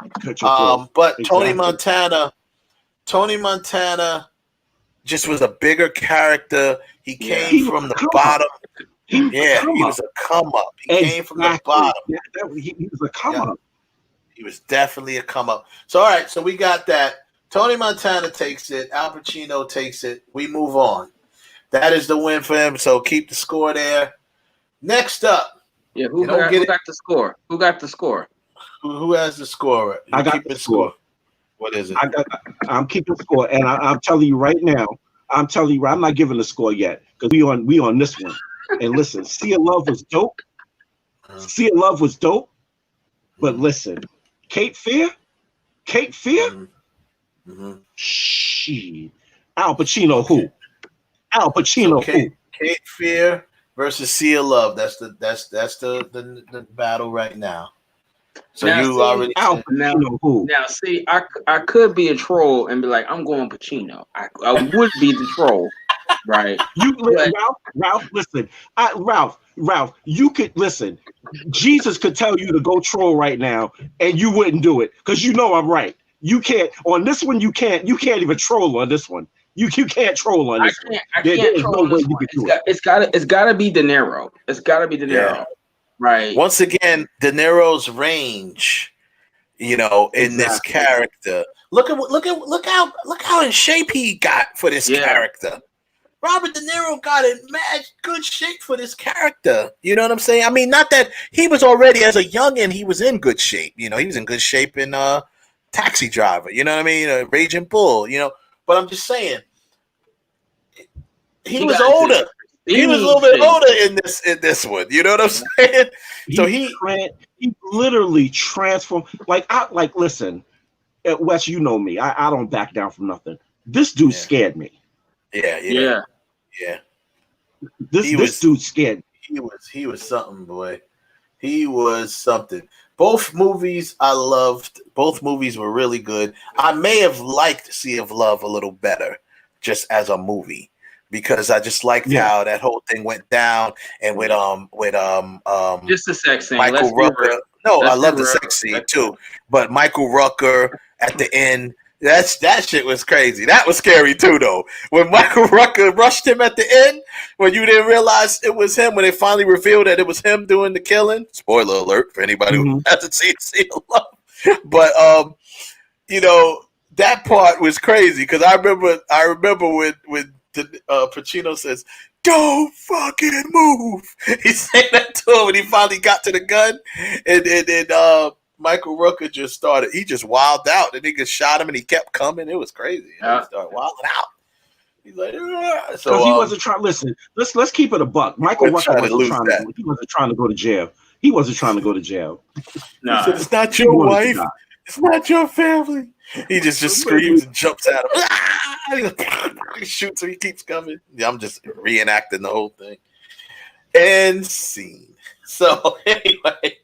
But Tony Montana just was a bigger character. He came from the bottom. He was a come up. He came from the bottom. He was a come up. He was definitely a come up. So all right, so we got that. Tony Montana takes it. Al Pacino takes it. We move on. That is the win for him. So keep the score there. Next up. Yeah, who got the score? Who got the score? Who has the score? I got the score. What is it? I'm keeping the score, and I'm telling you right now. I'm not giving the score yet because we on this one. And listen, Sea of Love was dope. Sea of Love was dope. But listen, Cape Fear. Shit. Al Pacino who? Al Pacino who? Cape Fear versus Sea of Love. That's the battle right now. So now, you already Al Pacino who? Now see, I could be a troll and be like, I'm going Pacino. I would be the troll. Right. Ralph, listen. Ralph, you could listen. Jesus could tell you to go troll right now, and you wouldn't do it because you know I'm right. You can't on this one. You can't even troll on this one. You can't troll on this one. I can't troll on this one. It's gotta be De Niro. It's gotta be De Niro. Yeah. Right. Once again, De Niro's range, in this character. Look how in shape he got for this character. Robert De Niro got in mad good shape for this character. You know what I'm saying? I mean, not that he was already as a youngin', he was in good shape. He was in good shape in Taxi Driver. You know what I mean? Raging Bull. But I'm just saying, he was older. He was a little bit older in this one. You know what I'm saying? So he literally transformed. Listen, Wes, you know me. I don't back down from nothing. This dude scared me. Yeah. This dude scared me. He was something, boy. He was something. Both movies I loved. Both movies were really good. I may have liked Sea of Love a little better just as a movie because I just liked how that whole thing went down and with just the sex scene. Michael Rooker. No, I love the sex scene too. But Michael Rooker at the end. That shit was crazy. That was scary too, though. When Michael Rooker rushed him at the end, when you didn't realize it was him, when they finally revealed that it was him doing the killing. Spoiler alert for anybody who hasn't seen Sea of Love. But that part was crazy because I remember when Pacino says, "Don't fucking move." He said that to him when he finally got to the gun, and Michael Rooker just wilded out. The nigga shot him and he kept coming. It was crazy. He started wilding out. He's like, so he wasn't trying. Listen, let's keep it a buck. Michael Rooker he wasn't trying to go to jail. He wasn't trying to go to jail. Nah, he said, it's not your wife. It's not your family. He just screams and jumps at him. He shoots him. He keeps coming. Yeah, I'm just reenacting the whole thing. End scene. So anyway,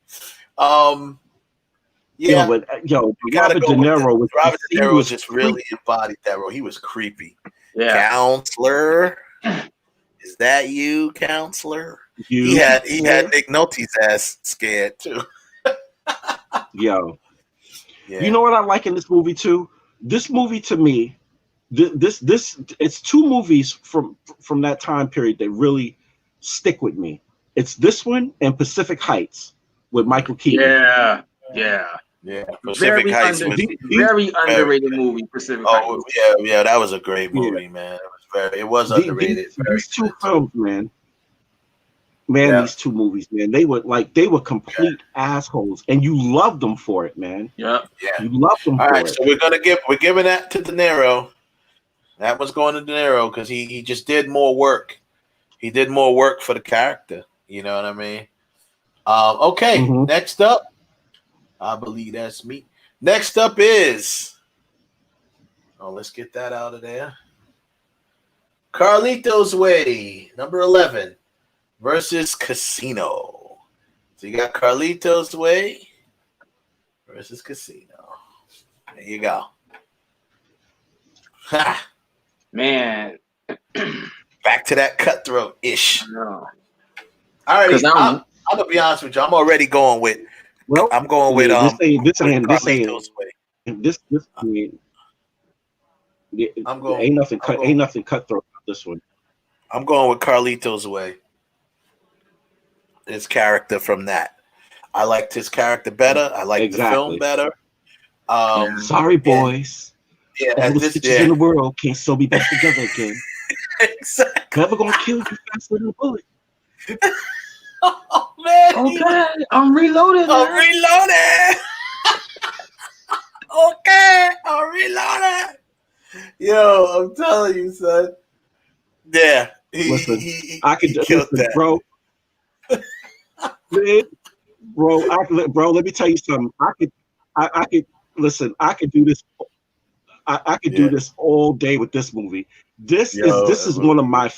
yeah, but Robert De Niro just really embodied that role. He was creepy. Yeah, counselor, is that you, counselor? He had Nick Nolte's ass scared too. You know what I like in this movie too? This movie to me, this it's two movies from that time period that really stick with me. It's this one and Pacific Heights with Michael Keaton. Yeah. Pacific Heights was very underrated movie. Pacific Heights. Yeah, that was a great movie, man. It was underrated. These two films, man. These two movies, man. They were complete assholes, and you loved them for it, man. Yeah. You loved them. All for right, it. so we're giving that to De Niro. That was going to De Niro because he just did more work. He did more work for the character. You know what I mean? Okay, next up, I believe that's me. Next up is, let's get that out of there. Carlito's Way, number 11, versus Casino. So you got Carlito's Way versus Casino. There you go. Ha! Man. Back to that cutthroat-ish. No. All right, I'm gonna be honest with you. I'm already going with. Well, I'm going with ain't nothing cutthroat about this one. I'm going with Carlito's Way. His character from that. I liked his character better. I liked the film better. Sorry, boys. All the stitches in the world can't still be back together again. Exactly. Never gonna kill you faster than a bullet. Oh man. Okay, I'm reloaded. I'm reloaded. Okay, I'm reloaded. Yo, I'm telling you, son. Yeah, I could kill that, bro. Bro, let me tell you something. I could listen. I could do this. I could do this all day with this movie. This is one of my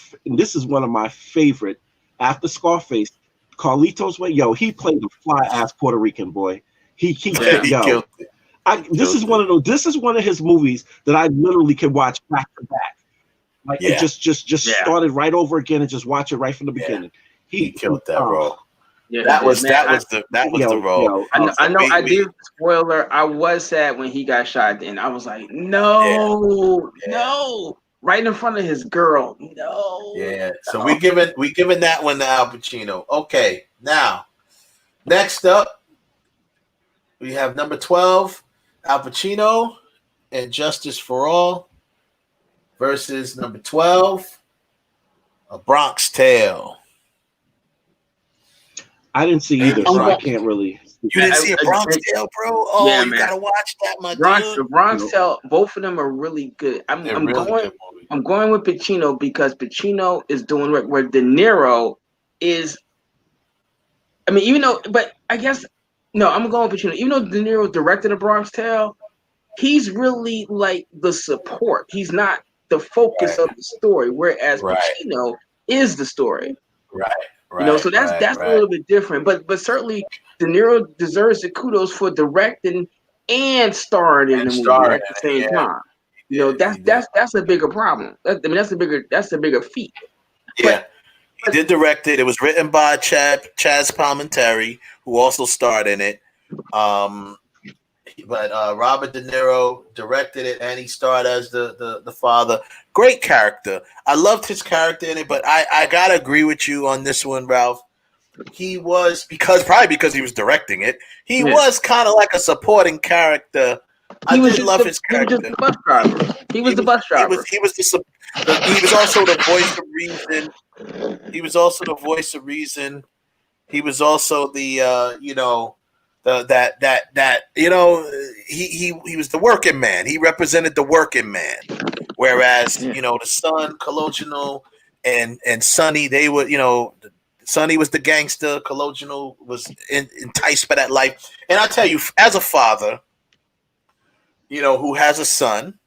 favorite after Scarface. Carlito's Way. Yo, he played a fly ass Puerto Rican boy. He killed it. This is one of his movies that I literally can watch back to back. Like it just started right over again and just watch it right from the beginning. He killed that, bro. Yeah, that was the role. I know. I did spoiler. I was sad when he got shot, and I was like, no, right in front of his girl. No. Yeah. So we giving that one to Al Pacino. Okay. Now, next up, we have number 12, Al Pacino and Justice for All versus number 12, A Bronx Tale. I didn't see either, so I can't really. You didn't see A Bronx Tale, bro? Oh, yeah, you gotta watch that, my dude. The Bronx Tale, both of them are really good. I'm going with Pacino because Pacino is doing work where De Niro is. I mean, even though, but I guess no, I'm going with Pacino. Even though De Niro directed The Bronx Tale, he's really like the support. He's not the focus of the story, whereas Pacino is the story. Right. So that's a little bit different, but certainly De Niro deserves the kudos for directing and starring in the movie at the same time. That's a bigger problem. That's a bigger feat. Yeah, he did direct it. It was written by Chaz Palminteri, who also starred in it. But Robert De Niro directed it, and he starred as the father. Great character. I loved his character in it, but I gotta agree with you on this one, Ralph. He was probably because he was directing it. He was kind of like a supporting character. I did love his character. He was just the bus driver. He was the bus driver. He was also the voice of reason. He was also the voice of reason. He was also the he was the working man. He represented the working man. Whereas, the son, Cologino, and Sonny, they were, Sonny was the gangster. Cologino was enticed by that life. And I tell you, as a father, who has a son,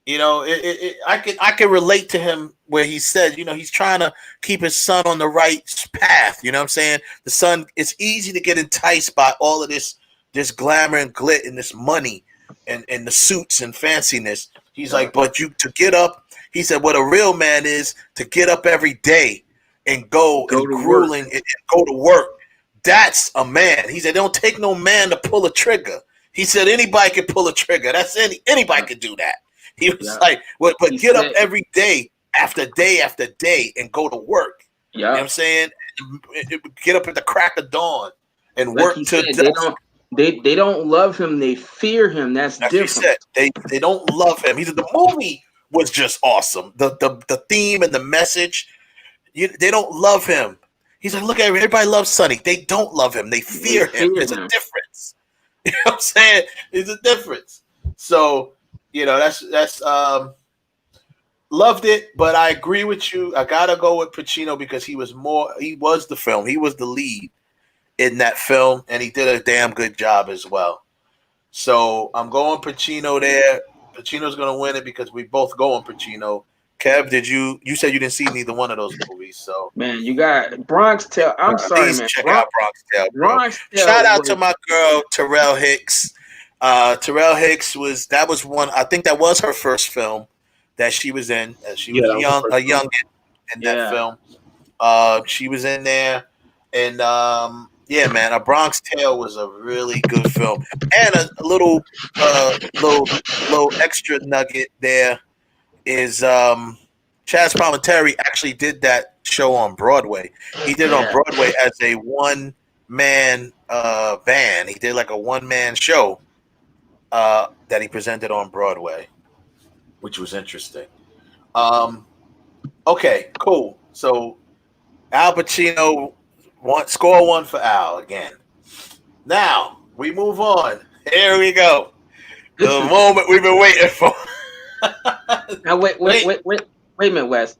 I can relate to him where he said, he's trying to keep his son on the right path. You know what I'm saying? The son, it's easy to get enticed by all of this glamour and glit and this money and the suits and fanciness. He's like, but to get up, he said, what a real man is to get up every day and go and grueling and go to work. That's a man. He said, don't take no man to pull a trigger. He said, anybody can pull a trigger. That's anybody can do that. He was like, but get up every day after day and go to work. Yeah. You know what I'm saying? Get up at the crack of dawn and work to They don't love him. They fear him. That's different. They don't love him. He said the movie was just awesome. The theme and the message. They don't love him. He's like, look at everybody loves Sonny. They don't love him. They fear him. There's a difference. You know what I'm saying? There's a difference. So that's Loved it, but I agree with you. I gotta go with Pacino because he was the film. He was the lead in that film, and he did a damn good job as well. So I'm going Pacino there. Pacino's gonna win it because we both go on Pacino. Kev, you said you didn't see neither one of those movies, so Man, you got Bronx Tale. I'm sorry, please man. check out Bronx Tale, bro. Bronx Tale Shout out to my girl Terrell Hicks. Terrell Hicks was one. I think that was her first film that she was in. She was a young in that film. She was in there, and yeah, man, A Bronx Tale was a really good film, and a little extra nugget there is Chaz Palminteri actually did that show on Broadway. He did it on Broadway as a one-man band. He did like a one-man show that he presented on Broadway, which was interesting. Okay, cool. So Al Pacino score 1 for Al again. Now we move on. Here we go. The moment we've been waiting for. Now wait a minute, Wes.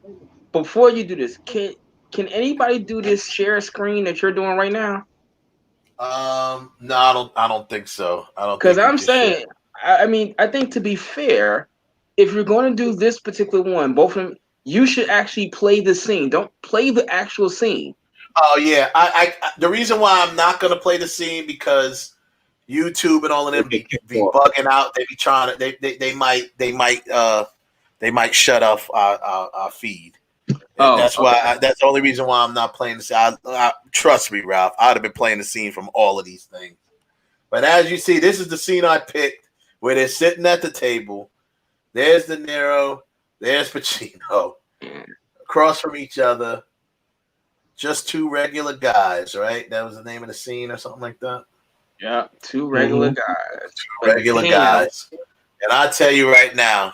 Before you do this, can anybody do this share screen that you're doing right now? No, I don't think so. I don't, because I'm saying, I mean, I think to be fair, if you're going to do this particular one, both of them, you should actually play the scene. Don't play the actual scene. Oh yeah, I the reason why I'm not gonna play the scene because YouTube and all of them be bugging out. They be trying to. They might shut off our feed. That's why. That's the only reason why I'm not playing the scene. Trust me, Ralph. I'd have been playing the scene from all of these things. But as you see, this is the scene I picked where they're sitting at the table. There's De Niro. There's Pacino. Across from each other. Just two regular guys, right? That was the name of the scene or something like that. Yeah, two regular guys. Two regular guys. And I tell you right now,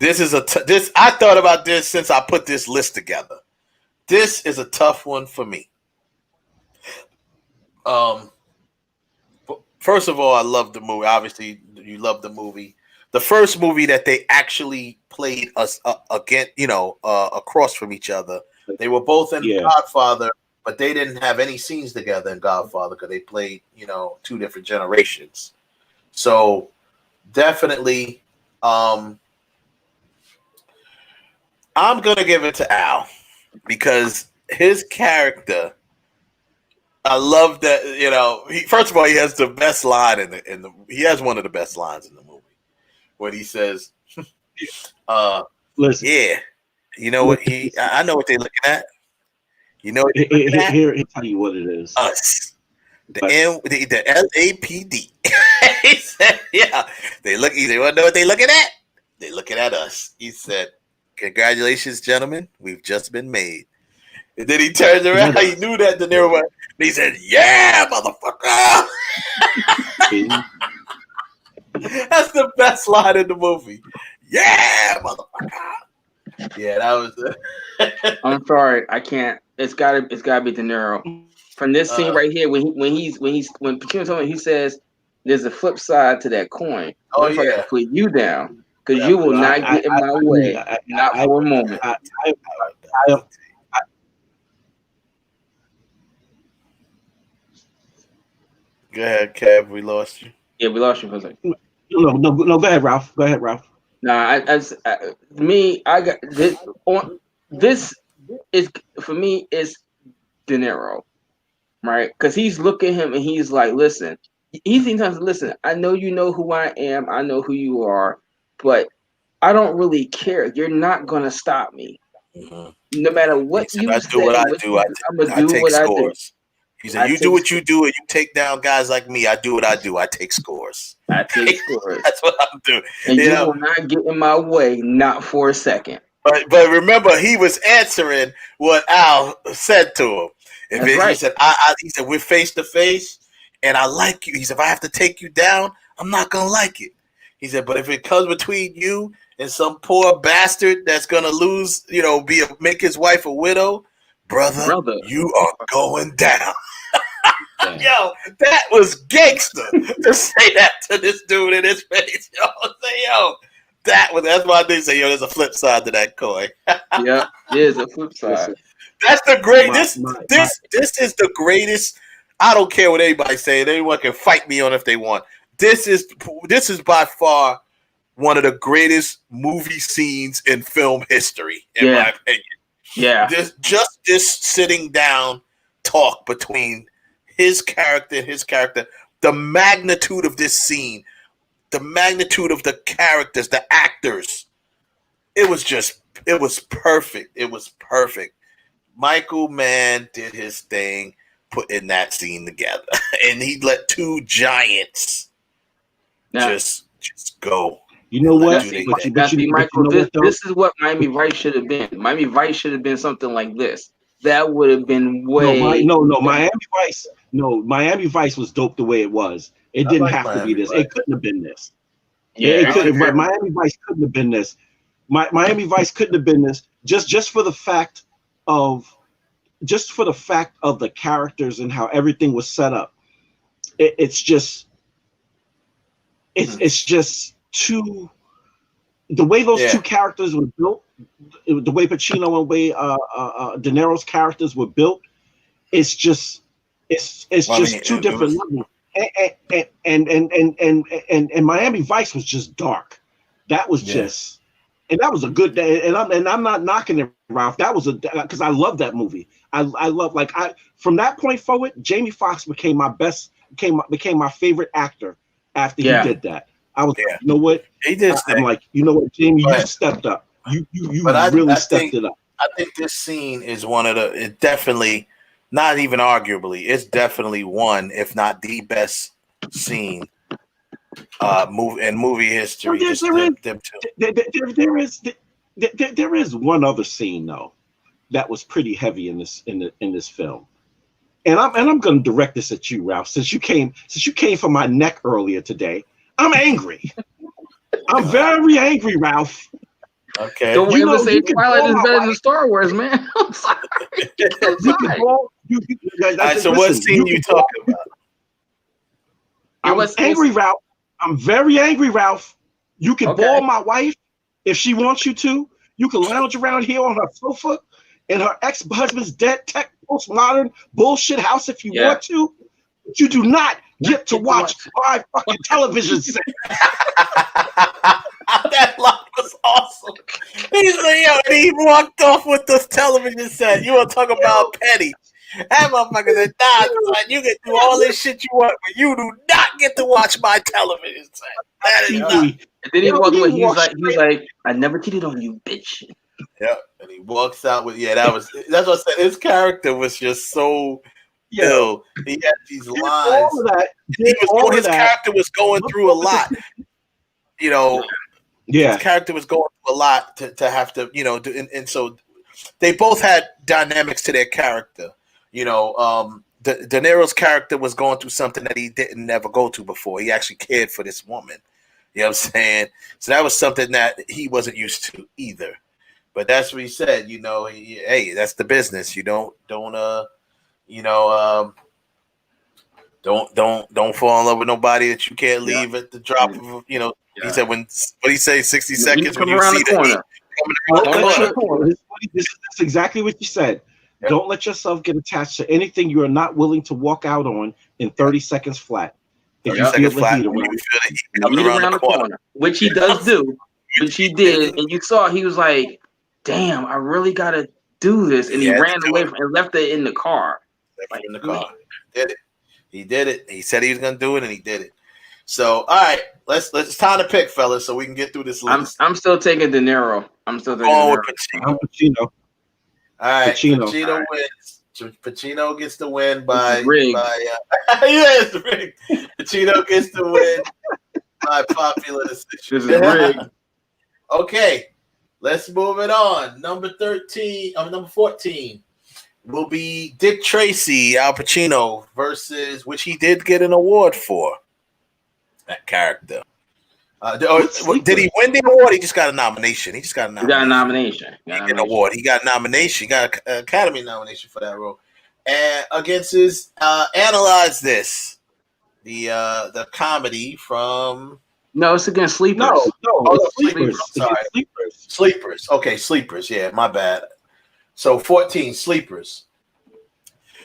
this is I thought about this since I put this list together. This is a tough one for me. First of all, I love the movie. Obviously, you love the movie. The first movie that they actually played us again, across from each other. They were both in Godfather, but they didn't have any scenes together in Godfather because they played, two different generations. So definitely, I'm gonna give it to Al because his character. I love that. First of all, he has the best line in the. He has one of the best lines in the movie when he says, Listen. "Yeah." You know what I know what they're looking at. You know what they're looking at? Here, tell you what it is. Us. The LAPD. He said, yeah. He said, want to know what they're looking at? They're looking at us. He said, congratulations, gentlemen. We've just been made. And then he turns around. He knew that De Niro was. He said, yeah, motherfucker. That's the best line in the movie. Yeah, motherfucker. Yeah, that was it. I'm sorry, I can't. It's gotta be De Niro. From this scene right here, when Pacino told me, he says, "There's a flip side to that coin." Oh yeah, I gotta put you down because Yeah, you will not I- get in my way, not for a moment. Go ahead, Kev. We lost you. Yeah, we lost you for a second. No, go ahead, Ralph. Go ahead, Ralph. Nah, I got this. This is for me is De Niro, right? Because he's looking at him and he's like, "Listen." He's sometimes listen. I know you know who I am. I know who you are, but I don't really care. You're not gonna stop me, no matter what you say. What I do. I'm gonna I do take what I do. scores. He said, "You do what you do, and you take down guys like me. I do what I do. I take scores. I take scores. That's what I'm doing." And you will not get in my way, not for a second. But remember, he was answering what Al said to him. He said, he said, we're face to face, and I like you. He said, if I have to take you down, I'm not gonna like it. He said, but if it comes between you and some poor bastard that's gonna lose, make his wife a widow, brother. You are going down. Yo, that was gangster to say that to this dude in his face. Yo, say, yo, That's why they say, yo, there's a flip side to that coin. Yeah, there's a flip side. That's the great. This is the greatest. I don't care what anybody say. Anyone can fight me on if they want. This is by far one of the greatest movie scenes in film history, in my opinion. Yeah. Just this sitting down talk between his character and his character, the magnitude of this scene, the magnitude of the characters, the actors. It was perfect. It was perfect. Michael Mann did his thing, putting that scene together. And he let two giants just go. You know what? Michael, this is what Miami Vice should have been. Miami Vice should have been something like this. That would have been way. Miami Vice. No, Miami Vice was dope the way it was. It didn't have to be this. It couldn't have been this. Yeah, Miami Vice couldn't have been this. Miami Vice couldn't have been this. Just for the fact of the characters and how everything was set up. It's just too. The way those two characters were built, the way Pacino and the way De Niro's characters were built, it's just two different levels. And Miami Vice was just dark. That was just, and that was a good day. And I'm not knocking it, Ralph. That was because I love that movie. I love from that point forward, Jamie Foxx became my favorite actor after he did that. I was, you know what? He did. I'm like, you know what, Jamie, you stepped up. You really stepped it up. I think this scene is one of the. It definitely, not even arguably, it's definitely one, if not the best scene, movie history. There is one other scene though that was pretty heavy in this film, and I'm going to direct this at you, Ralph, since you came for my neck earlier today. I'm angry. I'm very angry, Ralph. Okay. Don't ever say Twilight is better than Star Wars, man. I'm sorry. So what scene you talking about? I'm angry, Ralph. I'm very angry, Ralph. You can ball my wife if she wants you to. You can lounge around here on her sofa in her ex-husband's dead tech postmodern bullshit house if you want to. But you do not get to watch my fucking television set. That line was awesome. He's like, yo, and he walked off with the television set. You want to talk about petty? That motherfucker said, nah, son, you can do all this shit you want, but you do not get to watch my television set. That is not. And then he walked away. He's like, I never cheated on you, bitch. Yeah, and he walks out with that's what I said. His character was just so ill. He had these lines. His character was going through a lot. You know, his character was going through a lot to have to, you know, and so they both had dynamics to their character. You know, De Niro's character was going through something that he didn't never go to before. He actually cared for this woman. You know what I'm saying? So that was something that he wasn't used to either. But that's what he said. You know, hey, that's the business. You don't fall in love with nobody that you can't leave at the drop of, you know. He said what he say, 60 seconds when you see the corner. This is exactly what you said. Yep. Don't let yourself get attached to anything you are not willing to walk out on in 30 seconds flat. If you feel the heat around the corner, which he does do, which he did, and you saw he was like, "Damn, I really gotta do this," and he ran away and left it in the car. In the car, he did it. He said he was gonna do it, and he did it. So, all right, it's time to pick, fellas, so we can get through this list. I'm still taking De Niro. I'm Pacino. All right, Pacino wins. Pacino gets the win by yes, rigged. Pacino gets the win by popular decision. This is rigged. Okay, let's move it on. Number 14 will be Dick Tracy, Al Pacino, versus which he did get an award for. That character. Did he win the award? He just got a nomination. He got a nomination. He got an award. He got a nomination. He got an Academy nomination for that role. And against his Analyze This, the comedy from No, it's against Sleepers. No, Oh, Sleepers. Sorry. Sleepers. Okay, Sleepers. Yeah, my bad. So 14 Sleepers.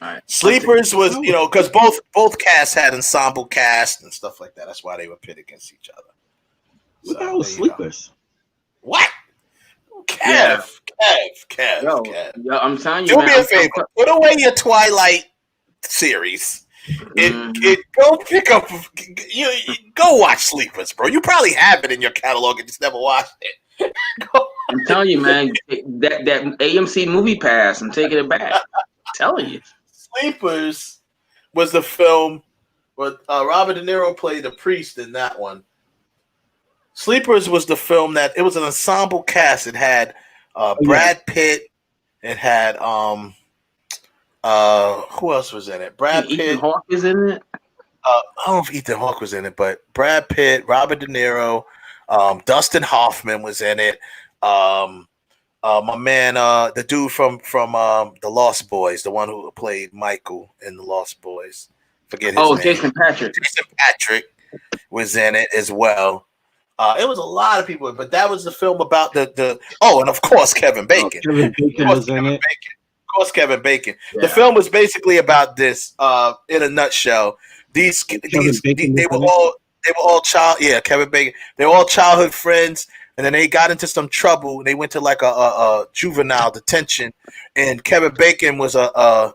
All right. Sleepers was, because both casts had ensemble cast and stuff like that. That's why they were pit against each other. What the hell was Sleepers? What? Kev. Yo, I'm telling you, do me a favor. Put away your Twilight series. Go pick up. Go watch Sleepers, bro. You probably have it in your catalog and just never watched it. I'm telling you, man. That AMC Movie Pass. I'm taking it back. I'm telling you. Sleepers was the film where Robert De Niro played the priest in that one. Sleepers was the film that it was an ensemble cast. It had Brad Pitt. It had who else was in it? Brad Pitt. Ethan Hawke is in it. I don't know if Ethan Hawke was in it, but Brad Pitt, Robert De Niro, Dustin Hoffman was in it. My man, the dude from the Lost Boys, the one who played Michael in the Lost Boys. Forget his name. Jason Patrick. Jason Patrick was in it as well. It was a lot of people, but that was the film about the and of course Kevin Bacon. Kevin Bacon was in it. Of course, Kevin Bacon. Yeah. The film was basically about this. In a nutshell, they were all Kevin Bacon. They were all childhood friends, and then they got into some trouble. They went to like a juvenile detention, and Kevin Bacon was a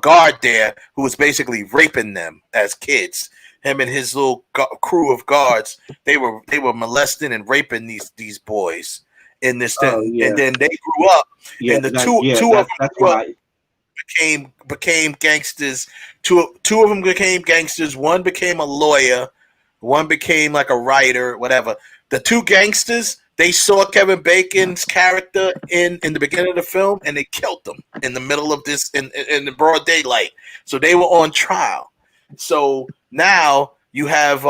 guard there who was basically raping them as kids. Him and his little crew of guards, they were molesting and raping these boys in this thing, and then they grew up, and the two of them grew up, became gangsters. Two of them became gangsters. One became a lawyer. One became like a writer, whatever. The two gangsters, they saw Kevin Bacon's character in the beginning of the film, and they killed him in the middle of this in the broad daylight. So they were on trial. So now you have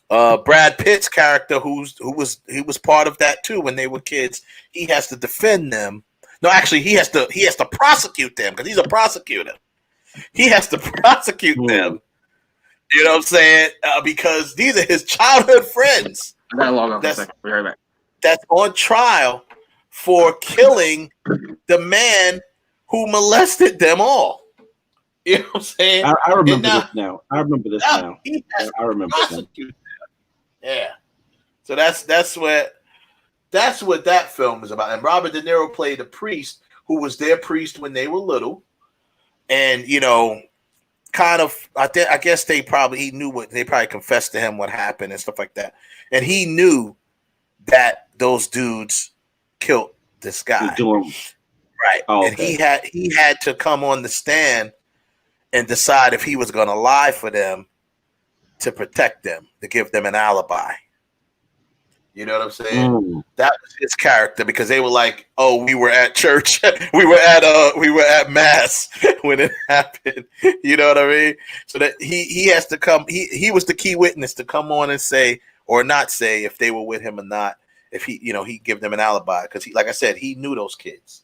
Brad Pitt's character he was part of that too when they were kids. He has to defend them. No, actually he has to prosecute them because he's a prosecutor. He has to prosecute them. You know what I'm saying? Because these are his childhood friends. I gotta log off for a second. Be right back. That's on trial for killing the man who molested them all. You know what I'm saying? I remember this now. I remember this now. I remember this. Yeah. So that's what that film is about. And Robert De Niro played a priest who was their priest when they were little. And, kind of, I guess he probably confessed to him what happened and stuff like that. And he knew that those dudes killed this guy. Right. Oh, okay. And he had to come on the stand and decide if he was going to lie for them to protect them, to give them an alibi. You know what I'm saying? That was his character because they were like, "Oh, we were at church, we were at mass when it happened." You know what I mean? So that he has to come. He was the key witness to come on and say or not say if they were with him or not. If he give them an alibi because like I said, he knew those kids.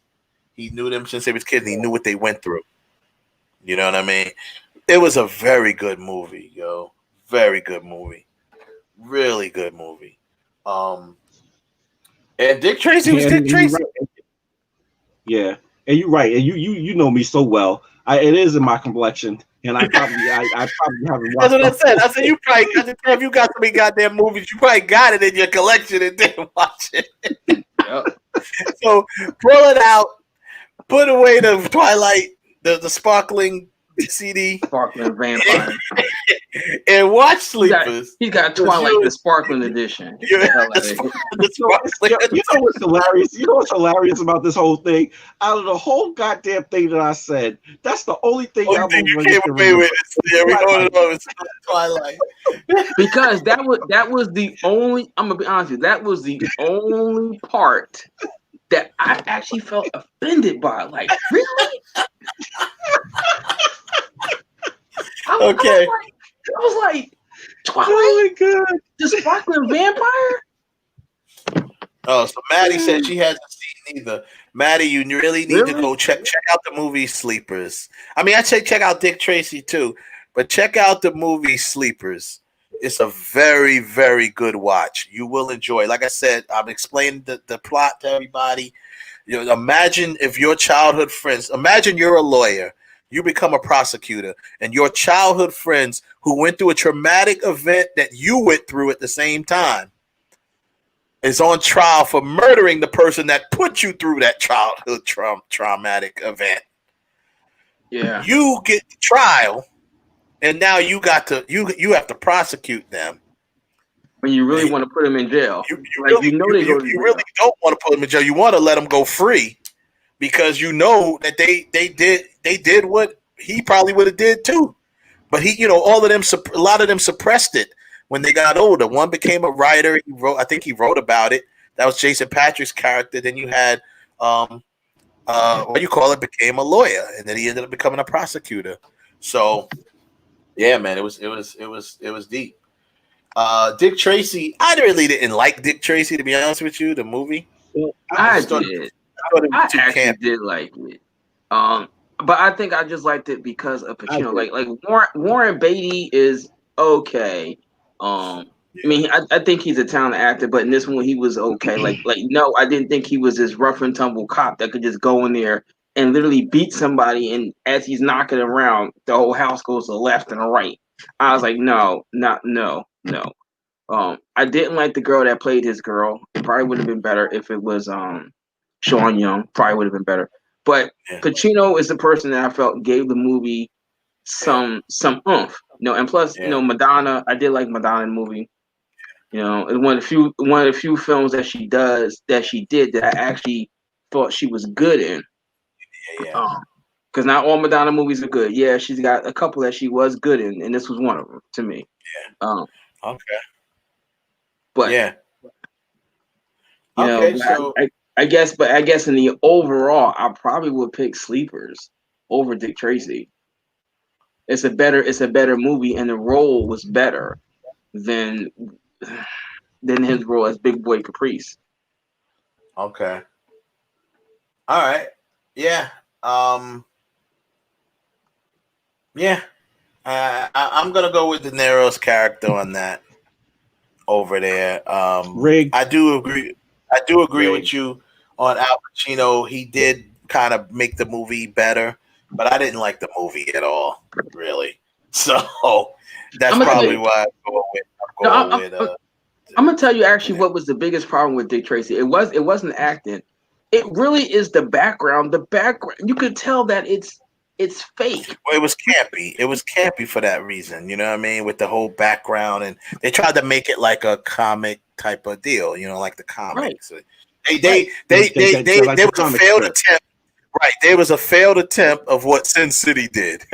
He knew them since they was kids. And he knew what they went through. You know what I mean? It was a very good movie, yo. Very good movie. Really good movie. And Dick Tracy was Dick Tracy. Right. Yeah, and you're right. And you know me so well. It is in my complexion, and I probably haven't watched. That's what I said. I said you probably if you got so many goddamn movies, you probably got it in your collection and didn't watch it. Yep. So pull it out, put away the Twilight, the sparkling CD, Sparkling Vampire, and watch Sleepers. He's got Twilight, the Sparkling Edition. You know what's hilarious? You know what's hilarious about this whole thing? Out of the whole goddamn thing that I said, that's the only thing you came away with. Yeah, we know it's Twilight. Because that was the only. I'm gonna be honest with you. That was the only part that I actually felt offended by. Like, really? I was like, Twilight? Oh my God. The Sparkling Vampire? Oh, so Maddie said she hasn't seen either. Maddie, you really need to go check out the movie Sleepers. I mean, I say check out Dick Tracy too, but check out the movie Sleepers. It's a very, very good watch. You will enjoy. Like I said, I'm explaining the plot to everybody. You know, imagine if your childhood friends, imagine you're a lawyer, you become a prosecutor, and your childhood friends who went through a traumatic event that you went through at the same time is on trial for murdering the person that put you through that childhood traumatic event. Yeah. You get the trial, and now you have to prosecute them. When you really want to put them in jail. You really don't want to put them in jail. You want to let them go free because you know that they did what he probably would have did too. But a lot of them suppressed it when they got older. One became a writer. I think he wrote about it. That was Jason Patrick's character. Then you had became a lawyer, and then he ended up becoming a prosecutor. So yeah, man, it was deep. Dick Tracy, I really didn't like Dick Tracy, to be honest with you, the movie. I did. I actually did like it. But I think I just liked it because of Pacino. Like Warren Beatty is okay. I mean, I think he's a talented actor, but in this one he was okay. No, I didn't think he was this rough and tumble cop that could just go in there and literally beat somebody, and as he's knocking around, the whole house goes to the left and the right. I was like, no. I didn't like the girl that played his girl. It probably would have been better if it was Sean Young. Probably would have been better. But Pacino is the person that I felt gave the movie some oomph. And plus, Madonna. I did like Madonna in the movie. It's one of the few films that she did that I actually thought she was good in. Because not all Madonna movies are good. Yeah, she's got a couple that she was good in, and this was one of them to me. Okay. But I guess in the overall, I probably would pick Sleepers over Dick Tracy. It's a better movie, and the role was better than his role as Big Boy Caprice. Okay. All right. Yeah. I'm gonna go with De Niro's character on that over there. I do agree with you on Al Pacino. He did kind of make the movie better, but I didn't like the movie at all, really. So that's probably why I'm going with. I'm gonna tell you actually what was the biggest problem with Dick Tracy. It wasn't acting. It really is the background. The background, you could tell that it's fake. Well, it was campy. It was campy for that reason. You know what I mean? With the whole background, and they tried to make it like a comic type of deal. Like the comics. Right. They was a failed attempt. Right. There was a failed attempt of what Sin City did.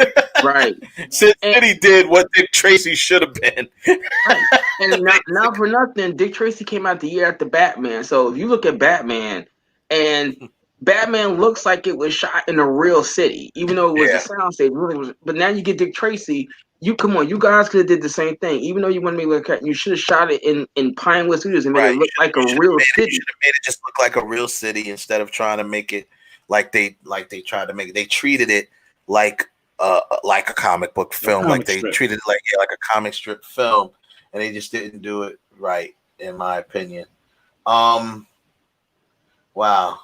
Right. Sin City did what Dick Tracy should have been. Right. And not for nothing, Dick Tracy came out the year after Batman. So if you look at Batman, and Batman looks like it was shot in a real city, even though it was a soundstage. Really was. But now you get Dick Tracy. You guys could have did the same thing. Even though you want me to look at, you should have shot it in Pinewood Studios and made it look like a real city. Should have made it just look like a real city instead of trying to make it like they tried to make it. They treated it like a comic book film, treated it like a comic strip film, and they just didn't do it right, in my opinion. Wow.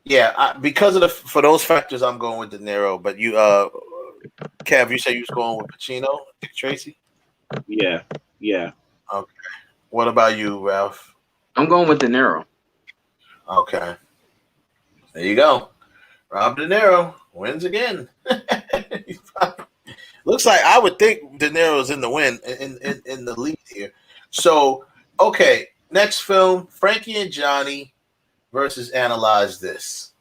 Yeah, because for those factors, I'm going with De Niro. But you, Kev, you said you was going with Pacino, Dick Tracy? Yeah. Okay. What about you, Ralph? I'm going with De Niro. Okay. There you go. Rob De Niro wins again. Looks like I would think De Niro's in the win in the lead here. So, okay, next film, Frankie and Johnny versus Analyze This.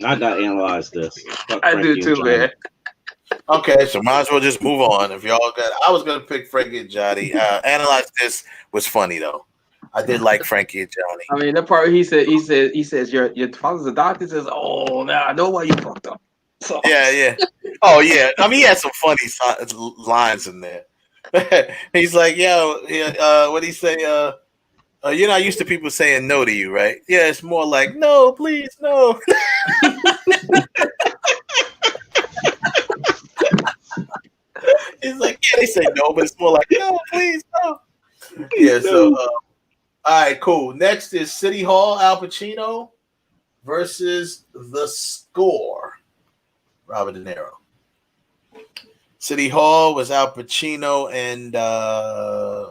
I got Analyze This. I do too, man. Okay, so might as well just move on. If y'all I was gonna pick Frankie and Johnny. Analyze This was funny though. I did like Frankie and Johnny. I mean, that part he says your father's a doctor. He says, "Oh, now I know why you fucked up." So. Yeah. Oh yeah. I mean, he had some funny lines in there. He's like, "Yo, what do he say? You're not used to people saying no to you, right? Yeah, it's more like, no, please, no." He's like, yeah, they say no, but it's more like, no, please no. Yeah. So, all right, cool. Next is City Hall, Al Pacino versus The Score, Robert De Niro. City Hall was Al Pacino and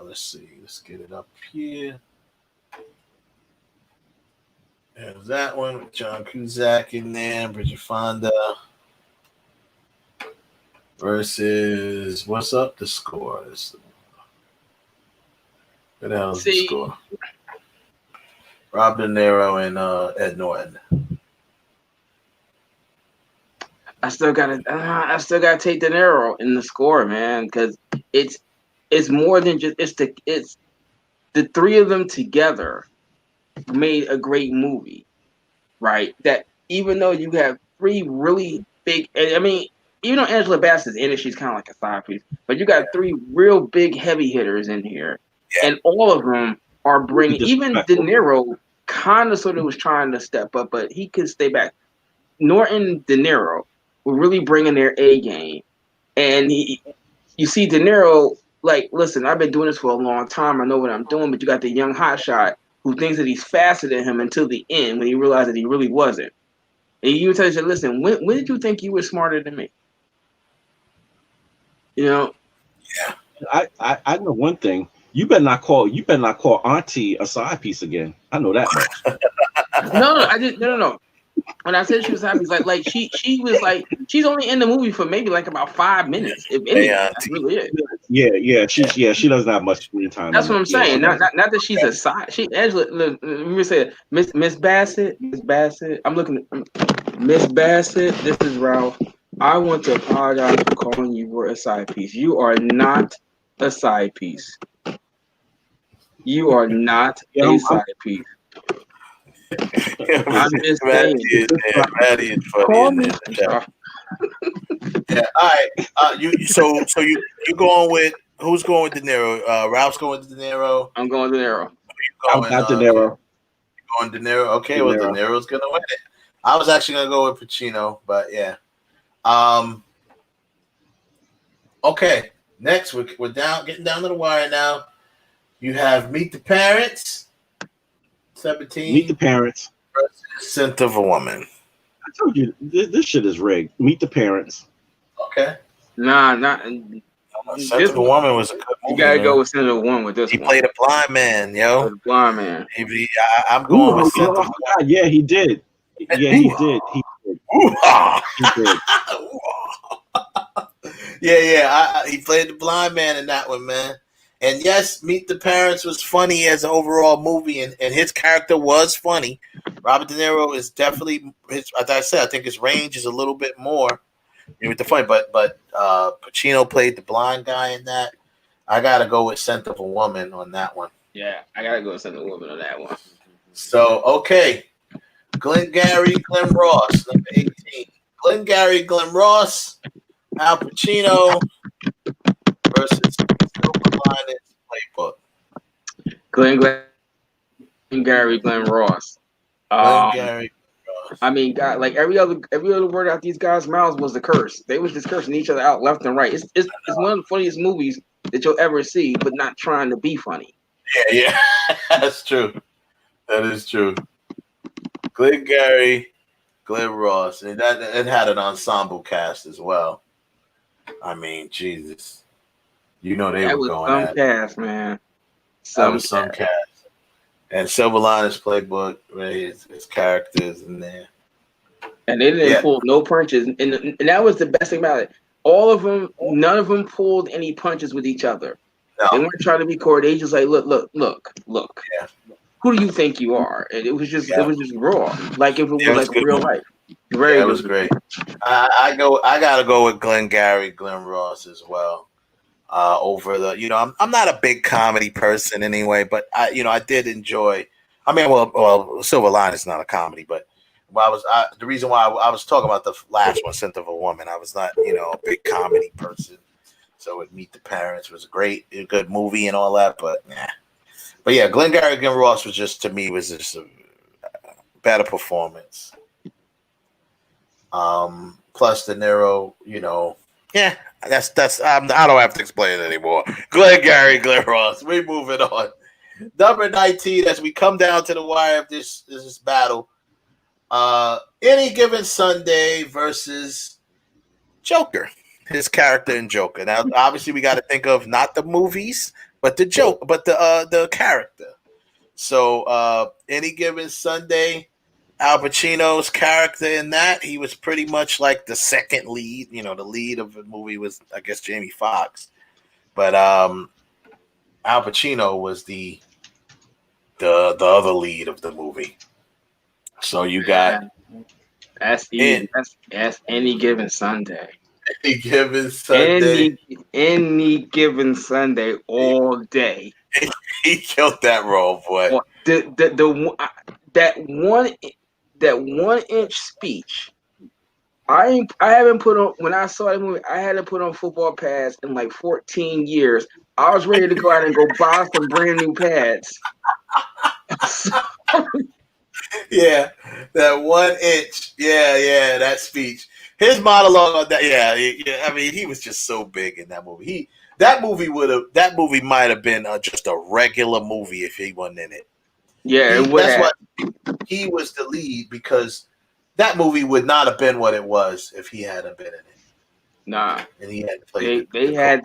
let's see, let's get it up here. There's that one with John Cusack in there, Bridget Fonda versus what's up? The Score. What the hell is The Score? Rob De Niro and Ed Norton. I still gotta take De Niro in The Score, man, because it's more than just it's the three of them together made a great movie, right? That even though you have three really big, I mean, even though Angela Bassett's in it, she's kind of like a side piece, but you got three real big heavy hitters in here, and all of them are bringing. Even De Niro kind of sort of was trying to step up, but he could stay back. Norton, De Niro were really bringing their A game, and you see De Niro like, listen, I've been doing this for a long time. I know what I'm doing, but you got the young hotshot who thinks that he's faster than him until the end when he realized that he really wasn't. And you tell you, listen, when did you think you were smarter than me? You know? Yeah. I know one thing. You better not call Auntie a side piece again. I know that much. No. When I said she was happy, like she was like, she's only in the movie for maybe like about 5 minutes, if anything. That's really it. Yeah. She doesn't have much screen time. That's what I'm saying. Not that she's a side. Angela. Let me say it. Miss Bassett. I'm looking at Miss Bassett. This is Ralph. I want to apologize for calling you a side piece. You are not a side piece. You are not a side piece. I'm just saying. Maddie is funny. Yeah. All right. You going with who's going with De Niro? Ralph's going with De Niro. I'm going De Niro. I'm not De Niro. Going De Niro. Okay, well, De Niro's gonna win it. I was actually gonna go with Pacino, but yeah. Okay. Next, we're getting down to the wire now. You have Meet the Parents. 17. Meet the Parents. Scent of a Woman. I told you this shit is rigged. Meet the Parents. Okay. Scent of a Woman was a good movie. You gotta go with Scent of a Woman with this. He played a blind man, yo. The blind man. I'm going with Scent of a Woman. Yeah, he did. Yeah, he did. He did. Yeah. He played the blind man in that one, man. And yes, Meet the Parents was funny as an overall movie, and his character was funny. Robert De Niro is definitely as I said, I think his range is a little bit more with the funny, but Pacino played the blind guy in that. I gotta go with Scent of a Woman on that one. Yeah, I gotta go with Scent of a Woman on that one. So okay. Glengarry Glen Ross, number 18. Glengarry Glen Ross, Al Pacino versus Silver Linings Playbook. Glengarry Glen Ross. I mean, God, like every other word out these guys' mouths was the curse. They was just cursing each other out left and right. It's one of the funniest movies that you'll ever see, but not trying to be funny. Yeah, that's true. That is true. Glengarry Glen Ross, and it had an ensemble cast as well. I mean, Jesus, you know they were going at cast, man. That was some cast. And Silver Linings Playbook, right, his characters in there. And they didn't pull no punches. And that was the best thing about it. All of them, none of them pulled any punches with each other. No. They weren't trying to be coy. They just like, look. Yeah. Who do you think you are? And it was just raw. Like if it was like real life. It was great. I gotta go with Glengarry Glen Ross as well. Over the, I'm not a big comedy person anyway, but I did enjoy. I mean, well, Silver Line is not a comedy, but the reason why I was talking about the last one, Scent of a Woman, I was not, a big comedy person. So Meet the Parents was a good movie and all that, but nah. But yeah, Glengarry Glen Ross was just a better performance. Plus De Niro, Yeah, that's. I don't have to explain it anymore. Glenn Gary, Glenn Ross. We moving on. Number 19, as we come down to the wire of this battle, Any Given Sunday versus Joker, his character in Joker. Now, obviously, we got to think of not the movies, but the the character. So, Any Given Sunday, Al Pacino's character in that, he was pretty much like the second lead. You know, the lead of the movie was, I guess, Jamie Foxx, but Al Pacino was the other lead of the movie. So you got that's easy. That's Any Given Sunday. Any Given Sunday. Any Given Sunday all day. He killed that role, boy. That 1 inch speech. I haven't put on, when I saw that movie, I hadn't put on football pads in like 14 years. I was ready to go out and go buy some brand new pads. Yeah, that 1 inch. Yeah, that speech. His monologue on that. Yeah. I mean, he was just so big in that movie. That movie might have been just a regular movie if he wasn't in it. Yeah, that's why he was the lead, because that movie would not have been what it was if he hadn't been in it. Nah, and he had to play. They had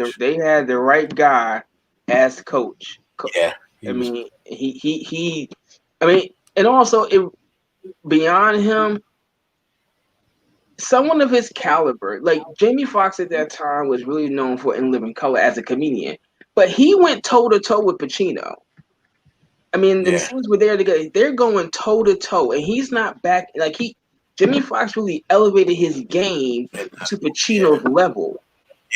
the right guy as coach. Yeah, he. I mean, and also beyond him, someone of his caliber, like Jamie Foxx at that time, was really known for In Living Color as a comedian, but he went toe to toe with Pacino. I mean, the scenes were there together. They're going toe to toe, and he's not back. Like Jimmy Foxx really elevated his game to Pacino's level.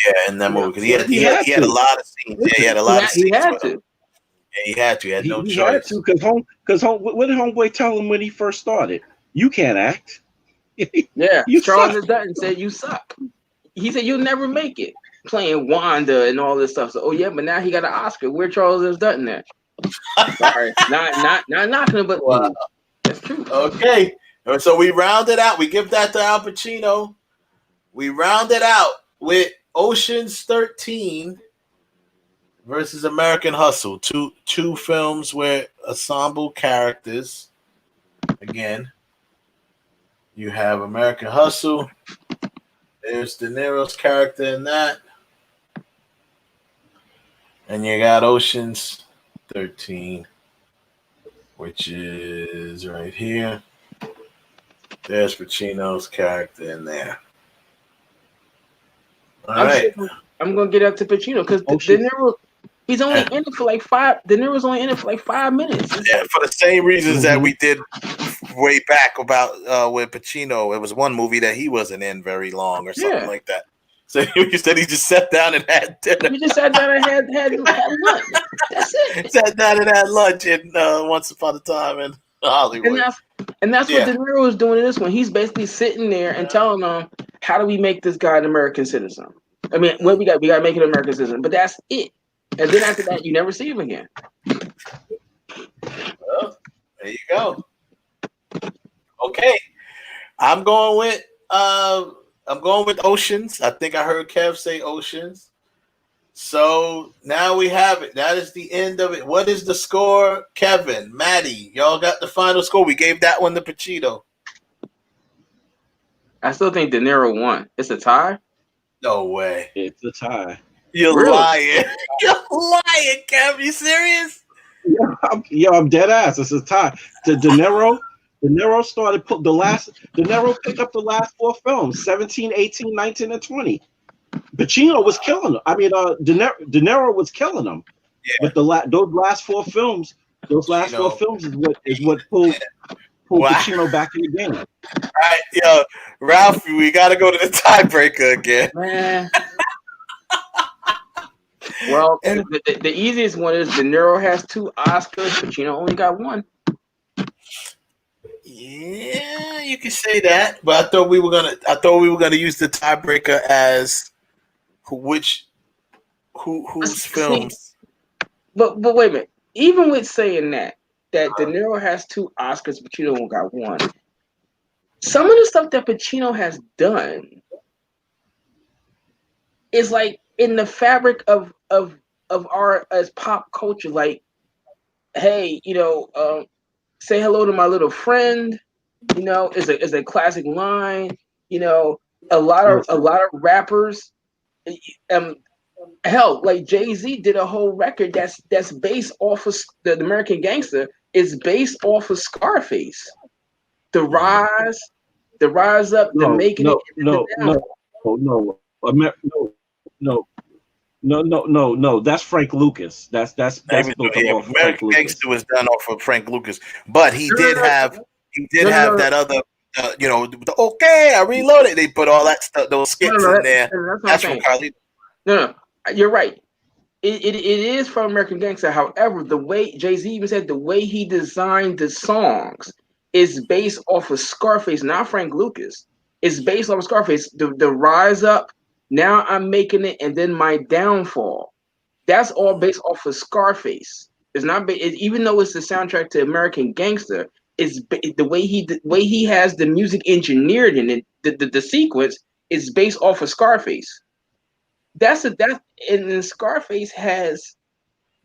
Yeah, in that movie, because he had a lot of scenes. Yeah, he had a lot of scenes. He had to. Yeah, he had to. He had no choice. He had to, because what did Homeboy tell him when he first started? You can't act. Yeah, Charles Dutton said you suck. He said you'll never make it playing Wanda and all this stuff. So, but now he got an Oscar. Where Charles Dutton at? Sorry, not knocking him, but wow. That's true. Okay, so we round it out. We give that to Al Pacino. We round it out with Ocean's 13 versus American Hustle. Two films where ensemble characters. Again, you have American Hustle. There's De Niro's character in that. And you got Ocean's 13, which is right here. There's Pacino's character in there. All right. I'm gonna get up to Pacino because De Niro, he's only in it for like five. De Niro's only in it for like 5 minutes. Yeah, for the same reasons that we did way back about with Pacino. It was one movie that he wasn't in very long or something like that. So you said he just sat down and had dinner. He just sat down and had lunch. That's it. Sat down and had lunch in Once Upon a Time in Hollywood. And that's what De Niro is doing in this one. He's basically sitting there and telling them, how do we make this guy an American citizen? I mean, what we got to make it an American citizen. But that's it. And then after that, you never see him again. Well, there you go. Okay. I'm going with Oceans. I think I heard Kev say Oceans. So now we have it. That is the end of it. What is the score? Kevin, Maddie, y'all got the final score. We gave that one to Pacino. I still think De Niro won. It's a tie? No way. It's a tie. You're lying. You're lying, Kev. You serious? I'm dead ass. It's a tie. De Niro started De Niro picked up the last 4 films, 17, 18, 19, and 20. Pacino was killing them. I mean, De Niro was killing them. Yeah. But those last 4 films is what pulled Pacino back in the game. All right, yo, Ralph, we got to go to the tiebreaker again. Man. Well, the easiest one is De Niro has 2 Oscars, Pacino only got 1. Yeah, you can say that, but I thought we were gonna use the tiebreaker as whose films. But wait a minute. Even with saying that De Niro has 2 Oscars, Pacino only got 1. Some of the stuff that Pacino has done is like in the fabric of our as pop culture. Like, hey, say hello to my little friend. Is a classic line. A lot of rappers. Hell, like Jay-Z did a whole record that's based off of the American Gangster is based off of Scarface. The rise up, the making it. No. That's Frank Lucas. That's built up off Frank American Lucas. Gangster was done off of Frank Lucas, but he did have that other. Okay, I reloaded. They put all that stuff, those skits in there. That's from Carlito. No, you're right. It is from American Gangster. However, the way Jay-Z even said the way he designed the songs is based off of Scarface, not Frank Lucas. It's based off of Scarface. The rise up, now I'm making it, and then my downfall. That's all based off of Scarface. It's not even though it's the soundtrack to American Gangster. It's the way he has the music engineered in it. The sequence is based off of Scarface. And Scarface has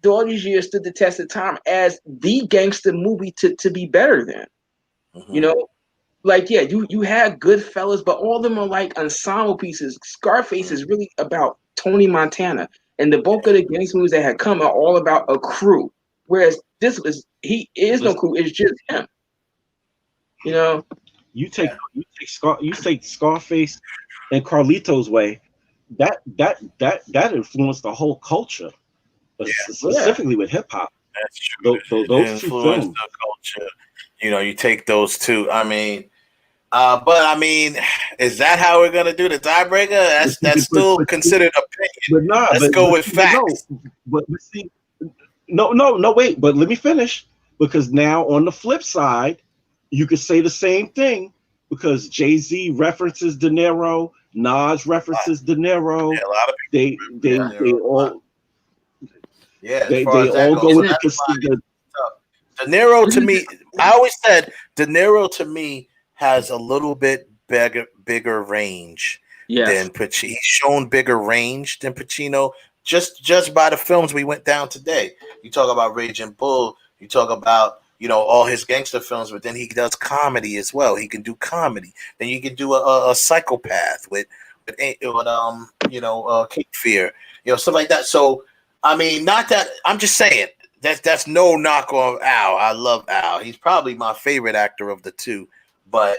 through all these years stood the test of time as the gangster movie to be better than. Like you had Goodfellas, but all of them are like ensemble pieces. Scarface is really about Tony Montana, and the bulk of the gangster movies that had come are all about a crew. Whereas he is no crew; it's just him. You take Scarface and Carlito's Way. That influenced the whole culture, but specifically with hip hop. That's true. Those two films. The culture. You take those two. I mean, but is that how we're gonna do the tiebreaker? That's still considered opinion. Let's go with facts. Wait. But let me finish, because now on the flip side, you could say the same thing, because Jay-Z references De Niro. Nas references De Niro. Yeah, a lot of people they all go with the De Niro to me. I always said De Niro to me has a little bit bigger range than Pacino. He's shown bigger range than Pacino just by the films we went down today. You talk about Raging Bull. You talk about all his gangster films, but then he does comedy as well. He can do comedy. Then you can do a psychopath with Cape Fear, stuff like that. So, not that I'm just saying that's no knock on Al. I love Al. He's probably my favorite actor of the two, but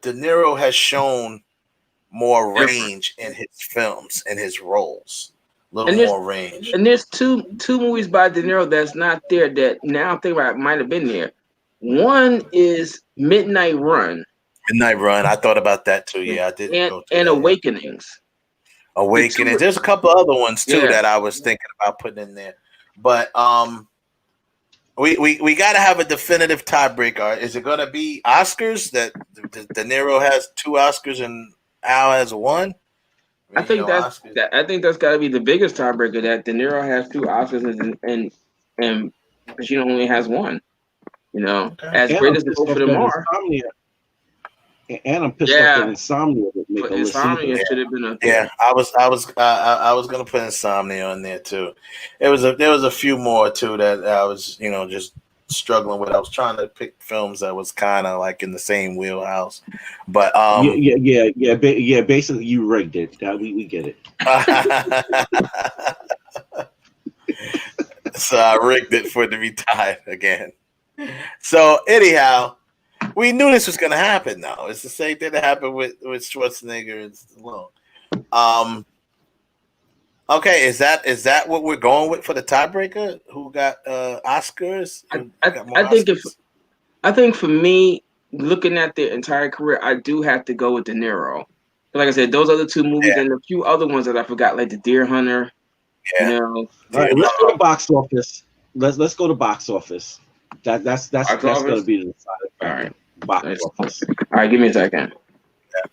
De Niro has shown more range in his films and his roles. More range. And there's two movies by De Niro that's not there that now I'm thinking about might have been there. One is Midnight Run. I thought about that too. Yeah, I did. And Awakenings. There's a couple other ones too that I was thinking about putting in there. But we got to have a definitive tiebreaker. Is it going to be Oscars that De Niro has 2 Oscars and Al has 1? I think that's got to be the biggest tiebreaker, that De Niro has 2 Oscars and Pacino only has 1. As great as both of them are. And I'm pissed off that Insomnia would make a list. Insomnia should have been up there. Yeah, I was gonna put Insomnia on there too. There was a few more too that I was just struggling with. I was trying to pick films that was kind of like in the same wheelhouse, but Basically, you rigged it. We get it. So I rigged it for it to be tied again. So anyhow, we knew this was going to happen. Now it's the same thing that happened with Schwarzenegger and Stallone. Okay, is that what we're going with for the tiebreaker? Who got Oscars? I think for me, looking at their entire career, I do have to go with De Niro. Like I said, those other 2 movies and a few other ones that I forgot, like The Deer Hunter. Yeah. All right, let's go to box office. Let's go to box office. That's going to be the deciding factor. All right. Box office. All right, give me a second. Yeah.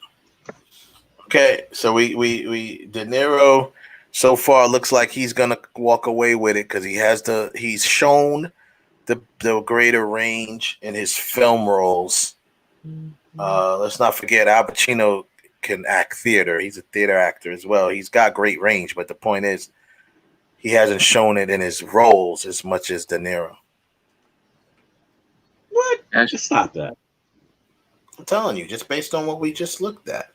Okay, so we De Niro so far looks like he's gonna walk away with it because he's shown the greater range in his film roles. Let's not forget Al Pacino can act theater. He's a theater actor as well. He's got great range, but the point is, he hasn't shown it in his roles as much as De Niro. What? Just stop that. I'm telling you, just based on what we just looked at.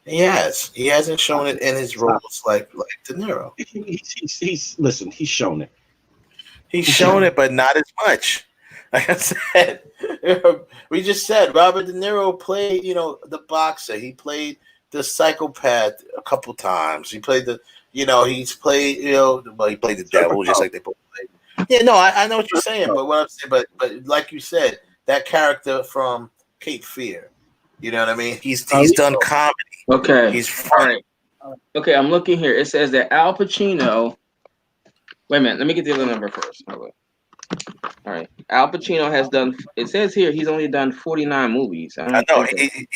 He hasn't shown it in his roles like De Niro. Listen, he's shown it. He's shown it, but not as much. Like I said, we just said Robert De Niro played, the boxer. He played the psychopath a couple times. He played he's played, he played the devil, just like they both played. Yeah, no, I know what you're saying, but what I'm saying, but like you said, that character from Cape Fear, you know what I mean? He's done comedy. Okay. He's funny. Okay, I'm looking here. It says that Al Pacino. Wait a minute. Let me get the other number first. All right. Al Pacino has done. It says here he's only done 49 movies. I know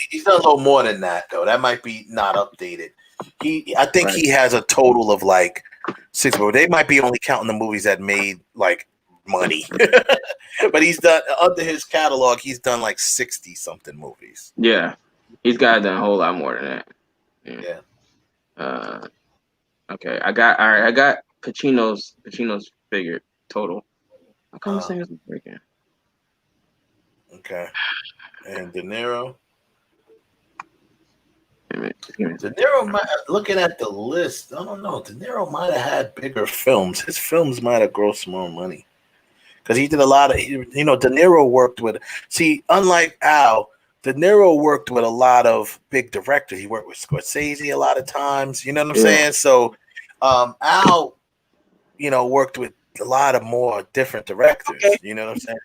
he's done a little more than that though. That might be not updated. I think he has a total of like 6. But they might be only counting the movies that made like money. But he's done under his catalog. He's done like 60 something movies. Yeah. He's got done a whole lot more than that. Yeah. Okay. I got Pacino's figure total. How come this thing isn't breaking? Okay. And De Niro. De Niro looking at the list, I don't know. De Niro might have had bigger films. His films might have grossed more money. Because he did a lot of, De Niro worked with, unlike Al, De Niro worked with a lot of big directors. He worked with Scorsese a lot of times. You know what I'm saying? So Al, worked with a lot of more different directors. Okay. You know what I'm saying?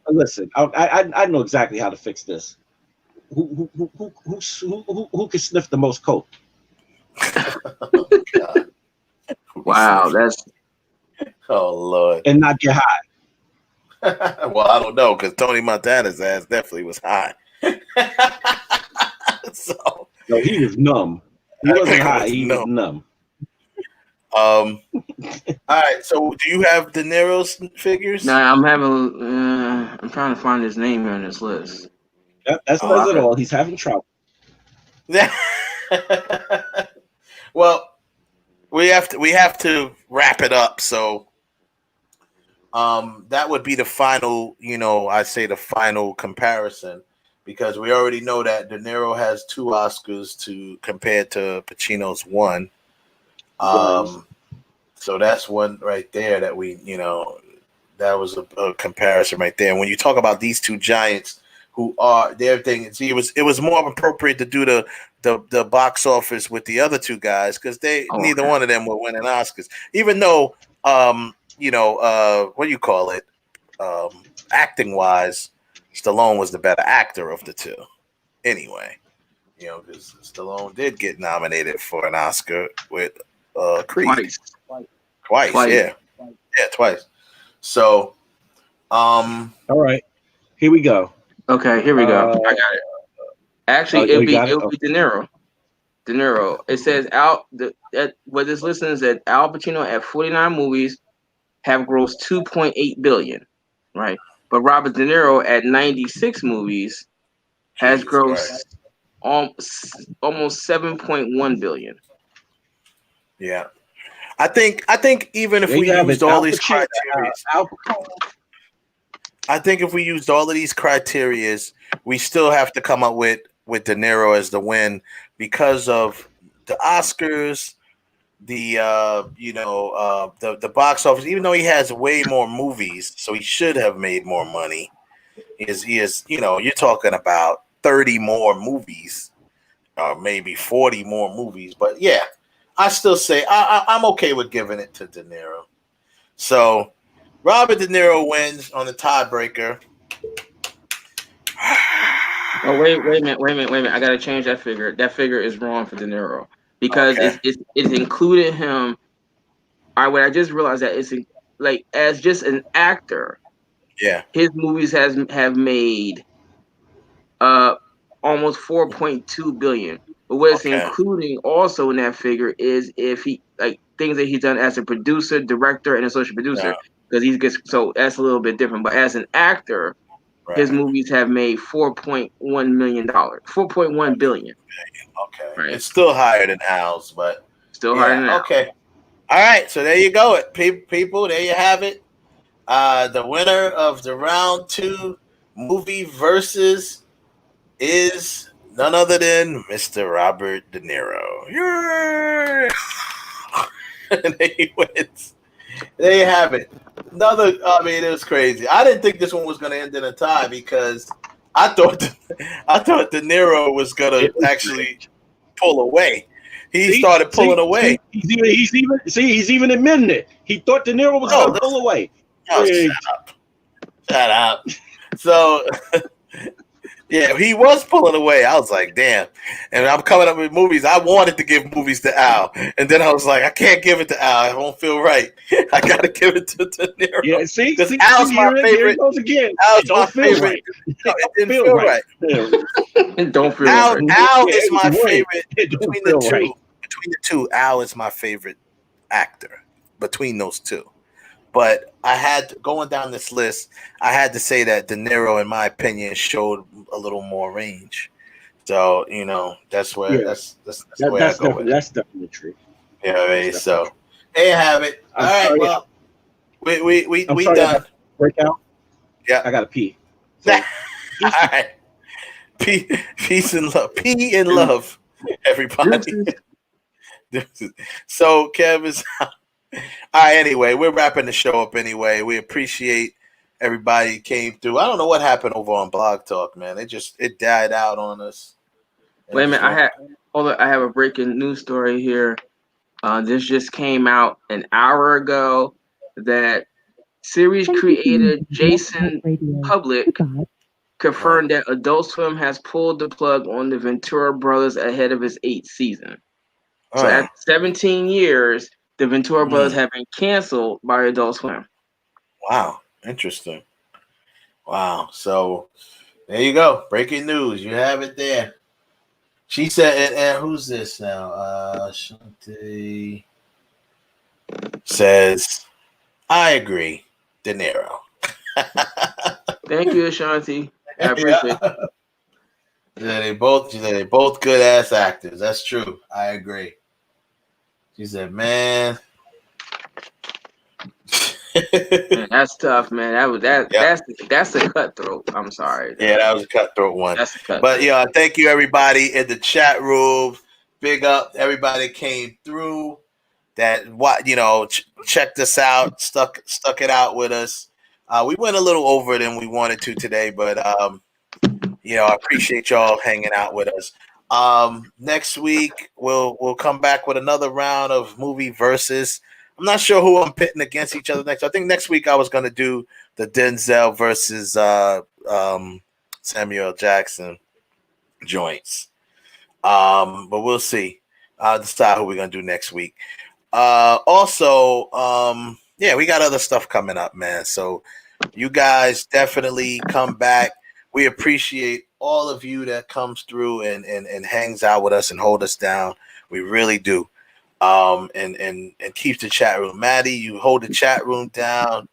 Listen, I know exactly how to fix this. Who can sniff the most coke? Oh, God. Wow, that's. Oh Lord! And not get high. Well, I don't know because Tony Montana's ass definitely was high. No, he was numb. He wasn't high. He was numb. All right. So, do you have De Niro's figures? No, I'm having. I'm trying to find his name here on this list. Yep, that says it all. He's having trouble. Well, we have to wrap it up. So, that would be the final. I say the final comparison because we already know that De Niro has 2 Oscars compared to Pacino's 1. So that's one right there that we, that was a comparison right there. And when you talk about these 2 giants who are their thing, it was more appropriate to do the box office with the other 2 guys because neither one of them were winning Oscars, even though what do you call it? Acting wise, Stallone was the better actor of the 2. Anyway, because Stallone did get nominated for an Oscar with Creed. Twice. Yeah, twice. So, all right, here we go. Okay, here we go. I got it. Actually, it'll be De Niro. De Niro. It says what this listening is that Al Pacino at 49 movies have grossed $2.8 billion, right? But Robert De Niro at 96 movies has grossed almost $7.1 billion. Yeah. I think even if we used all these criteria, I think if we used all of these criteria, we still have to come up with De Niro as the win because of the Oscars, the box office. Even though he has way more movies, so he should have made more money. He is you're talking about 30 more movies, or maybe 40 more movies. But yeah. I still say I'm okay with giving it to De Niro. So Robert De Niro wins on the tiebreaker. Oh wait a minute! I gotta change that figure. That figure is wrong for De Niro because it's included him. All right, what I just realized that it's like as just an actor. Yeah, his movies have made almost $4.2 billion. But what it's including also in that figure is if he things that he's done as a producer, director, and associate producer, because so that's a little bit different. But as an actor, his movies have made $4.1 million, $4.1 billion. Okay, right. It's still higher than Al's, but still higher than Al. Okay, all right. So there you go, people. There you have it. The winner of the round 2 movie versus is none other than Mr. Robert De Niro. And he wins. There you have it. It was crazy. I didn't think this one was going to end in a tie because I thought De Niro was going to actually pull away. He started pulling away. He's even admitting it. He thought De Niro was going to pull away. Oh, shut up. So, yeah, he was pulling away. I was like, damn. And I'm coming up with movies. I wanted to give movies to Al. And then I was like, I can't give it to Al. I won't feel right. I got to give it to De Niro. Yeah, see? Because Al's my favorite. Here it goes again. Al's my favorite. Right. No, it didn't feel right. It don't feel Al, right. Al is my favorite. Between the two. Right. Between the two, Al is my favorite actor. Between those two. But I had going down this list, I had to say that De Niro, in my opinion, showed a little more range. So that's where that's the way I go with it. That's definitely true. Yeah, right. So there you have it. All right. Well, we done. Break out. Yeah, I gotta pee. So, all right. Peace and love. Pee and love, everybody. So Kev is out. All right, anyway, we're wrapping the show up anyway. We appreciate everybody came through. I don't know what happened over on Blog Talk, man. It died out on us. Wait a minute, I have a breaking news story here. This just came out an hour ago that series creator Jason Public confirmed that Adult Swim has pulled the plug on the Ventura Brothers ahead of its 8th season. So after 17 years, the Ventura Brothers have been canceled by Adult Swim. Wow. Interesting. Wow. So there you go. Breaking news. You have it there. She said, and who's this now? Shanti says, I agree. De Niro. Thank you, Shanti. I appreciate it. They both good ass actors. That's true. I agree. She said, man. Man, that's tough, man. That's a cutthroat. I'm sorry. Yeah, that was a cutthroat one. That's a cutthroat. But thank you everybody in the chat room. Big up everybody that came through. That checked us out, stuck it out with us. We went a little over than we wanted to today, but I appreciate y'all hanging out with us. Next week we'll come back with another round of movie versus. I'm not sure who I'm pitting against each other next. I think next week I was going to do the Denzel versus Samuel Jackson joints. But we'll see. I'll decide who we're going to do next week. Also, we got other stuff coming up, man. So you guys definitely come back. We appreciate all of you that comes through and hangs out with us and hold us down. We really do. And keeps the chat room. Maddie, you hold the chat room down.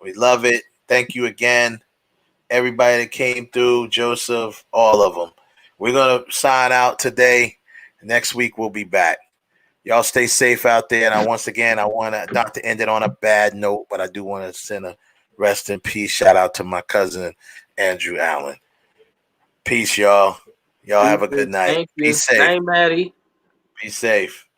We love it. Thank you again. Everybody that came through, Joseph, all of them. We're going to sign out today. Next week, we'll be back. Y'all stay safe out there. And once again, I want to not to end it on a bad note, but I do want to send a rest in peace shout out to my cousin, Andrew Allen. Peace, y'all. Y'all have a good night. Thank you. Be safe. Night, Maddie. Be safe.